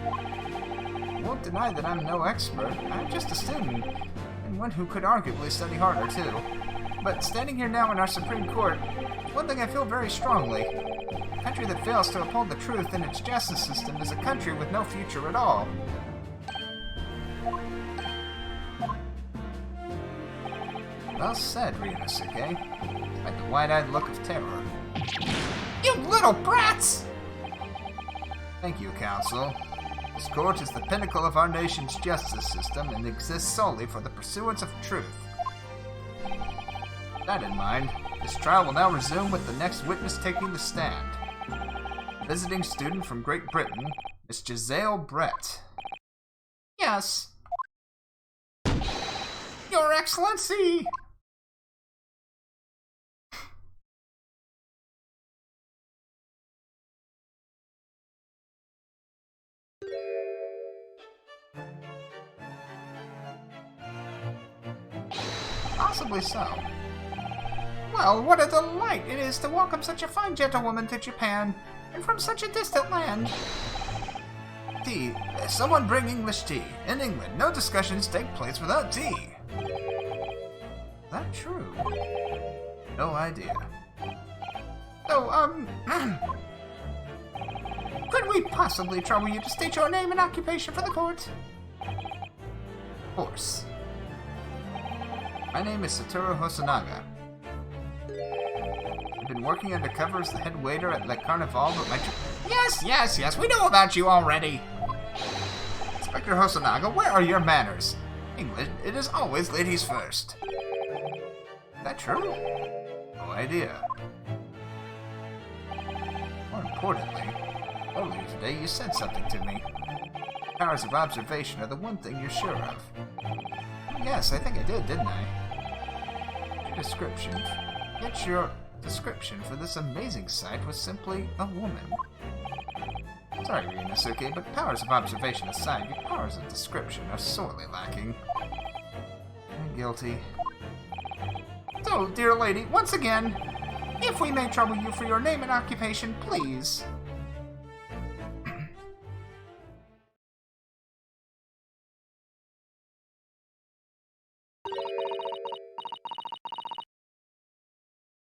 I won't deny that I'm no expert. I'm just a student, and one who could arguably study harder, too. But standing here now in our Supreme Court, one thing I feel very strongly. A country that fails to uphold the truth in its justice system is a country with no future at all. Well said, Ryunosuke, despite the wide-eyed look of terror. You little brats! Thank you, Counsel. This court is the pinnacle of our nation's justice system and exists solely for the pursuance of truth. With that in mind, this trial will now resume with the next witness taking the stand. A visiting student from Great Britain, Miss Giselle Brett. Yes. Your Excellency! Possibly so. Well, what a delight it is to welcome such a fine gentlewoman to Japan, and from such a distant land. Tea. Someone bring English tea. In England, no discussions take place without tea. Is that true? No idea. So, could we possibly trouble you to state your name and occupation for the court? Of course. My name is Satoru Hosonaga. I've been working undercover as the head waiter at Le Carnival, but my... Yes, we know about you already! Inspector Hosonaga, where are your manners? English, it is always ladies first. Is that true? No idea. More importantly, earlier today you said something to me. Powers of observation are the one thing you're sure of. Yes, I think I did, didn't I? Your description for this amazing sight was simply a woman. Sorry, Ryunosuke, but powers of observation aside, your powers of description are sorely lacking. I'm guilty. So, dear lady, once again, if we may trouble you for your name and occupation, please.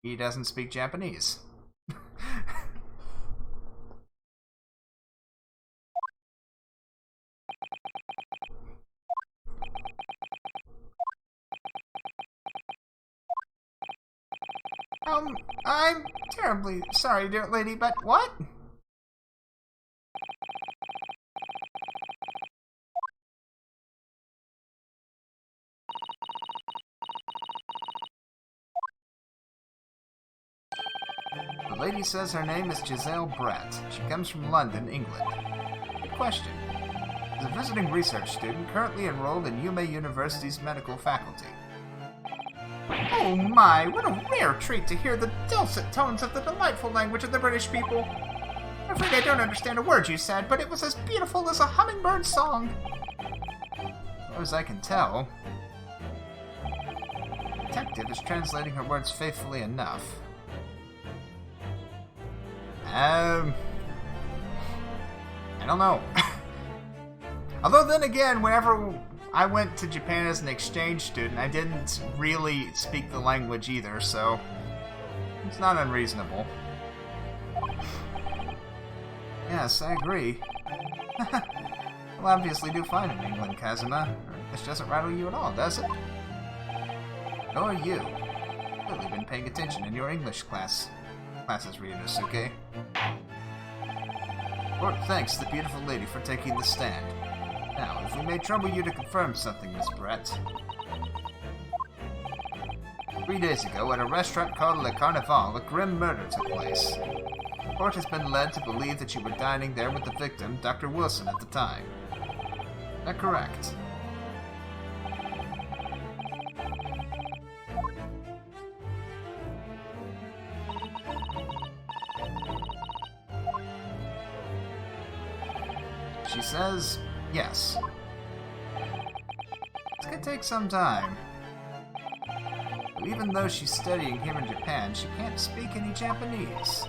He doesn't speak Japanese. I'm terribly sorry, dear lady, but what? lady says her name is Giselle Brett. She comes from London, England. Good question. Is a visiting research student currently enrolled in Yume University's medical faculty. Oh my, what a rare treat to hear the dulcet tones of the delightful language of the British people. I'm afraid I don't understand a word you said, but it was as beautiful as a hummingbird's song. As far as I can tell, the detective is translating her words faithfully enough. I don't know. Although then again, whenever I went to Japan as an exchange student, I didn't really speak the language either, so it's not unreasonable. Yes, I agree. Well, obviously do fine in England, Kazuma. This doesn't rattle you at all, does it? Nor you. You've really been paying attention in your English classes, Ryunosuke. Lord thanks the beautiful lady for taking the stand. Now, if we may trouble you to confirm something, Miss Brett. 3 days ago, at a restaurant called Le Carnival, a grim murder took place. The court has been led to believe that you were dining there with the victim, Dr. Wilson, at the time. Is that correct? She says, yes. It's gonna take some time. But even though she's studying here in Japan, she can't speak any Japanese.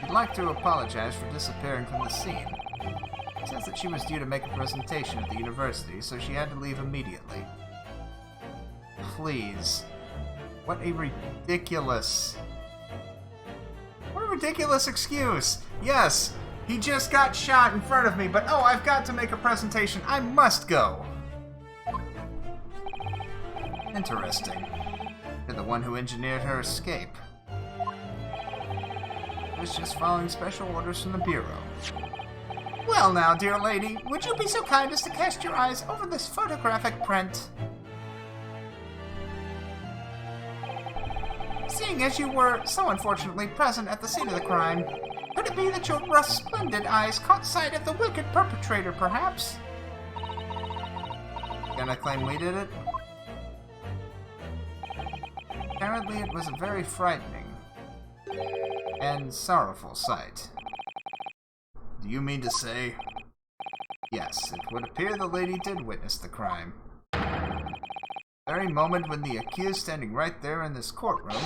She'd like to apologize for disappearing from the scene. She says that she was due to make a presentation at the university, so she had to leave immediately. Please. What a ridiculous excuse! Yes, he just got shot in front of me, but oh, I've got to make a presentation. I must go. Interesting. You're the one who engineered her escape. I was just following special orders from the Bureau. Well now, dear lady, would you be so kind as to cast your eyes over this photographic print? Seeing as you were so unfortunately present at the scene of the crime, could it be that your resplendent eyes caught sight of the wicked perpetrator, perhaps? Gonna claim we did it? Apparently it was a very frightening and sorrowful sight. Do you mean to say? Yes, it would appear the lady did witness the crime. The very moment when the accused standing right there in this courtroom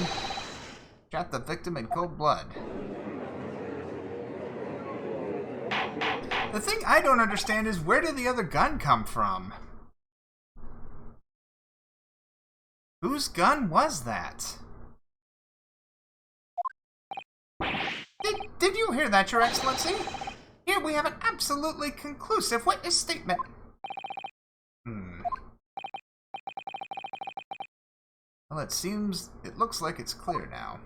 shot the victim in cold blood. The thing I don't understand is, where did the other gun come from? Whose gun was that? Did you hear that, Your Excellency? Here we have an absolutely conclusive witness statement. Well, it looks like it's clear now.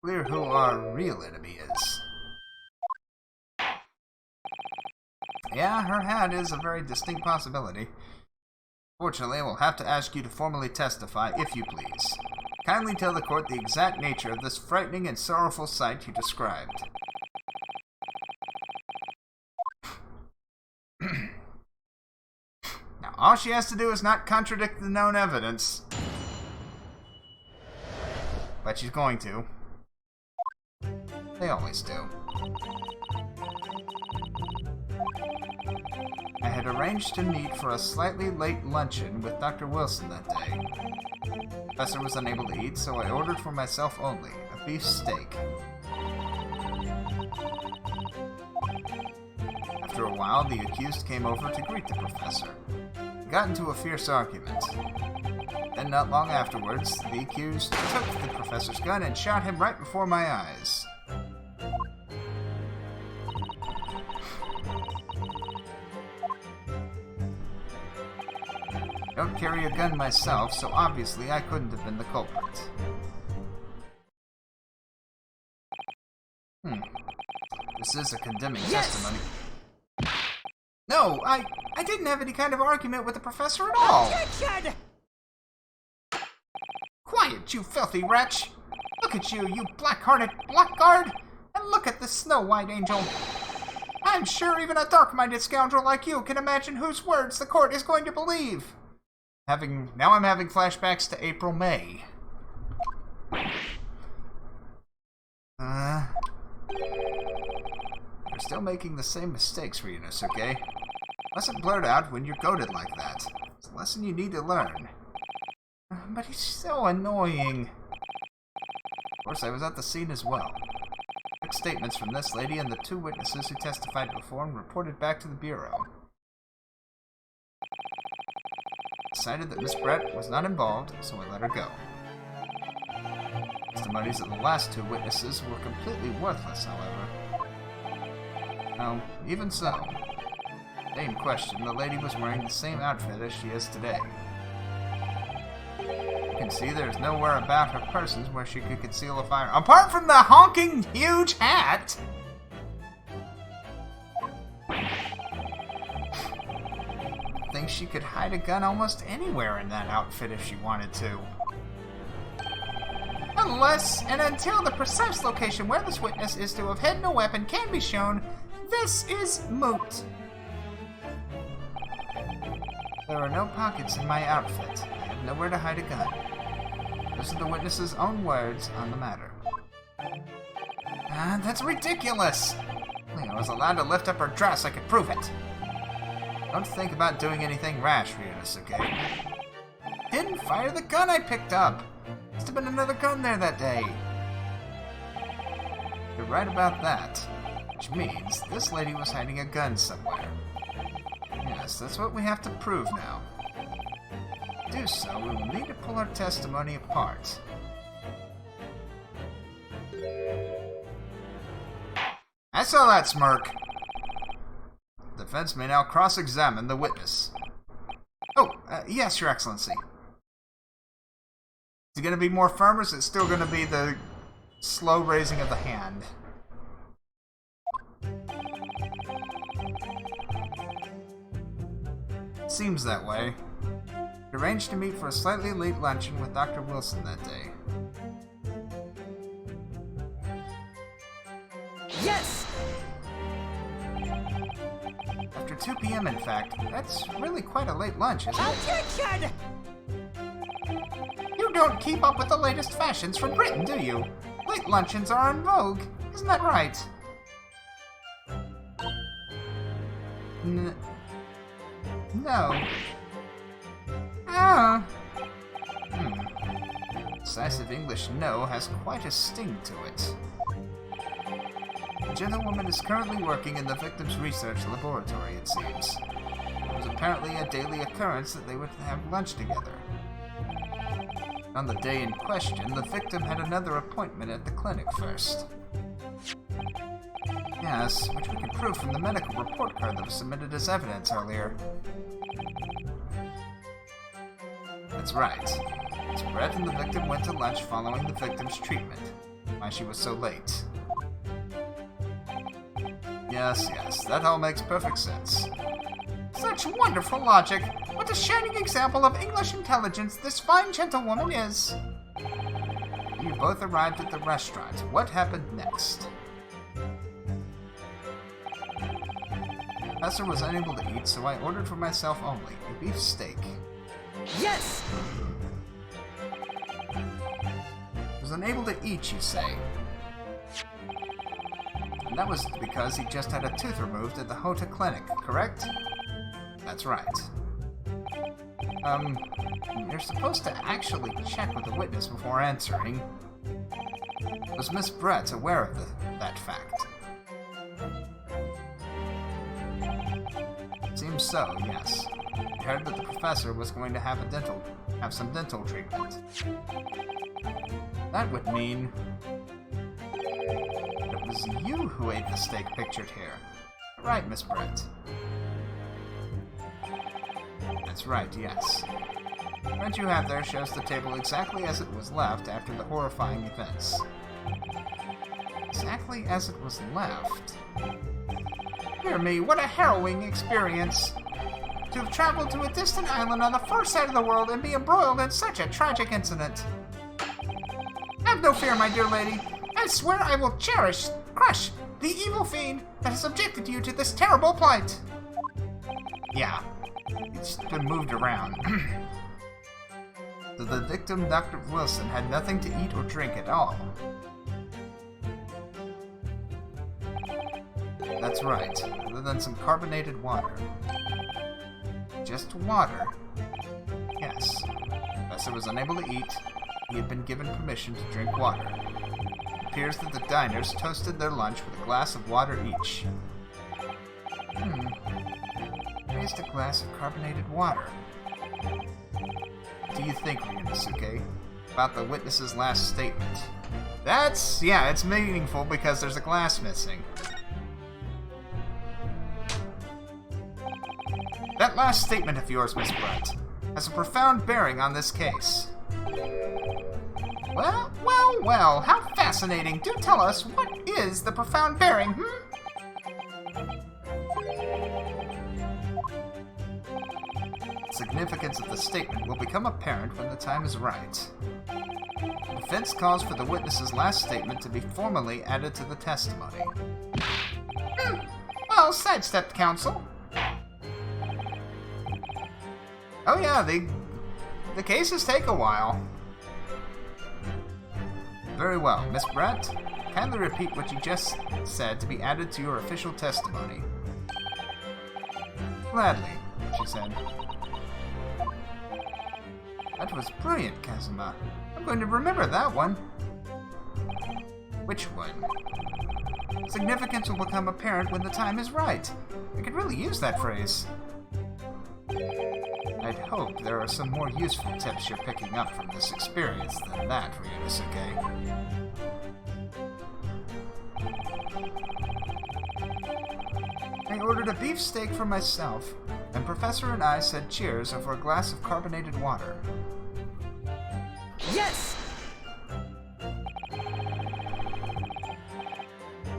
Clear who our real enemy is. Yeah, her hat is a very distinct possibility. Fortunately, I will have to ask you to formally testify, if you please. Kindly tell the court the exact nature of this frightening and sorrowful sight you described. Now, all she has to do is not contradict the known evidence. But she's going to. They always do. I had arranged to meet for a slightly late luncheon with Dr. Wilson that day. The professor was unable to eat, so I ordered for myself only a beef steak. After a while, the accused came over to greet the professor. We got into a fierce argument. Then, not long afterwards, the accused took the professor's gun and shot him right before my eyes. I don't carry a gun myself, so obviously I couldn't have been the culprit. This is a condemning testimony. No, I didn't have any kind of argument with the professor at all. Objection! Quiet, you filthy wretch! Look at you, you black-hearted blackguard! And look at this snow-white angel! I'm sure even a dark-minded scoundrel like you can imagine whose words the court is going to believe! Now I'm having flashbacks to April-May. You're still making the same mistakes, Ryunus, okay? Mustn't blurt out when you're goaded like that. It's a lesson you need to learn. But he's so annoying. Of course, I was at the scene as well. Took statements from this lady and the 2 witnesses who testified before and reported back to the Bureau. Decided that Miss Brett was not involved, so I let her go. Testimonies of the last 2 witnesses were completely worthless, however. No, even so. The day in question, the lady was wearing the same outfit as she is today. You can see there's nowhere about her person where she could conceal a fire. Apart from the honking huge hat! I think she could hide a gun almost anywhere in that outfit if she wanted to. Unless and until the precise location where this witness is to have hidden a weapon can be shown, this is moot. There are no pockets in my outfit. I have nowhere to hide a gun. Those are the witness's own words on the matter. That's ridiculous! If I was allowed to lift up her dress, I could prove it. Don't think about doing anything rash, Ryunus, okay? Didn't fire the gun I picked up! Must have been another gun there that day. You're right about that. Which means this lady was hiding a gun somewhere. Yes, that's what we have to prove now. To do so, we will need to pull our testimony apart. I saw that smirk. The defense may now cross-examine the witness. Oh, yes, Your Excellency. Is it going to be more firm, or is it still going to be the slow raising of the hand? Seems that way. We arranged to meet for a slightly late luncheon with Dr. Wilson that day. Yes! After 2 p.m., in fact. That's really quite a late lunch, isn't it? Objection! You don't keep up with the latest fashions from Britain, do you? Late luncheons are en vogue. Isn't that right? No. Decisive English no has quite a sting to it. The gentlewoman is currently working in the victim's research laboratory, it seems. It was apparently a daily occurrence that they would have lunch together. On the day in question, the victim had another appointment at the clinic first. Yes, which we can prove from the medical report card that was submitted as evidence earlier. That's right. Miss Brett and the victim went to lunch following the victim's treatment. Why she was so late. Yes, that all makes perfect sense. Such wonderful logic! What a shining example of English intelligence this fine gentlewoman is! You both arrived at the restaurant. What happened next? The professor was unable to eat, so I ordered for myself only a beef steak. Yes! Was unable to eat, you say? And that was because he just had a tooth removed at the Hota Clinic, correct? That's right. You're supposed to actually check with the witness before answering. Was Miss Brett aware of that fact? Seems so, yes. I heard that the professor was going to have some dental treatment. That would mean that it was you who ate the steak pictured here. Right, Miss Brett. That's right, yes. The print you have there shows the table exactly as it was left after the horrifying events. Exactly as it was left? Dear me, what a harrowing experience. To have traveled to a distant island on the far side of the world and be embroiled in such a tragic incident. Have no fear, my dear lady. I swear I will crush the evil fiend that has subjected you to this terrible plight. Yeah, it's been moved around. So the victim, Dr. Wilson, had nothing to eat or drink at all. That's right, other than some carbonated water. Just water. Yes. The professor was unable to eat. He had been given permission to drink water. It appears that the diners toasted their lunch with a glass of water each. Raised a glass of carbonated water. What do you think, Ryunosuke, about the witness's last statement? Yeah, it's meaningful because there's a glass missing. That last statement of yours, Miss Brett, has a profound bearing on this case. Well, how fascinating. Do tell us, what is the profound bearing, The significance of the statement will become apparent when the time is right. The defense calls for the witness's last statement to be formally added to the testimony. Well, sidestepped, counsel. Oh yeah, the cases take a while. Very well. Miss Brett, kindly repeat what you just said to be added to your official testimony. Gladly, she said. That was brilliant, Kazuma. I'm going to remember that one. Which one? Significance will become apparent when the time is right. I could really use that phrase. I'd hope there are some more useful tips you're picking up from this experience than that, Ryunosuke. I ordered a beefsteak for myself, and Professor and I said cheers over a glass of carbonated water. Yes!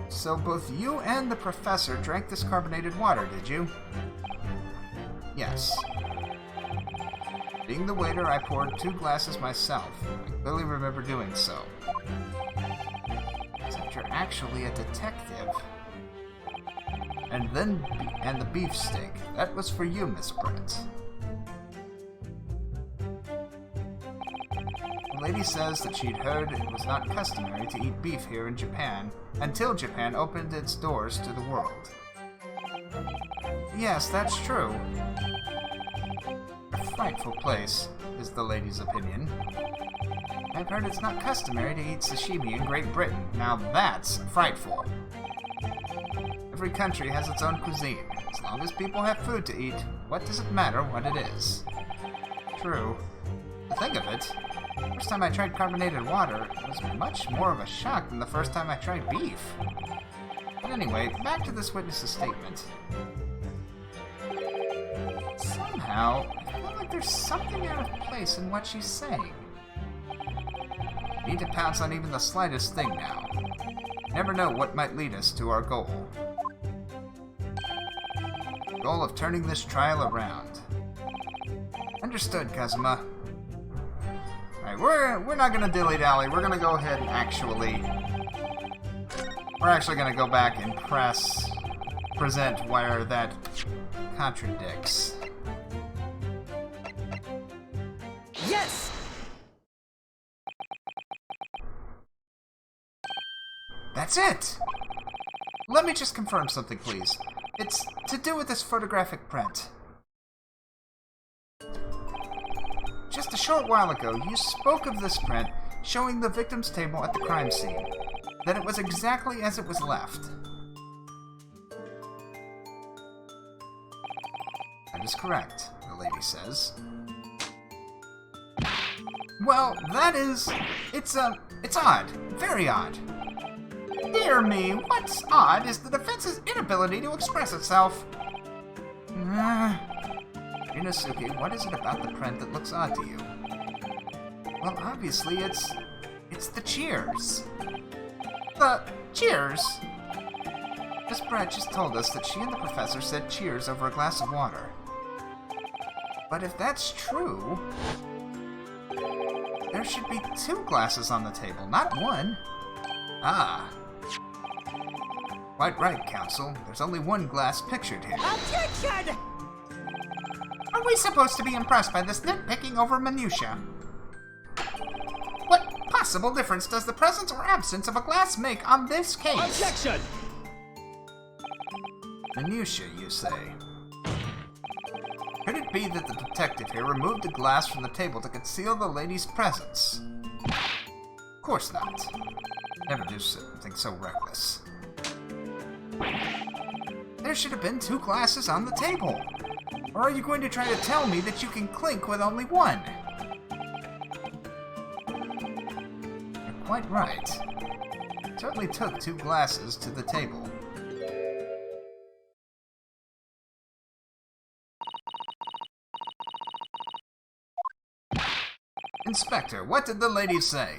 So both you and the Professor drank this carbonated water, did you? Yes. Being the waiter, I poured 2 glasses myself. I clearly remember doing so. Except you're actually a detective. And the beefsteak. That was for you, Miss Brett. The lady says that she'd heard it was not customary to eat beef here in Japan until Japan opened its doors to the world. Yes, that's true. A frightful place, is the lady's opinion. I've heard it's not customary to eat sashimi in Great Britain. Now that's frightful. Every country has its own cuisine. As long as people have food to eat, what does it matter what it is? True. To think of it, the first time I tried carbonated water, it was much more of a shock than the first time I tried beef. But anyway, back to this witness's statement. Somehow, I feel like there's something out of place in what she's saying. Need to pounce on even the slightest thing now. Never know what might lead us to our goal. The goal of turning this trial around. Understood, Kazuma. Alright, we're not gonna dilly-dally. We're gonna go ahead and we're actually gonna go back and present where that contradicts. Yes! That's it! Let me just confirm something, please. It's to do with this photographic print. Just a short while ago, you spoke of this print showing the victim's table at the crime scene. That it was exactly as it was left. That is correct, the lady says. Well, it's odd. Very odd. Dear me, what's odd is the defense's inability to express itself. Ryunosuke, what is it about the print that looks odd to you? Well, obviously, it's the cheers. The cheers? Miss Brett just told us that she and the professor said cheers over a glass of water. But if that's true, there should be 2 glasses on the table, not 1. Ah. Quite right, Counsel. There's only 1 glass pictured here. Objection! Are we supposed to be impressed by this nitpicking over minutia? What possible difference does the presence or absence of a glass make on this case? Objection! Minutia, you say? Could it be that the detective here removed the glass from the table to conceal the lady's presence? Of course not. Never do something so reckless. There should have been 2 glasses on the table. Or are you going to try to tell me that you can clink with only 1? You're quite right. It certainly took 2 glasses to the table. Inspector, what did the lady say?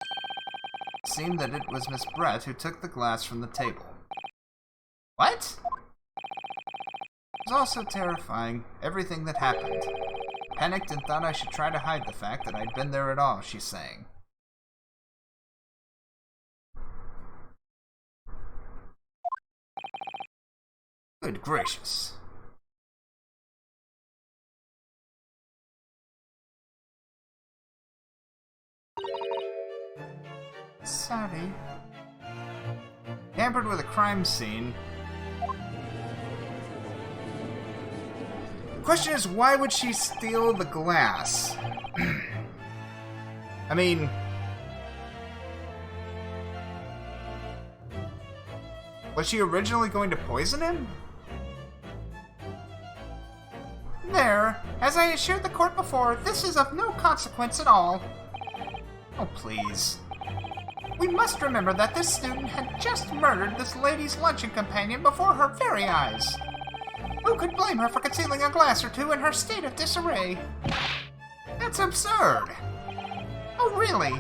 It seemed that it was Miss Brett who took the glass from the table. What? It was all so terrifying, everything that happened. I panicked and thought I should try to hide the fact that I'd been there at all, she's saying. Good gracious. Sorry. Tampered with a crime scene. The question is, why would she steal the glass? I mean... was she originally going to poison him? There, as I assured the court before, this is of no consequence at all. Oh, please. We must remember that this student had just murdered this lady's luncheon companion before her very eyes. Who could blame her for concealing a glass or 2 in her state of disarray? That's absurd. Oh, really?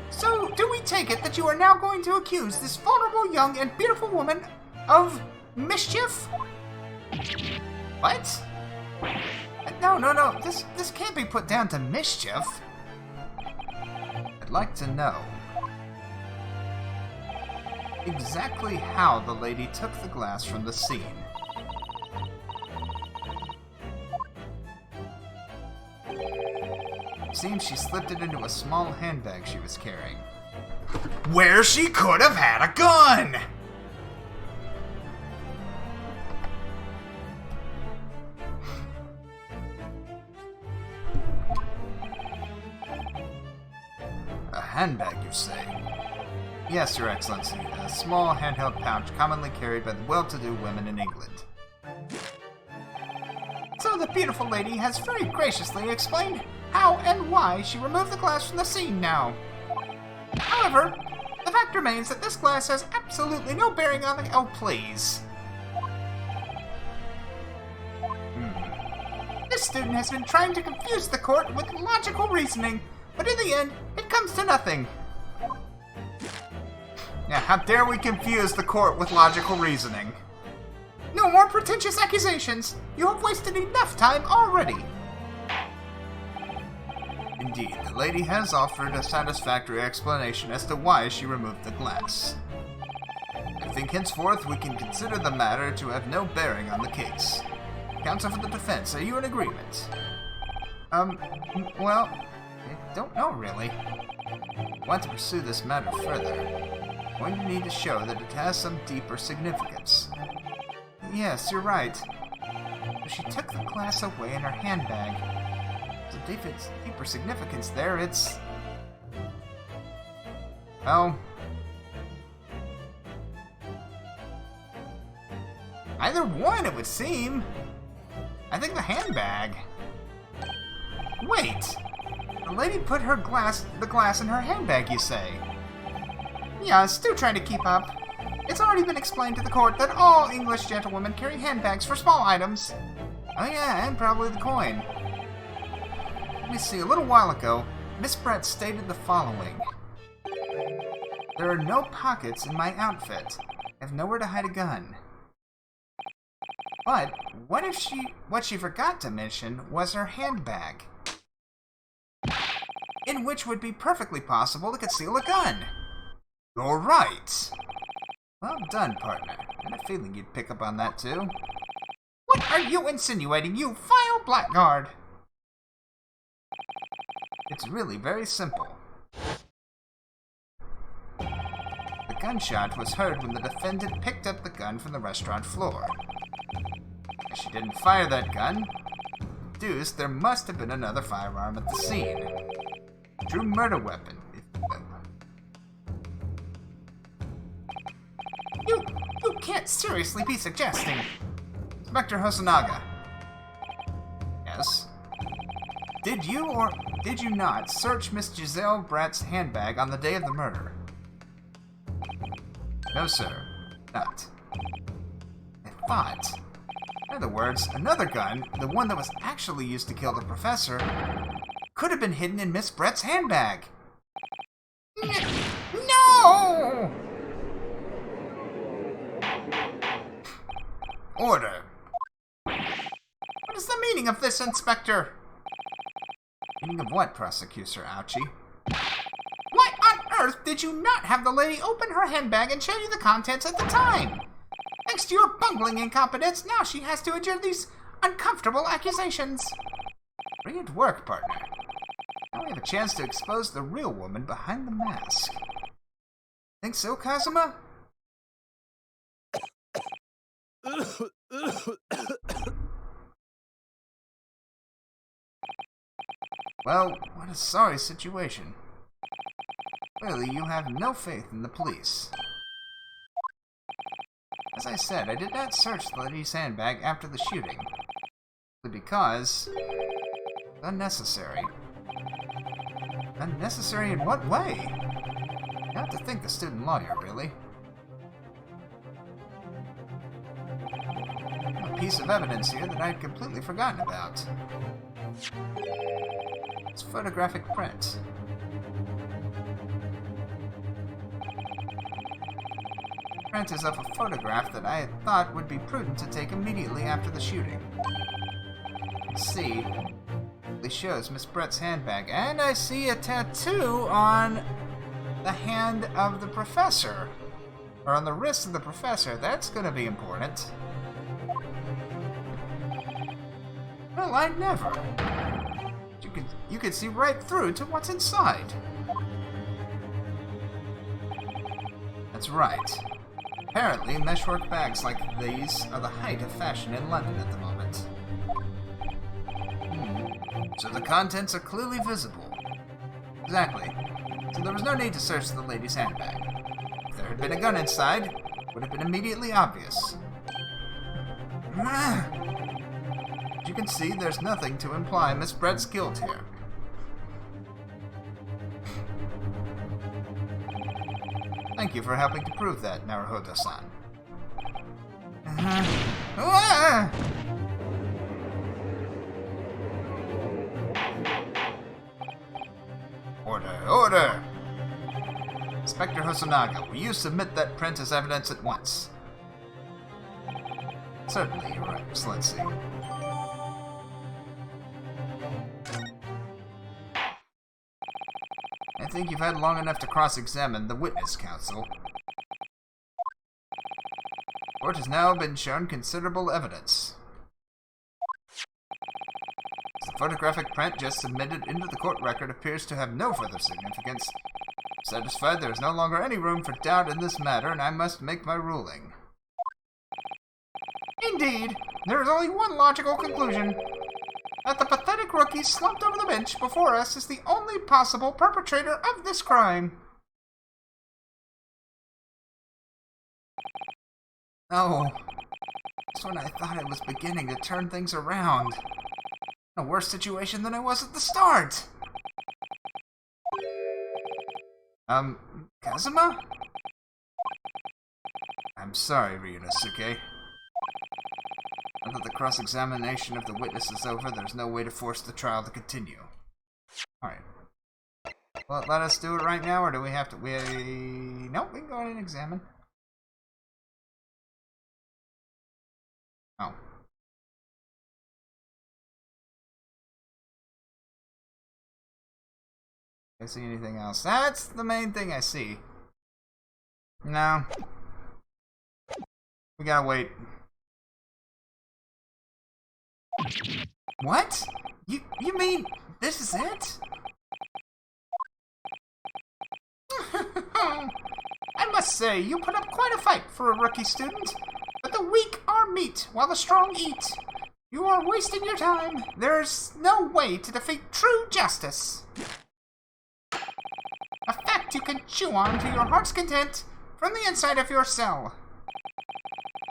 So, do we take it that you are now going to accuse this vulnerable, young, and beautiful woman of mischief? What? No. This can't be put down to mischief. I'd like to know exactly how the lady took the glass from the scene. It seems she slipped it into a small handbag she was carrying, where she could have had a gun! A handbag, you say? Yes, Your Excellency. A small handheld pouch commonly carried by the well-to-do women in England. So the beautiful lady has very graciously explained how and why she removed the glass from the scene now. However, the fact remains that this glass has absolutely no bearing on the... Oh, please. This student has been trying to confuse the court with logical reasoning, but in the end, it comes to nothing. Now, how dare we confuse the court with logical reasoning? No more pretentious accusations! You have wasted enough time already! Indeed, the lady has offered a satisfactory explanation as to why she removed the glass. I think henceforth we can consider the matter to have no bearing on the case. Counsel for the defense, are you in agreement? Well, I don't know really. I want to pursue this matter further. I'm going to need to show that it has some deeper significance. Yes, you're right. But she took the glass away in her handbag. There's a deeper significance there. It's... well... either one, it would seem. I think the handbag. Wait! The lady put the glass in her handbag, you say? Yes, do try to keep up. It's already been explained to the court that all English gentlewomen carry handbags for small items. Oh yeah, and probably the coin. Let me see, a little while ago, Miss Brett stated the following. There are no pockets in my outfit. I have nowhere to hide a gun. But what she forgot to mention was her handbag, in which would be perfectly possible to conceal a gun. You're right. Well done, partner. I had a feeling you'd pick up on that too. What are you insinuating, you vile blackguard? It's really very simple. The gunshot was heard when the defendant picked up the gun from the restaurant floor. If she didn't fire that gun, deuce, there must have been another firearm at the scene. True murder weapon, if you will. You can't seriously be suggesting. Inspector Hosonaga. Yes? Did you or did you not search Miss Giselle Bratt's handbag on the day of the murder? No, sir. Not. I thought. In other words, another gun, the one that was actually used to kill the professor, could have been hidden in Miss Brett's handbag. No! Order. What is the meaning of this, Inspector? Meaning of what, Prosecutor Ouchie? Why on earth did you not have the lady open her handbag and show you the contents at the time? Thanks to your bungling incompetence, now she has to endure these uncomfortable accusations. Brilliant work, partner. Now we have a chance to expose the real woman behind the mask. Think so, Kazuma? Well, what a sorry situation. Clearly, you have no faith in the police. As I said, I did not search the lady's handbag after the shooting. Because... unnecessary. Unnecessary in what way? You have to think the student lawyer, really. A piece of evidence here that I had completely forgotten about. It's photographic print. Print is of a photograph that I had thought would be prudent to take immediately after the shooting. See, it shows Miss Brett's handbag, and I see a tattoo on the hand of the professor, or on the wrist of the professor. That's going to be important. Well, I never. You can see right through to what's inside. That's right. Apparently, meshwork bags like these are the height of fashion in London at the moment. So the contents are clearly visible. Exactly. So there was no need to search the lady's handbag. If there had been a gun inside, it would have been immediately obvious. As you can see, there's nothing to imply Miss Brett's guilt here. Thank you for helping to prove that, Naruhodo-san. Order, order! Inspector Hosonaga, will you submit that print as evidence at once? Certainly, Your Excellency. I think you've had long enough to cross-examine the witness counsel. The court has now been shown considerable evidence. The photographic print just submitted into the court record appears to have no further significance. I'm satisfied there is no longer any room for doubt in this matter, and I must make my ruling. Indeed, there is only one logical conclusion. That the pathetic rookie slumped over the bench before us is the only possible perpetrator of this crime. Oh, that's when I thought I was beginning to turn things around. In a worse situation than I was at the start. Kazuma? I'm sorry, Ryunosuke. Now that the cross-examination of the witness is over, there's no way to force the trial to continue. Alright. Will it let us do it right now, or do we have to... Nope, we can go ahead and examine. Oh. I see anything else? That's the main thing I see. No. We gotta wait. What? You mean this is it? I must say, you put up quite a fight for a rookie student. But the weak are meat, while the strong eat. You are wasting your time. There's no way to defeat true justice. A fact you can chew on to your heart's content from the inside of your cell.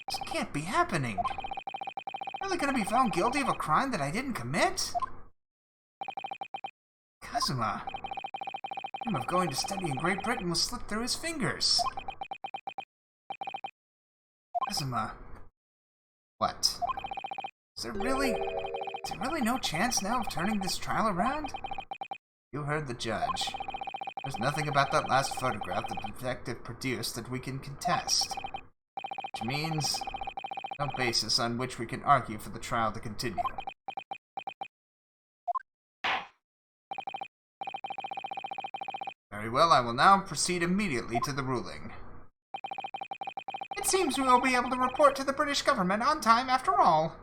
This can't be happening. Really gonna be found guilty of a crime that I didn't commit? Kazuma. Him of going to study in Great Britain will slip through his fingers. Kazuma. What? Is there really no chance now of turning this trial around? You heard the judge. There's nothing about that last photograph the detective produced that we can contest. Which means no basis on which we can argue for the trial to continue. Very well, I will now proceed immediately to the ruling. It seems we will be able to report to the British government on time after all.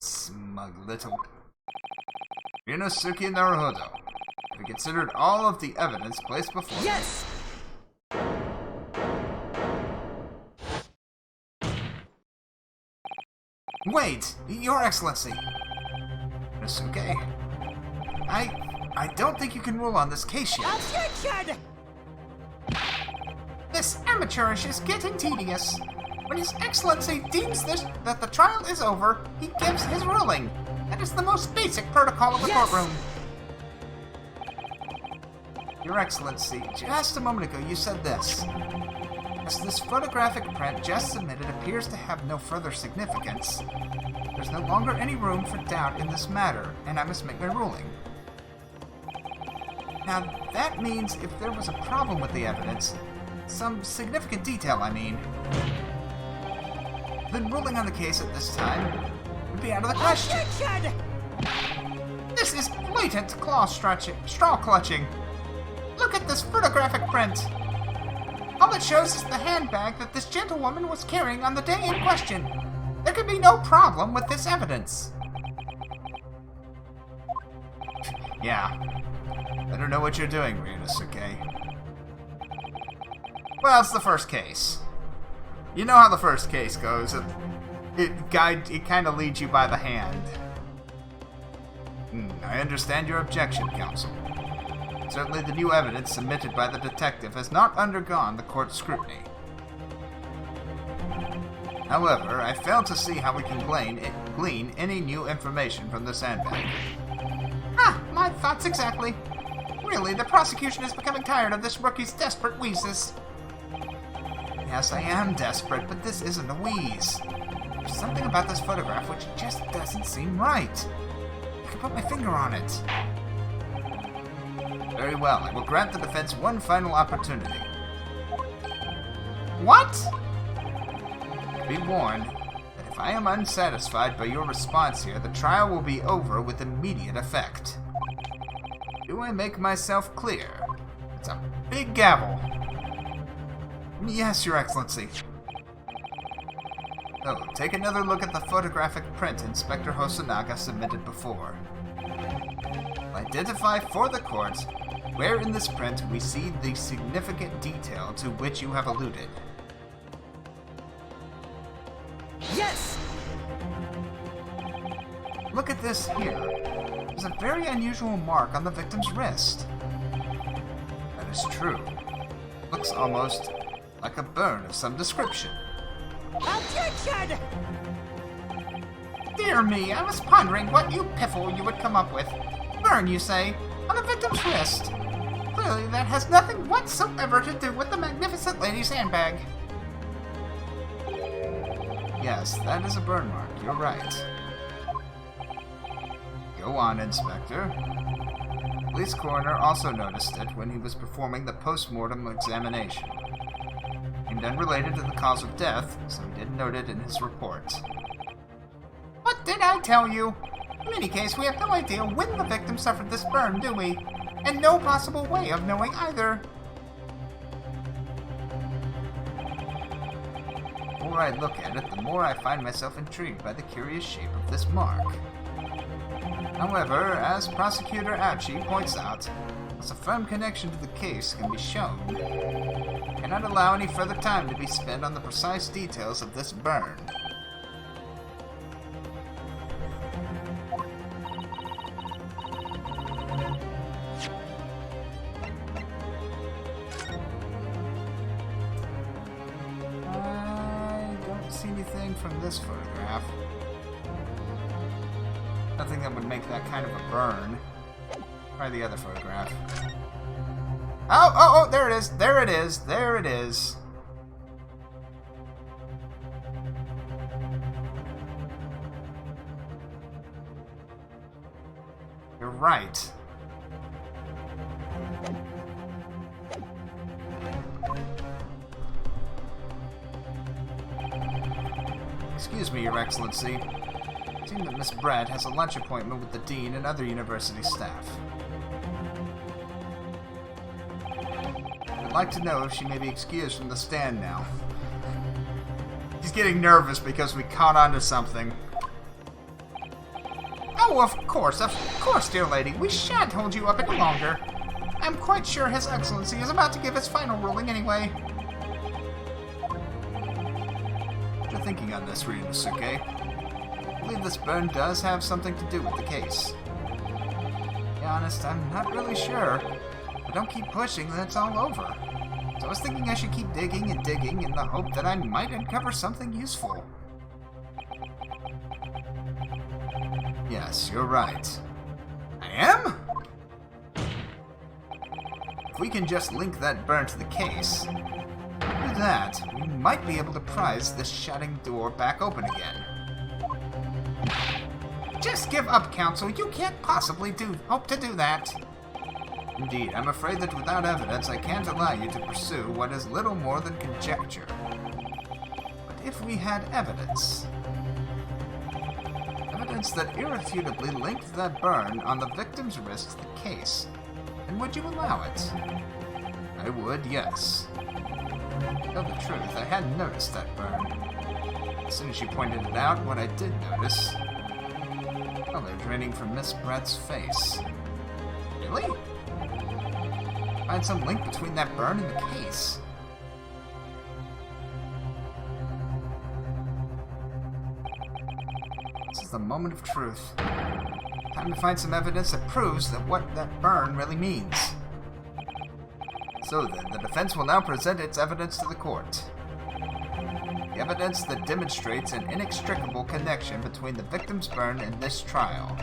Smug little... Ryunosuke Naruhodo, have you considered all of the evidence placed before you? Yes! Wait! Your Excellency! Ryunosuke, I don't think you can rule on this case yet. Objection! This amateurish is getting tedious. When His Excellency deems that the trial is over, he gives his ruling. That is the most basic protocol of the courtroom. Your Excellency, just a moment ago you said this. As this photographic print just submitted appears to have no further significance, there's no longer any room for doubt in this matter, and I must make my ruling. Now, that means if there was a problem with the evidence, some significant detail, I mean, then ruling on the case at this time would be out of the question. Objection! This is blatant straw clutching. Look at this photographic print. All it shows is the handbag that this gentlewoman was carrying on the day in question. There could be no problem with this evidence. Yeah. Better know what you're doing, Ryunosuke. Well, it's the first case. You know how the first case goes. It kind of leads you by the hand. I understand your objection, counsel. Certainly the new evidence submitted by the detective has not undergone the court's scrutiny. However, I fail to see how we can glean any new information from the sandbag. Ah, my thoughts exactly. Really, the prosecution is becoming tired of this rookie's desperate wheezes. Yes, I am desperate, but this isn't a wheeze. There's something about this photograph which just doesn't seem right. I can put my finger on it. Very well, I will grant the defense one final opportunity. What? Be warned that if I am unsatisfied by your response here, the trial will be over with immediate effect. Do I make myself clear? It's a big gavel. Yes, Your Excellency. Oh, take another look at the photographic print Inspector Hosonaga submitted before. Identify for the court where in this print we see the significant detail to which you have alluded. Yes! Look at this here. There's a very unusual mark on the victim's wrist. That is true. Looks almost like a burn of some description. Objection! Dear me, I was pondering what new piffle you would come up with. Burn, you say, on the victim's wrist. Clearly that has nothing whatsoever to do with the magnificent lady's handbag. Yes, that is a burn mark, you're right. Go on, Inspector. police coroner also noticed it when he was performing the post-mortem examination. Seemed unrelated to the cause of death, so he didn't note it in his report. What did I tell you? In any case, we have no idea when the victim suffered this burn, do we? And no possible way of knowing either. The more I look at it, the more I find myself intrigued by the curious shape of this mark. However, as Prosecutor Ouchie points out, unless a firm connection to the case can be shown, I cannot allow any further time to be spent on the precise details of this burn. Anything from this photograph. Nothing that would make that kind of a burn. Try the other photograph. Oh, there it is. There it is. There it is. You're right. Excuse me, Your Excellency. It seems that Miss Brett has a lunch appointment with the Dean and other university staff. I'd like to know if she may be excused from the stand now. He's getting nervous because we caught on to something. Oh, of course, dear lady. We shan't hold you up any longer. I'm quite sure His Excellency is about to give his final ruling anyway. Thinking on this, Ryunosuke. I believe this burn does have something to do with the case. To be honest, I'm not really sure. But don't keep pushing, then it's all over. So I was thinking I should keep digging and digging in the hope that I might uncover something useful. Yes, you're right. I am? If we can just link that burn to the case, with that, we might be able to prise this shutting door back open again. Just give up, Counsel. You can't possibly hope to do that. Indeed, I'm afraid that without evidence, I can't allow you to pursue what is little more than conjecture. But if we had evidence... evidence that irrefutably linked that burn on the victim's wrist to the case, then would you allow it? I would, yes. To tell the truth, I hadn't noticed that burn. As soon as you pointed it out, what I did notice... color draining from Miss Brett's face. Really? Find some link between that burn and the case. This is the moment of truth. Time to find some evidence that proves that what that burn really means. So then, the defense will now present its evidence to the court. The evidence that demonstrates an inextricable connection between the victim's burn and this trial.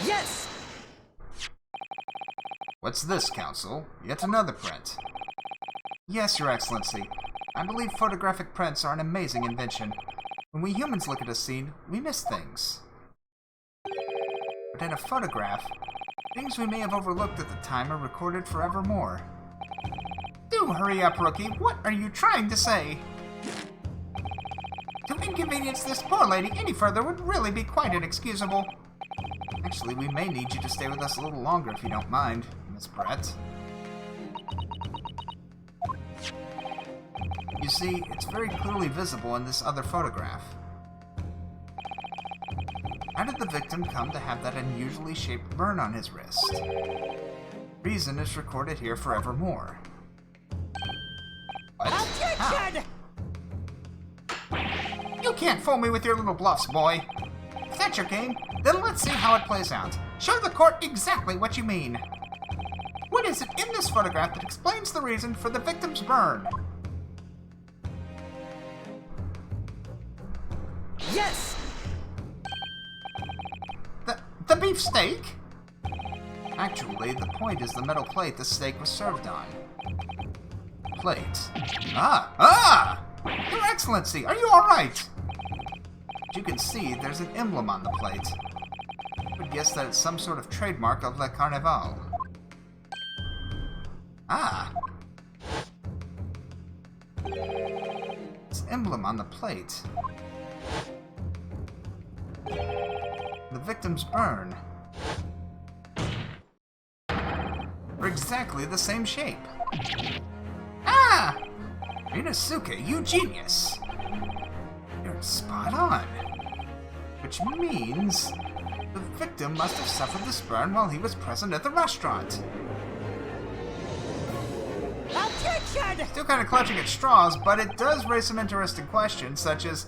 Yes! What's this, Counsel? Yet another print. Yes, Your Excellency. I believe photographic prints are an amazing invention. When we humans look at a scene, we miss things. But in a photograph, things we may have overlooked at the time are recorded forevermore. Do hurry up, Rookie. What are you trying to say? To inconvenience this poor lady any further would really be quite inexcusable. Actually, we may need you to stay with us a little longer if you don't mind, Miss Brett. You see, it's very clearly visible in this other photograph. How did the victim come to have that unusually shaped burn on his wrist? Reason is recorded here forevermore. What? Objection! How? You can't fool me with your little bluffs, boy. If that's your game, then let's see how it plays out. Show the court exactly what you mean. What is it in this photograph that explains the reason for the victim's burn? Yes! The beefsteak? Actually, the point is the metal plate the steak was served on. Plate. Ah! Your Excellency, are you alright? As you can see, there's an emblem on the plate. I would guess that it's some sort of trademark of Le Carnival. Ah! This emblem on the plate. The victim's burn. Are exactly the same shape. Ah! Inosuke, you genius! You're spot on. Which means the victim must have suffered this burn while he was present at the restaurant. Objection! Still kind of clutching at straws, but it does raise some interesting questions, such as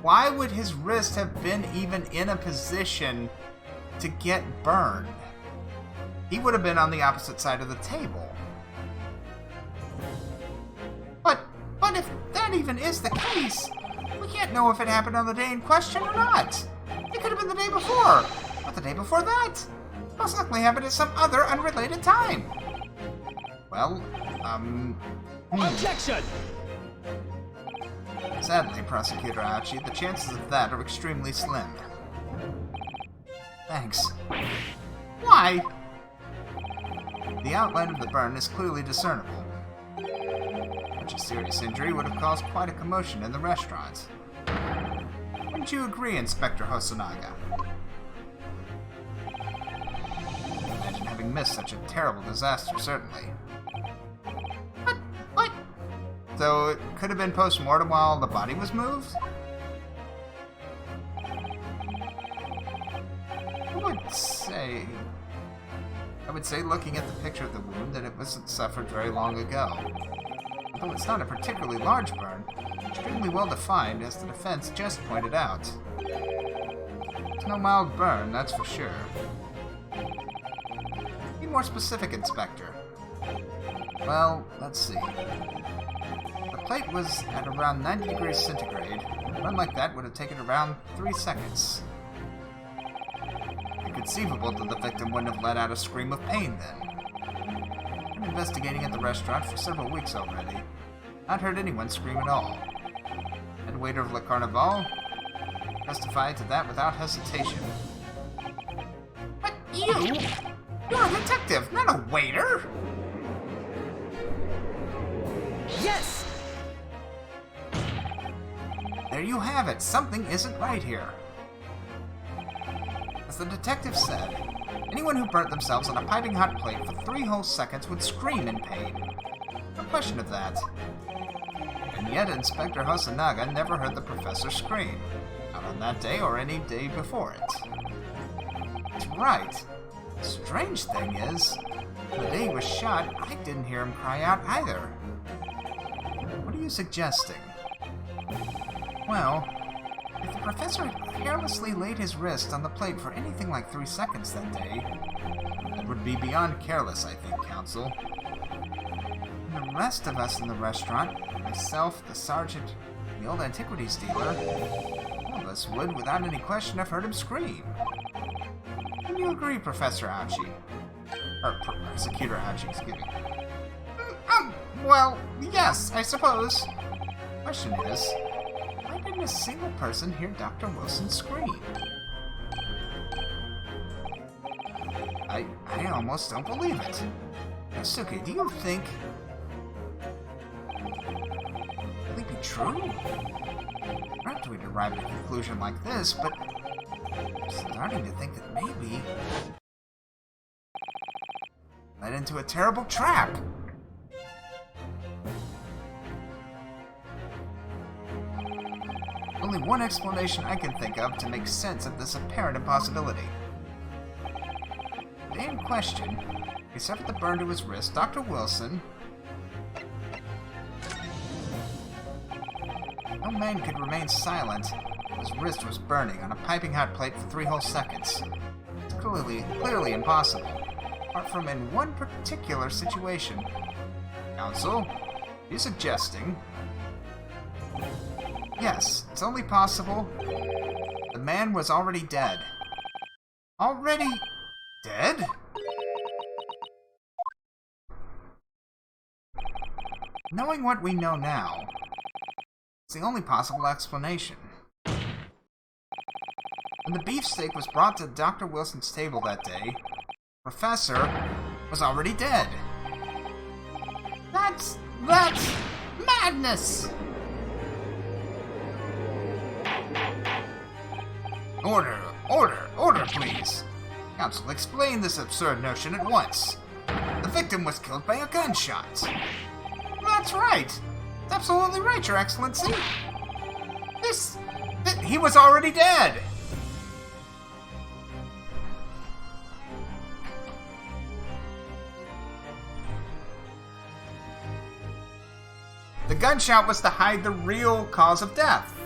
why would his wrist have been even in a position to get burned? He would have been on the opposite side of the table. But if that even is the case, we can't know if it happened on the day in question or not. It could have been the day before, or the day before that. Most likely happened at some other unrelated time. Well, Objection! Sadly, Prosecutor Achi, the chances of that are extremely slim. Thanks. Why? The outline of the burn is clearly discernible. Such a serious injury would have caused quite a commotion in the restaurant. Wouldn't you agree, Inspector Hosonaga? Imagine having missed such a terrible disaster, certainly. What? So it could have been post-mortem while the body was moved? I would say, looking at the picture of the wound, that it wasn't suffered very long ago. Though it's not a particularly large burn, extremely well defined, as the defense just pointed out. It's no mild burn, that's for sure. Be more specific, Inspector. Well, let's see. The plate was at around 90 degrees centigrade. A run like that would have taken around 3 seconds. Inconceivable that the victim wouldn't have let out a scream of pain then. Been investigating at the restaurant for several weeks already. Not heard anyone scream at all. Head waiter of Le Carnival testified to that without hesitation. But you? You're a detective, not a waiter! Yes! There you have it. Something isn't right here. As the detective said, anyone who burnt themselves on a piping hot plate for 3 whole seconds would scream in pain. No question of that. And yet Inspector Hosonaga never heard the professor scream. Not on that day or any day before it. That's right. The strange thing is, the day he was shot, I didn't hear him cry out either. What are you suggesting? Well, if the professor had carelessly laid his wrist on the plate for anything like 3 seconds that day, that would be beyond careless, I think, Counsel. And the rest of us in the restaurant, myself, the sergeant, the old antiquities dealer, all of us would, without any question, have heard him scream. Can you agree, Professor Ouchie? Or Prosecutor Ouchie, excuse me. Well, yes, I suppose. Question is, why didn't a single person hear Dr. Wilson scream? I almost don't believe it. Yosuke, do you think... Will it be true? Not we'd arrive at a conclusion like this, but I'm starting to think that maybe... led into a terrible trap! Only one explanation I can think of to make sense of this apparent impossibility. The day in question, he suffered the burn to his wrist. Dr. Wilson... No man could remain silent. His wrist was burning on a piping hot plate for 3 whole seconds. It's clearly impossible, apart from in one particular situation. Counsel, are you suggesting... Yes, it's only possible the man was already dead. Already dead? Knowing what we know now, it's the only possible explanation. When the beefsteak was brought to Dr. Wilson's table that day, the professor was already dead. That's madness! Order, please. Council, explain this absurd notion at once. The victim was killed by a gunshot. That's right. That's absolutely right, Your Excellency. He was already dead. The gunshot was to hide the real cause of death.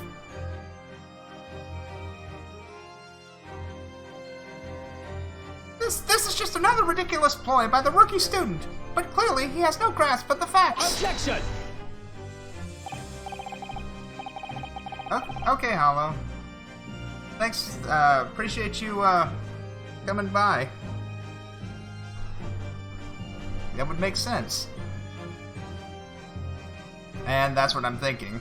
This is just another ridiculous ploy by the rookie student, but clearly he has no grasp of the facts. Objection! Okay, Hollow. Thanks, appreciate you, coming by. That would make sense. And that's what I'm thinking.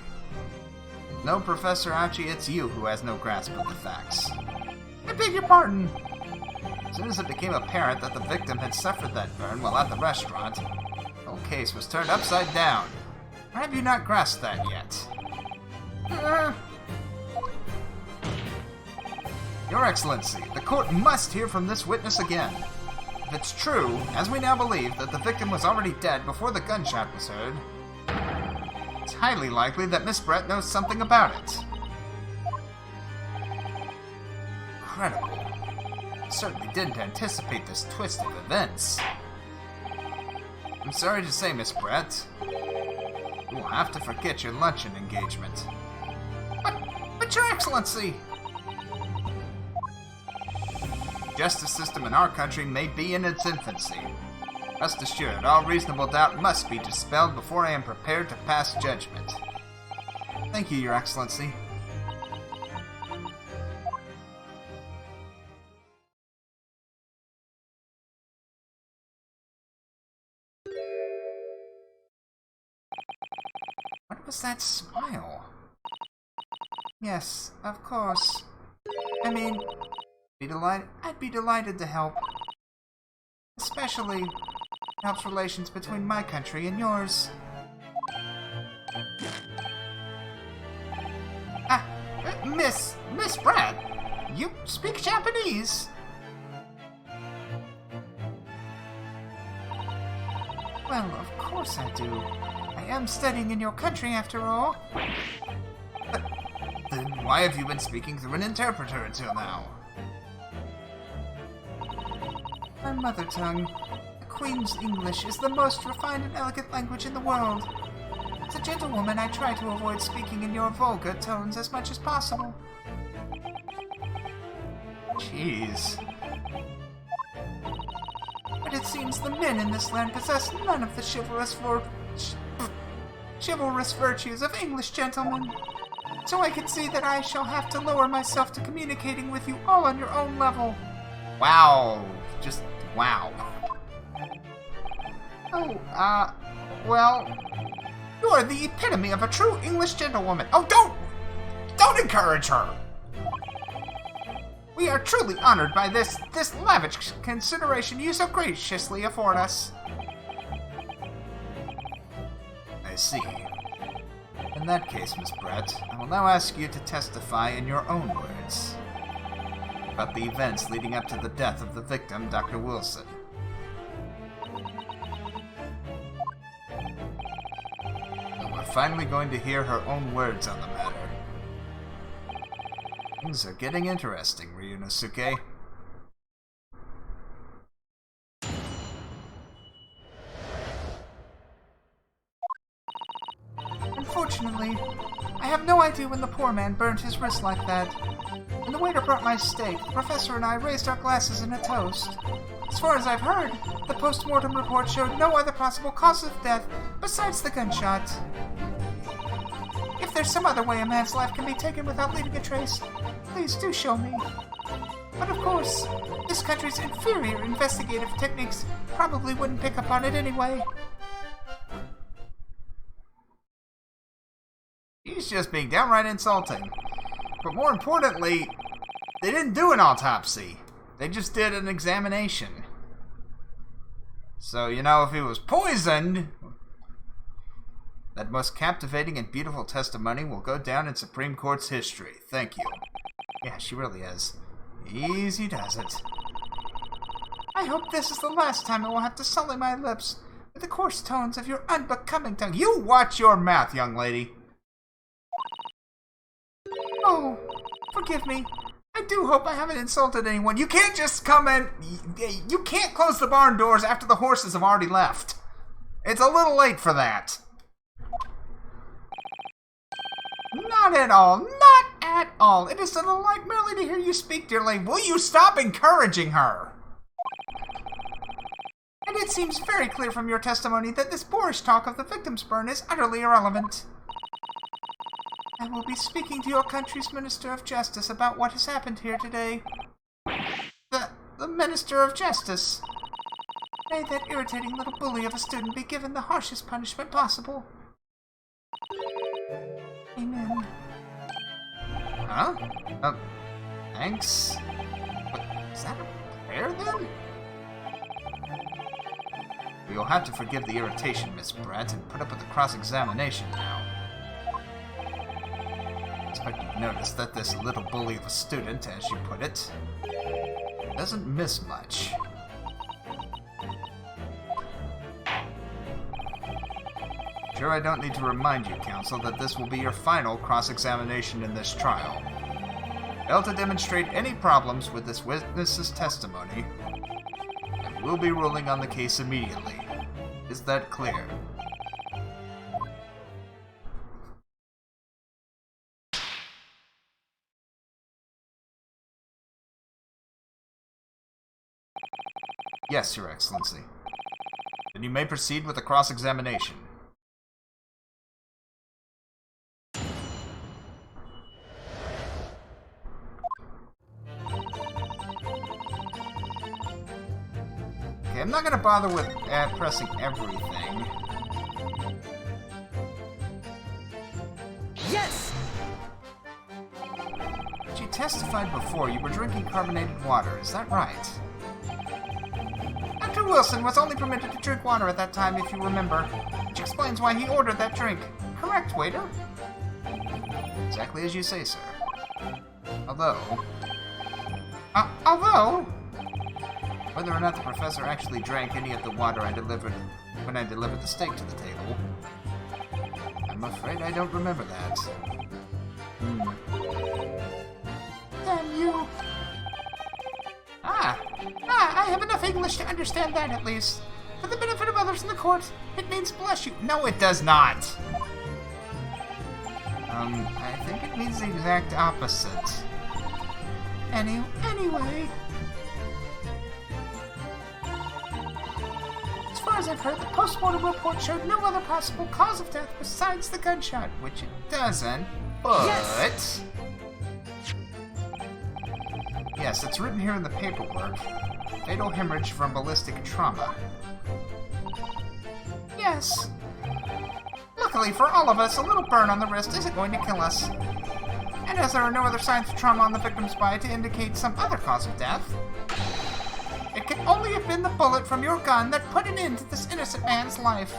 No, Professor Ouchie, it's you who has no grasp of the facts. I beg your pardon. As soon as it became apparent that the victim had suffered that burn while at the restaurant, the whole case was turned upside down. Or have you not grasped that yet? Your Excellency, the court must hear from this witness again. If it's true, as we now believe, that the victim was already dead before the gunshot was heard, it's highly likely that Miss Brett knows something about it. Incredible. I certainly didn't anticipate this twist of events. I'm sorry to say, Miss Brett, you will have to forget your luncheon engagement. But Your Excellency! The justice system in our country may be in its infancy. Rest assured, all reasonable doubt must be dispelled before I am prepared to pass judgment. Thank you, Your Excellency. What was that smile? Yes, of course. I mean, I'd be delighted to help. Especially, it helps relations between my country and yours. Miss Brett, you speak Japanese? Well, of course I do. I am studying in your country, after all. But then why have you been speaking through an interpreter until now? My mother tongue, the Queen's English, is the most refined and elegant language in the world. As a gentlewoman, I try to avoid speaking in your vulgar tones as much as possible. Jeez. But it seems the men in this land possess none of the chivalrous virtues of English gentlemen. So I can see that I shall have to lower myself to communicating with you all on your own level. Wow. Just wow. Oh, well, you are the epitome of a true English gentlewoman. Oh, don't encourage her. We are truly honored by this lavish consideration you so graciously afford us. I see. In that case, Miss Brett, I will now ask you to testify in your own words about the events leading up to the death of the victim, Dr. Wilson. And we're finally going to hear her own words on the matter. Things are getting interesting, Ryunosuke. Unfortunately, I have no idea when the poor man burned his wrist like that. When the waiter brought my steak, the professor and I raised our glasses in a toast. As far as I've heard, the post-mortem report showed no other possible cause of death besides the gunshot. If there's some other way a man's life can be taken without leaving a trace, please do show me. But of course, this country's inferior investigative techniques probably wouldn't pick up on it anyway. He's just being downright insulting. But more importantly, They didn't do an autopsy. They just did an examination. So, you know, if he was poisoned, that most captivating and beautiful testimony will go down in Supreme Court's history. Thank you. Yeah, she really is. Easy does it. I hope this is the last time I will have to sully my lips with the coarse tones of your unbecoming tongue. You watch your mouth, young lady. Oh, forgive me. I do hope I haven't insulted anyone. You can't just come in. You can't close the barn doors after the horses have already left. It's a little late for that. Not at all. Not at all. It is a delight merely to hear you speak, dear lady. Will you stop encouraging her? And it seems very clear from your testimony that this boorish talk of the victim's burn is utterly irrelevant. I will be speaking to your country's Minister of Justice about what has happened here today. The Minister of Justice. May that irritating little bully of a student be given the harshest punishment possible. Amen. Huh? Thanks. But is that a prayer then? You'll have to forgive the irritation, Miss Brett, and put up with the cross-examination now. I expect you've noticed that this little bully of a student, as you put it, doesn't miss much. Sure, I don't need to remind you, Counsel, that this will be your final cross-examination in this trial. Fail to demonstrate any problems with this witness's testimony, and we'll be ruling on the case immediately. Is that clear? Yes, Your Excellency. Then you may proceed with the cross-examination. Okay, I'm not gonna bother with pressing everything. Yes! You testified before you were drinking carbonated water, is that right? Dr. Wilson was only permitted to drink water at that time, if you remember, which explains why he ordered that drink. Correct, waiter? Exactly as you say, sir. Although, whether or not the professor actually drank any of the water I delivered when I delivered the steak to the table, I'm afraid I don't remember that. Damn you! I have enough English to understand that, at least. For the benefit of others in the court, it means bless you. No, it does not! I think it means the exact opposite. Anyway... As far as I've heard, the post-mortem report showed no other possible cause of death besides the gunshot, which it doesn't, but... Yes! Yes, it's written here in the paperwork. Fatal hemorrhage from ballistic trauma. Yes. Luckily for all of us, a little burn on the wrist isn't going to kill us. And as there are no other signs of trauma on the victim's body to indicate some other cause of death, it can only have been the bullet from your gun that put an end to this innocent man's life.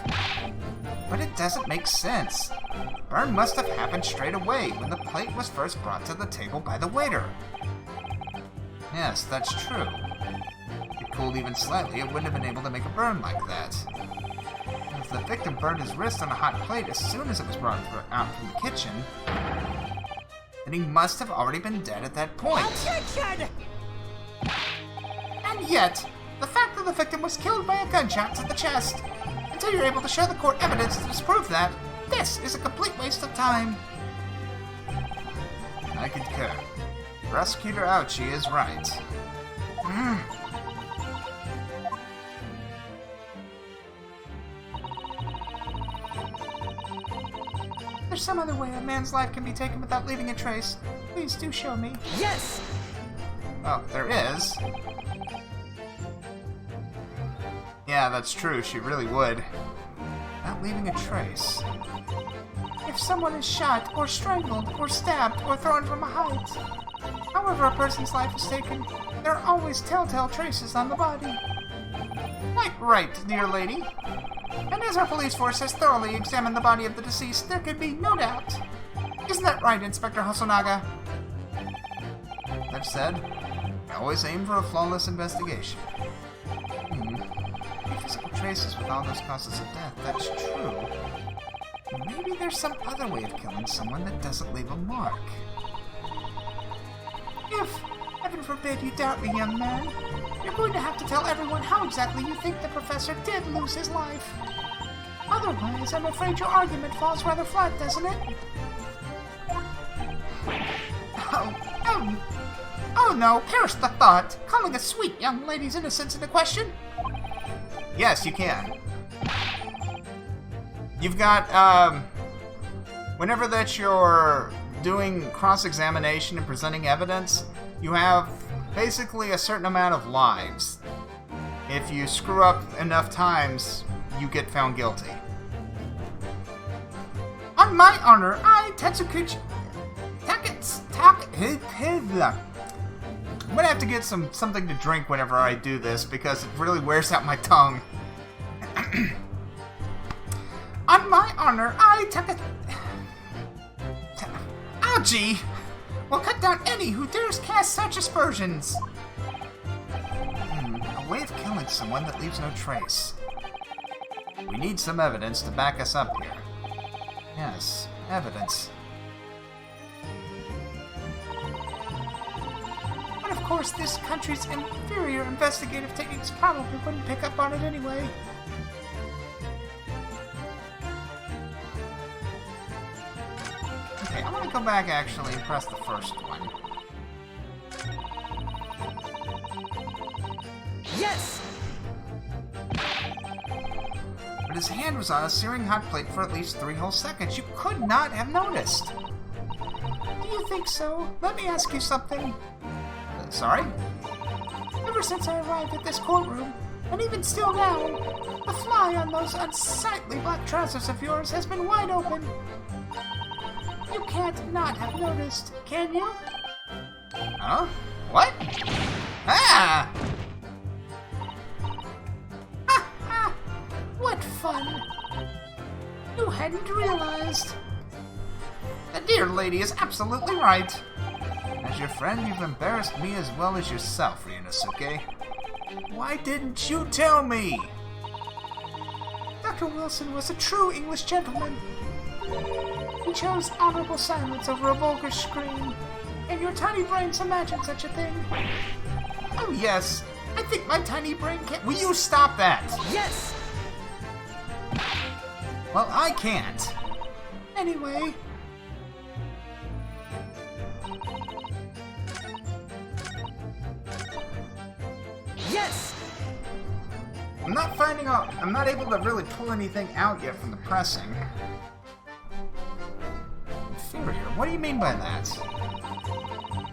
But it doesn't make sense. The burn must have happened straight away when the plate was first brought to the table by the waiter. Yes, that's true. If it cooled even slightly, it wouldn't have been able to make a burn like that. If the victim burned his wrist on a hot plate as soon as it was brought out from the kitchen, then he must have already been dead at that point. Objection! And yet, the fact that the victim was killed by a gunshot to the chest, until you're able to show the court evidence to disprove that, this is a complete waste of time. I concur. Prosecutor Ouchie is right. There's some other way a man's life can be taken without leaving a trace. Please do show me. Yes! Oh, there is. Yeah, that's true. She really would. Without leaving a trace. If someone is shot, or strangled, or stabbed, or thrown from a height, However a person's life is taken, there are always telltale traces on the body. Quite right, dear lady. And as our police force has thoroughly examined the body of the deceased, there could be no doubt. Isn't that right, Inspector Hosonaga? That said, I always aim for a flawless investigation. Physical traces with all those causes of death, that's true. Maybe there's some other way of killing someone that doesn't leave a mark. If, heaven forbid, you doubt me, young man, you're going to have to tell everyone how exactly you think the professor did lose his life. Otherwise, I'm afraid your argument falls rather flat, doesn't it? Oh no, perish the thought. Calling a sweet young lady's innocence into question? Yes, you can. You've got, whenever that you're doing cross-examination and presenting evidence, you have basically a certain amount of lives. If you screw up enough times, you get found guilty. On my honor, I, Tetsukuchi... I'm gonna have to get something to drink whenever I do this, because it really wears out my tongue. On my honor, I Ouchie! Will cut down any who dares cast such aspersions. A way of killing someone that leaves no trace. We need some evidence to back us up here. Yes, evidence. But of course, this country's inferior investigative techniques probably wouldn't pick up on it anyway. Okay, I'm gonna go back actually and press the first one. Yes! But his hand was on a searing hot plate for at least 3 whole seconds. You could not have noticed. Do you think so? Let me ask you something. Sorry? Ever since I arrived at this courtroom, and even still now, the fly on those unsightly black trousers of yours has been wide open. You can't not have noticed, can you? Huh? What? Ah! Ha ha! What fun! You hadn't realized. The dear lady is absolutely right. As your friend, you've embarrassed me as well as yourself, Ryunosuke. Why didn't you tell me? Dr. Wilson was a true English gentleman. He chose honorable silence over a vulgar scream, and your tiny brains imagined such a thing. Oh yes, I think my tiny brain can— Will you stop that? Yes! Well, I can't. Anyway... Yes! I'm not able to really pull anything out yet from the pressing. Inferior? What do you mean by that?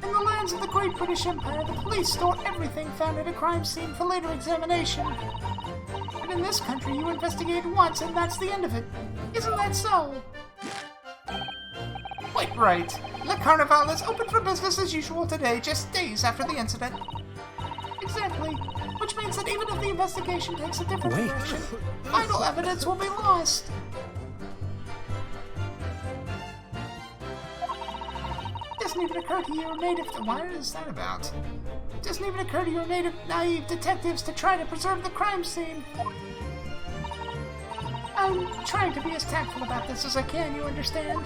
In the lands of the Great British Empire, the police store everything found at a crime scene for later examination. But in this country, you investigate once and that's the end of it. Isn't that so? Quite right. Le Carnival is open for business as usual today, just days after the incident. Exactly. Which means that even if the investigation takes a different direction, vital evidence will be lost. Doesn't even occur to your native... What is that about? Doesn't even occur to your naive detectives to try to preserve the crime scene. I'm trying to be as tactful about this as I can, you understand?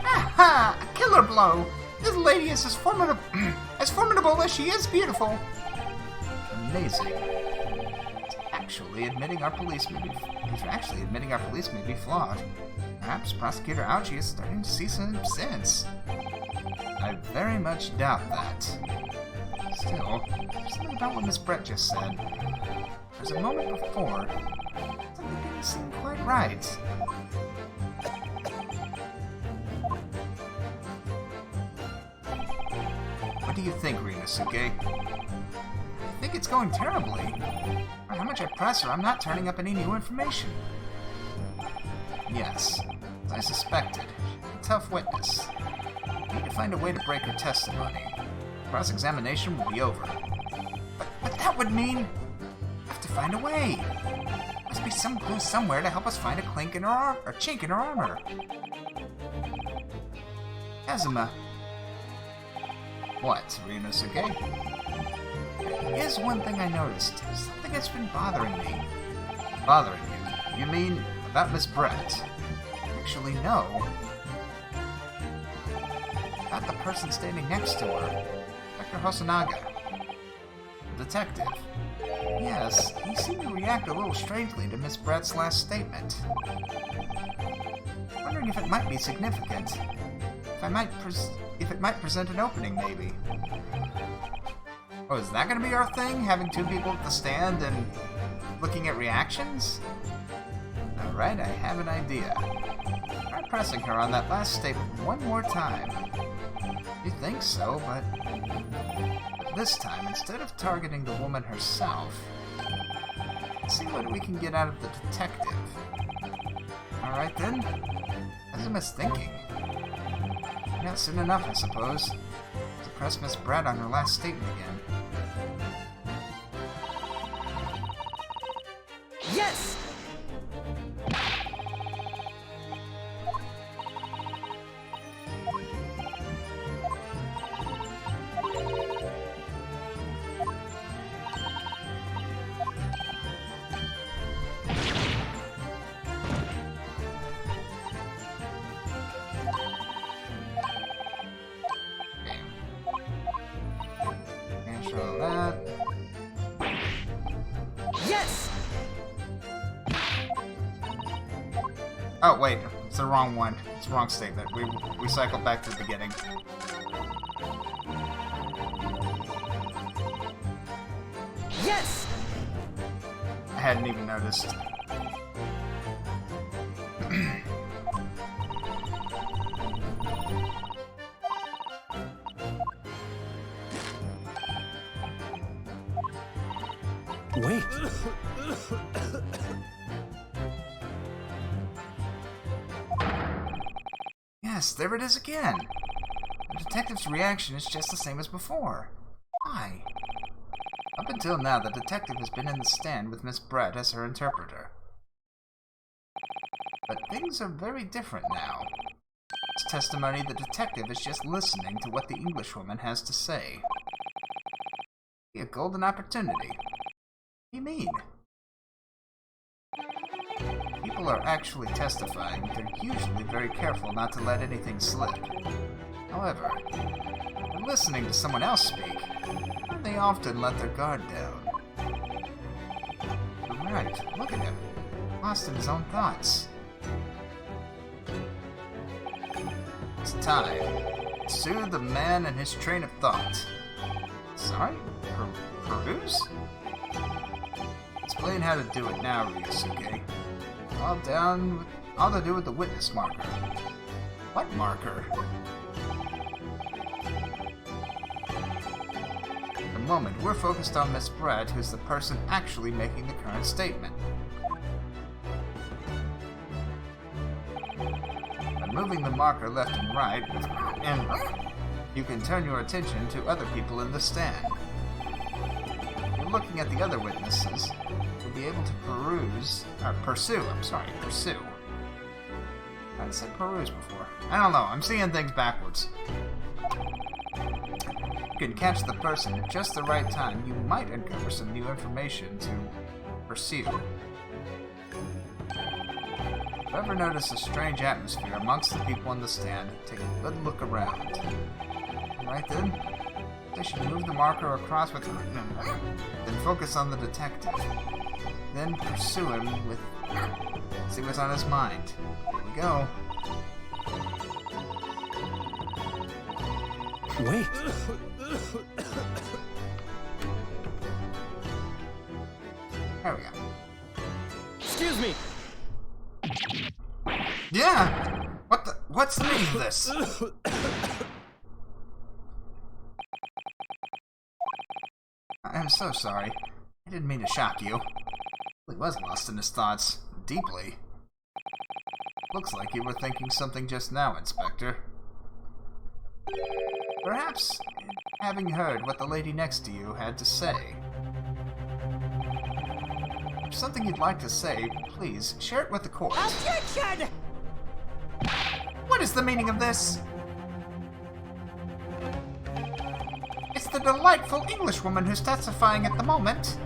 Aha! A killer blow! This lady is as formidable as she is beautiful. Amazing. He's actually admitting our police may be flawed. Perhaps Prosecutor Ouchie is starting to see some sense. I very much doubt that. Still, there's something about what Miss Brett just said. There's a moment before, something didn't seem quite right. What do you think, Ryunosuke? I think it's going terribly. No matter how much I press her, I'm not turning up any new information. Yes, as I suspected. A tough witness. We need to find a way to break her testimony. Cross-examination will be over. But that would mean... we have to find a way. There must be some clue somewhere to help us find a clink in her or chink in her armor. Kazuma. What, Ryunosuke? Here's one thing I noticed. Something that's been bothering me. Bothering you? You mean about Miss Brett? Actually, no. About the person standing next to her. Dr. Hosonaga. The detective. Yes, he seemed to react a little strangely to Miss Brett's last statement. Wondering if it might be significant. If it might present an opening, maybe. Oh, is that gonna be our thing? Having two people at the stand and looking at reactions? Alright, I have an idea. Try pressing her on that last statement one more time. You think so, but this time, instead of targeting the woman herself, let's see what we can get out of the detective. Alright then. Kazuma's thinking. Not soon enough, I suppose. To press Miss Brett on her last statement again. Yes! Cancel that. Yes! Oh, wait. It's the wrong one. It's the wrong statement. We cycled back to the beginning. Yes! I hadn't even noticed. Wait. Yes, there it is again. The detective's reaction is just the same as before. Why? Up until now, the detective has been in the stand with Miss Brett as her interpreter. But things are very different now. His testimony, the detective is just listening to what the Englishwoman has to say. A golden opportunity. What do you mean? People are actually testifying. They're usually very careful not to let anything slip. However, when listening to someone else speak, they often let their guard down. You're right, look at him. Lost in his own thoughts. It's time. Soothe the man and his train of thought. Sorry? Peruse? Explain how to do it now, Ryusuke. All to do with the witness marker. What marker? At the moment, we're focused on Miss Brett, who's the person actually making the current statement. By moving the marker left and right, you can turn your attention to other people in the stand. If you're looking at the other witnesses, you'll be able to pursue. I said peruse before. I don't know, I'm seeing things backwards. You can catch the person at just the right time. You might uncover some new information to pursue. If you ever notice a strange atmosphere amongst the people in the stand, take a good look around. Right then, they should move the marker across with then focus on the detective. Then pursue him with... see what's on his mind. Here we go. Wait. There we go. Excuse me! Yeah! What's the meaning of this? I'm so sorry. I didn't mean to shock you. He was lost in his thoughts. Deeply. Looks like you were thinking something just now, Inspector. Perhaps having heard what the lady next to you had to say. If something you'd like to say, please share it with the court. Objection! What is the meaning of this? It's the delightful Englishwoman who's testifying at the moment.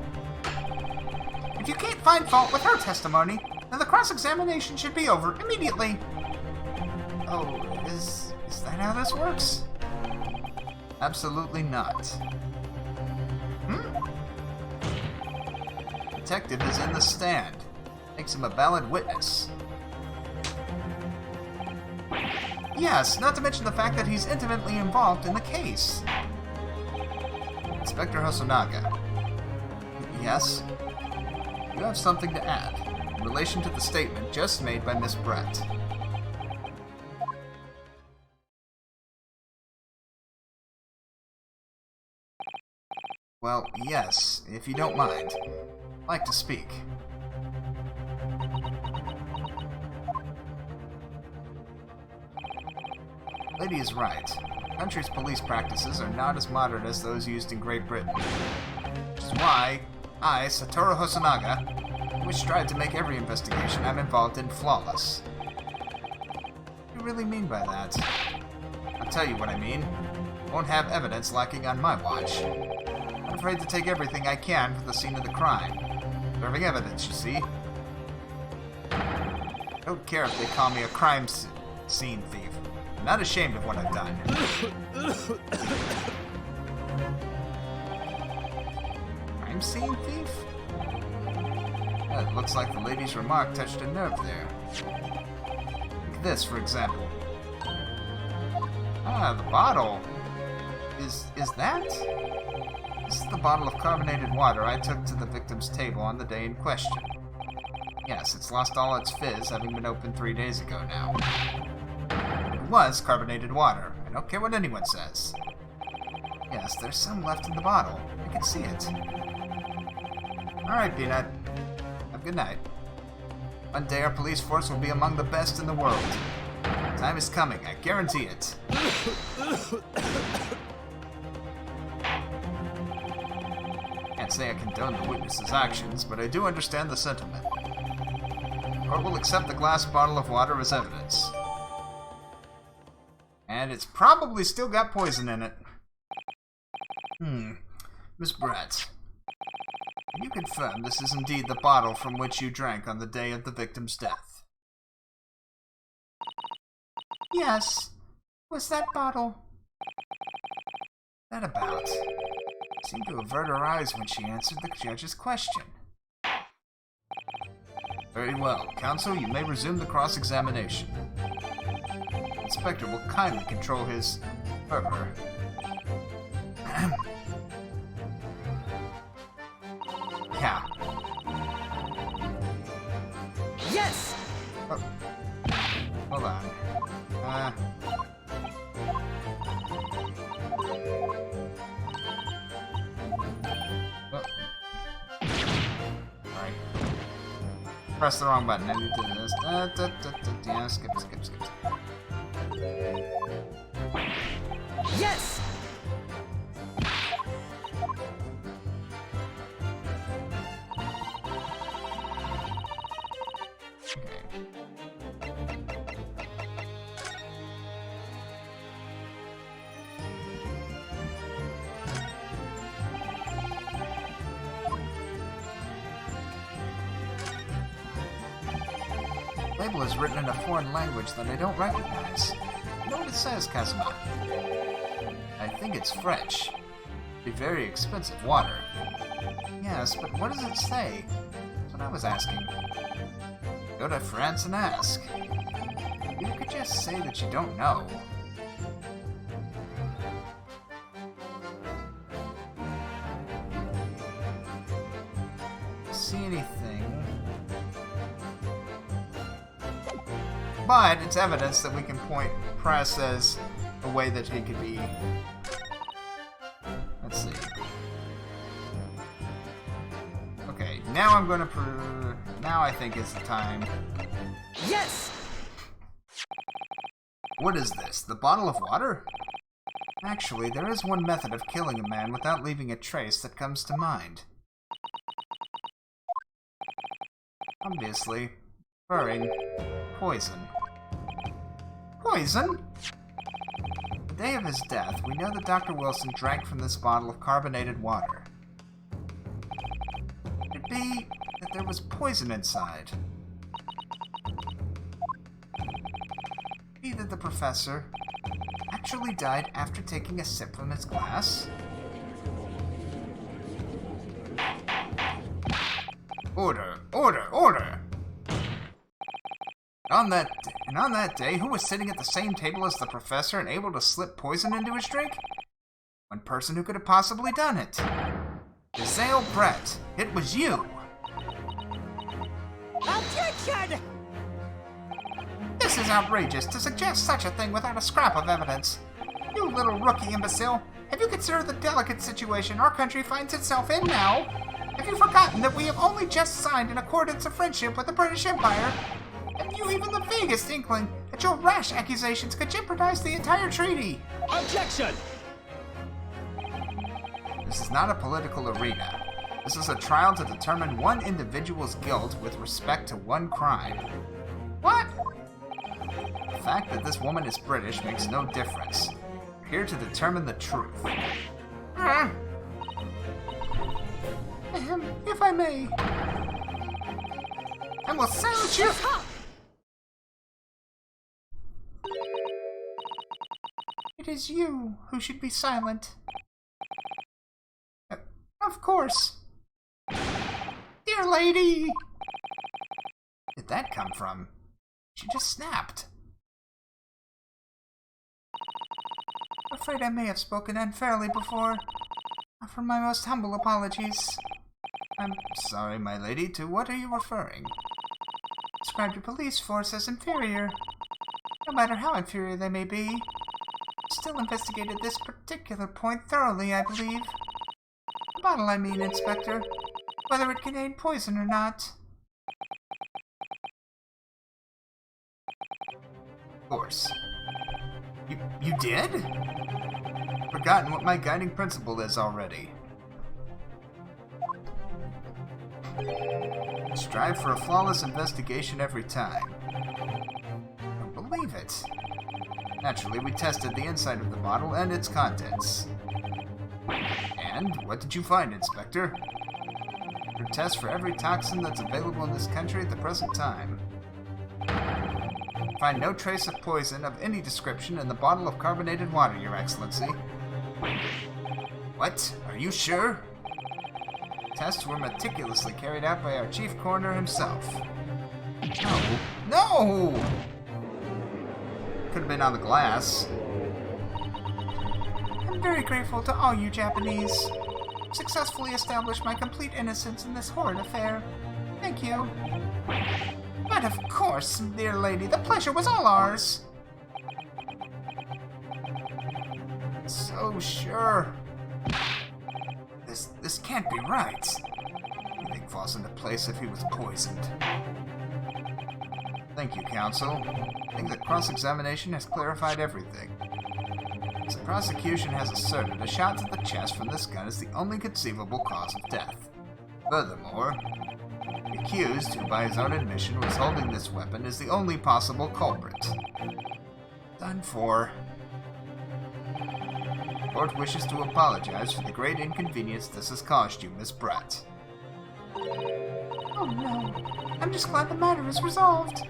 If you can't find fault with her testimony, then the cross-examination should be over immediately. Oh, is that how this works? Absolutely not. Detective is in the stand. Makes him a valid witness. Yes, not to mention the fact that he's intimately involved in the case. Inspector Hosonaga. Yes? You have something to add in relation to the statement just made by Miss Brett. Well, yes, if you don't mind. I'd like to speak. Lady is right. The country's police practices are not as modern as those used in Great Britain. Which is why I, Satoru Hosonaga, wish strive to make every investigation I'm involved in flawless. What do you really mean by that? I'll tell you what I mean. Won't have evidence lacking on my watch. I'm afraid to take everything I can from the scene of the crime. Serving evidence, you see. I don't care if they call me a crime scene thief. I'm not ashamed of what I've done. Crime scene thief? Well, it looks like the lady's remark touched a nerve there. Like this, for example. Ah, the bottle. Is that? This is the bottle of carbonated water I took to the victim's table on the day in question. Yes, it's lost all its fizz, having been opened 3 days ago now. It was carbonated water. I don't care what anyone says. Yes, there's some left in the bottle. I can see it. Alright, Peanut. Have a good night. One day our police force will be among the best in the world. Time is coming, I guarantee it. Can't say I condone the witness's actions, but I do understand the sentiment. The court will accept the glass bottle of water as evidence. And it's probably still got poison in it. Miss Brett, can you confirm this is indeed the bottle from which you drank on the day of the victim's death? Yes. Was that bottle? That about? Seemed to avert her eyes when she answered the judge's question. Very well. Counsel, you may resume the cross-examination. The inspector will kindly control his fervor. Yeah. Yes! Oh. Hold on. Right. Press the wrong button. I need to do this. Yeah, skip. Yes! The label is written in a foreign language that I don't recognize. You know what it says, Kazuma? I think it's French. Be very expensive water. Yes, but what does it say? That's what I was asking. Go to France and ask. You could just say that you don't know. See anything? But it's evidence that we can point press as a way that he could be. Let's see. Okay, now I'm gonna now I think is the time. Yes! What is this? The bottle of water? Actually, there is one method of killing a man without leaving a trace that comes to mind. Obviously, preferring poison. Poison? The day of his death, we know that Dr. Wilson drank from this bottle of carbonated water. Could it be that there was poison inside? Either the professor actually died after taking a sip from his glass? Order! Order! Order! On that day, who was sitting at the same table as the professor and able to slip poison into his drink? One person who could have possibly done it. Giselle Brett, it was you! Objection! This is outrageous to suggest such a thing without a scrap of evidence. You little rookie imbecile, have you considered the delicate situation our country finds itself in now? Have you forgotten that we have only just signed an accordance of friendship with the British Empire? Have you even the vaguest inkling that your rash accusations could jeopardize the entire treaty? Objection! This is not a political arena. This is a trial to determine one individual's guilt with respect to one crime. What? The fact that this woman is British makes no difference. We're here to determine the truth. If I may. I will silence you! It is you who should be silent. Of course. Dear lady! Where did that come from? She just snapped. I'm afraid I may have spoken unfairly before. Offer my most humble apologies. I'm sorry, my lady. To what are you referring? Described your police force as inferior. No matter how inferior they may be. Still investigated this particular point thoroughly, I believe. The bottle, I mean, Inspector. Whether it contained poison or not. Of course. You did? Forgotten what my guiding principle is already. Strive for a flawless investigation every time. Don't believe it. Naturally, we tested the inside of the bottle and its contents. And what did you find, Inspector? Your test for every toxin that's available in this country at the present time. Find no trace of poison of any description in the bottle of carbonated water, Your Excellency. What? Are you sure? Tests were meticulously carried out by our chief coroner himself. No! No! Could have been on the glass. I'm very grateful to all you Japanese. Successfully established my complete innocence in this horrid affair. Thank you. But of course, dear lady, the pleasure was all ours. So sure. This can't be right. Everything falls into place if he was poisoned. Thank you, counsel. I think that cross-examination has clarified everything. As the prosecution has asserted, a shot to the chest from this gun is the only conceivable cause of death. Furthermore, the accused, who by his own admission was holding this weapon, is the only possible culprit. Done for. The court wishes to apologize for the great inconvenience this has caused you, Miss Brett. Oh no, I'm just glad the matter is resolved.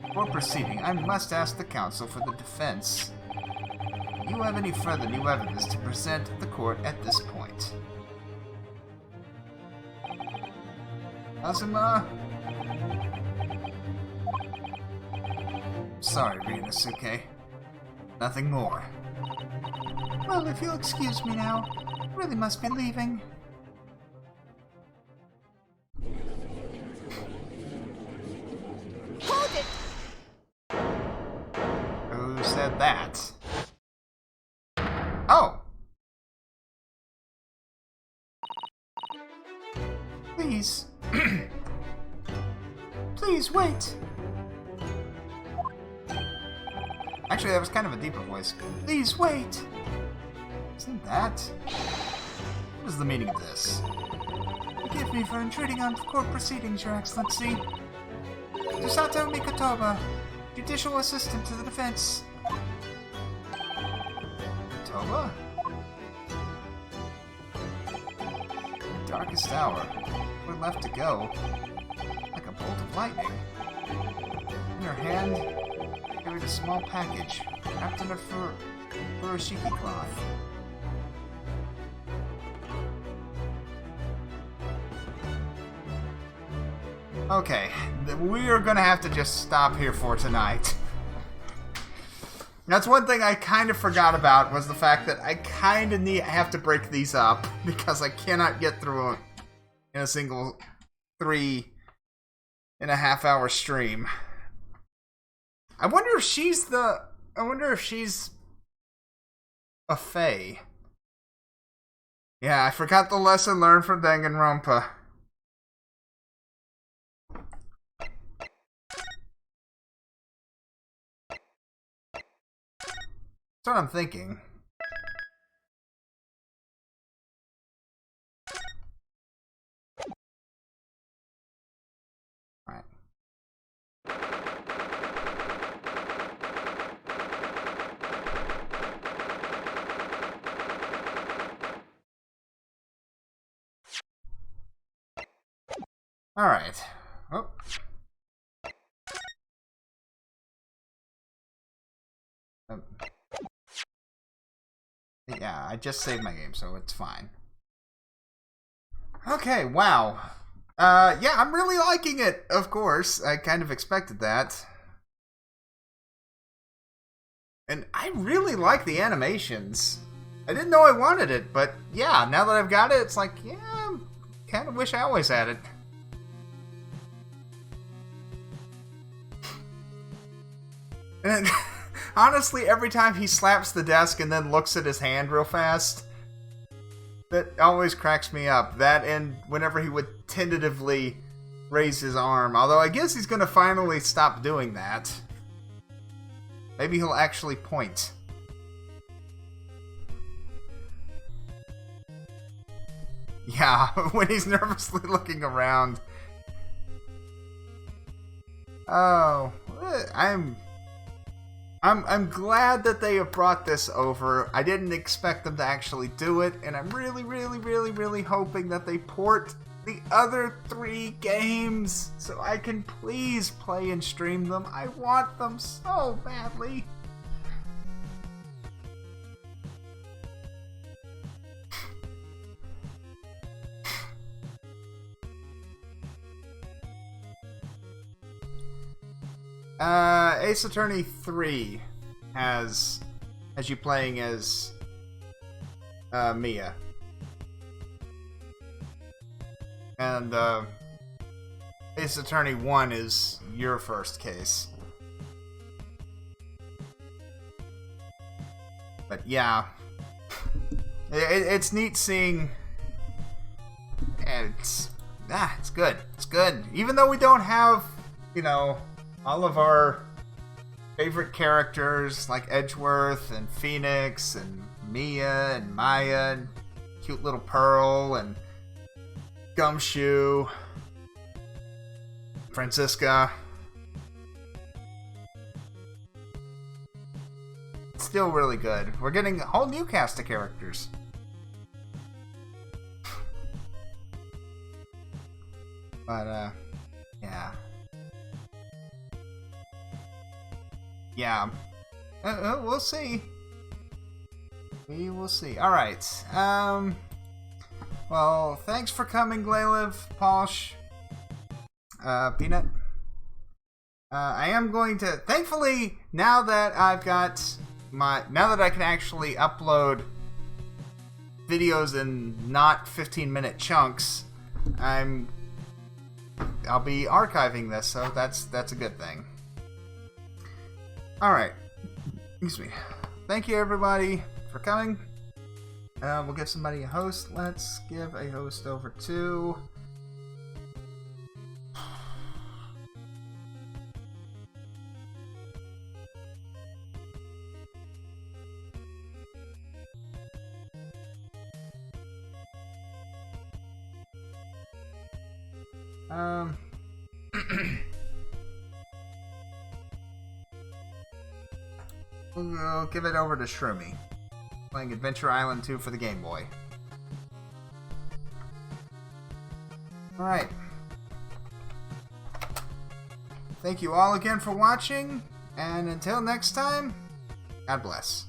Before proceeding, I must ask the counsel for the defense. Do you have any further new evidence to present the court at this point? Kazuma? Sorry, Ryunosuke. Nothing more. Well, if you'll excuse me now, I really must be leaving. Hold it! Who said that? Oh! Please. Please wait. Actually, that was kind of a deeper voice. Please wait! Isn't that? What is the meaning of this? Forgive me for intruding on court proceedings, Your Excellency. Dusato Mikotoba, Judicial Assistant to the Defense. Mikotoba? Darkest hour. We're left to go. Like a bolt of lightning. In her hand, carried a small package, wrapped in a furoshiki cloth. Okay, we are gonna have to just stop here for tonight. That's one thing I kind of forgot about, was the fact that I kind of have to break these up, because I cannot get through it in a single 3.5 hour stream. I wonder if she's a fae. Yeah, I forgot the lesson learned from Danganronpa. That's what I'm thinking. Alright. Alright. Oh. Yeah, I just saved my game, so it's fine. Okay, wow. Yeah, I'm really liking it, of course. I kind of expected that. And I really like the animations. I didn't know I wanted it, but yeah, now that I've got it, it's like, yeah, I kind of wish I always had it. And honestly, every time he slaps the desk and then looks at his hand real fast, that always cracks me up. That and whenever he would tentatively raise his arm. Although I guess he's going to finally stop doing that. Maybe he'll actually point. Yeah, when he's nervously looking around. Oh, I'm glad that they have brought this over. I didn't expect them to actually do it, and I'm really hoping that they port the other 3 games so I can please play and stream them. I want them so badly. Ace Attorney 3 has you playing as Mia. And Ace Attorney 1 is your first case. But yeah, it's neat seeing. It's good. It's good. Even though we don't have, all of our favorite characters like Edgeworth and Phoenix and Mia and Maya and cute little Pearl and Gumshoe, Francisca. It's still really good. We're getting a whole new cast of characters. But, yeah. Yeah. We'll see. We will see. Alright. Well, thanks for coming, Glailev, Posh, Peanut. I am going to... Thankfully, now that I've got now that I can actually upload videos in not 15-minute chunks, I'll be archiving this, so that's a good thing. Alright. Excuse me. Thank you, everybody, for coming. We'll give somebody a host. Let's give a host over to... We'll give it over to Shroomy. Playing Adventure Island 2 for the Game Boy. Alright. Thank you all again for watching, and until next time, God bless.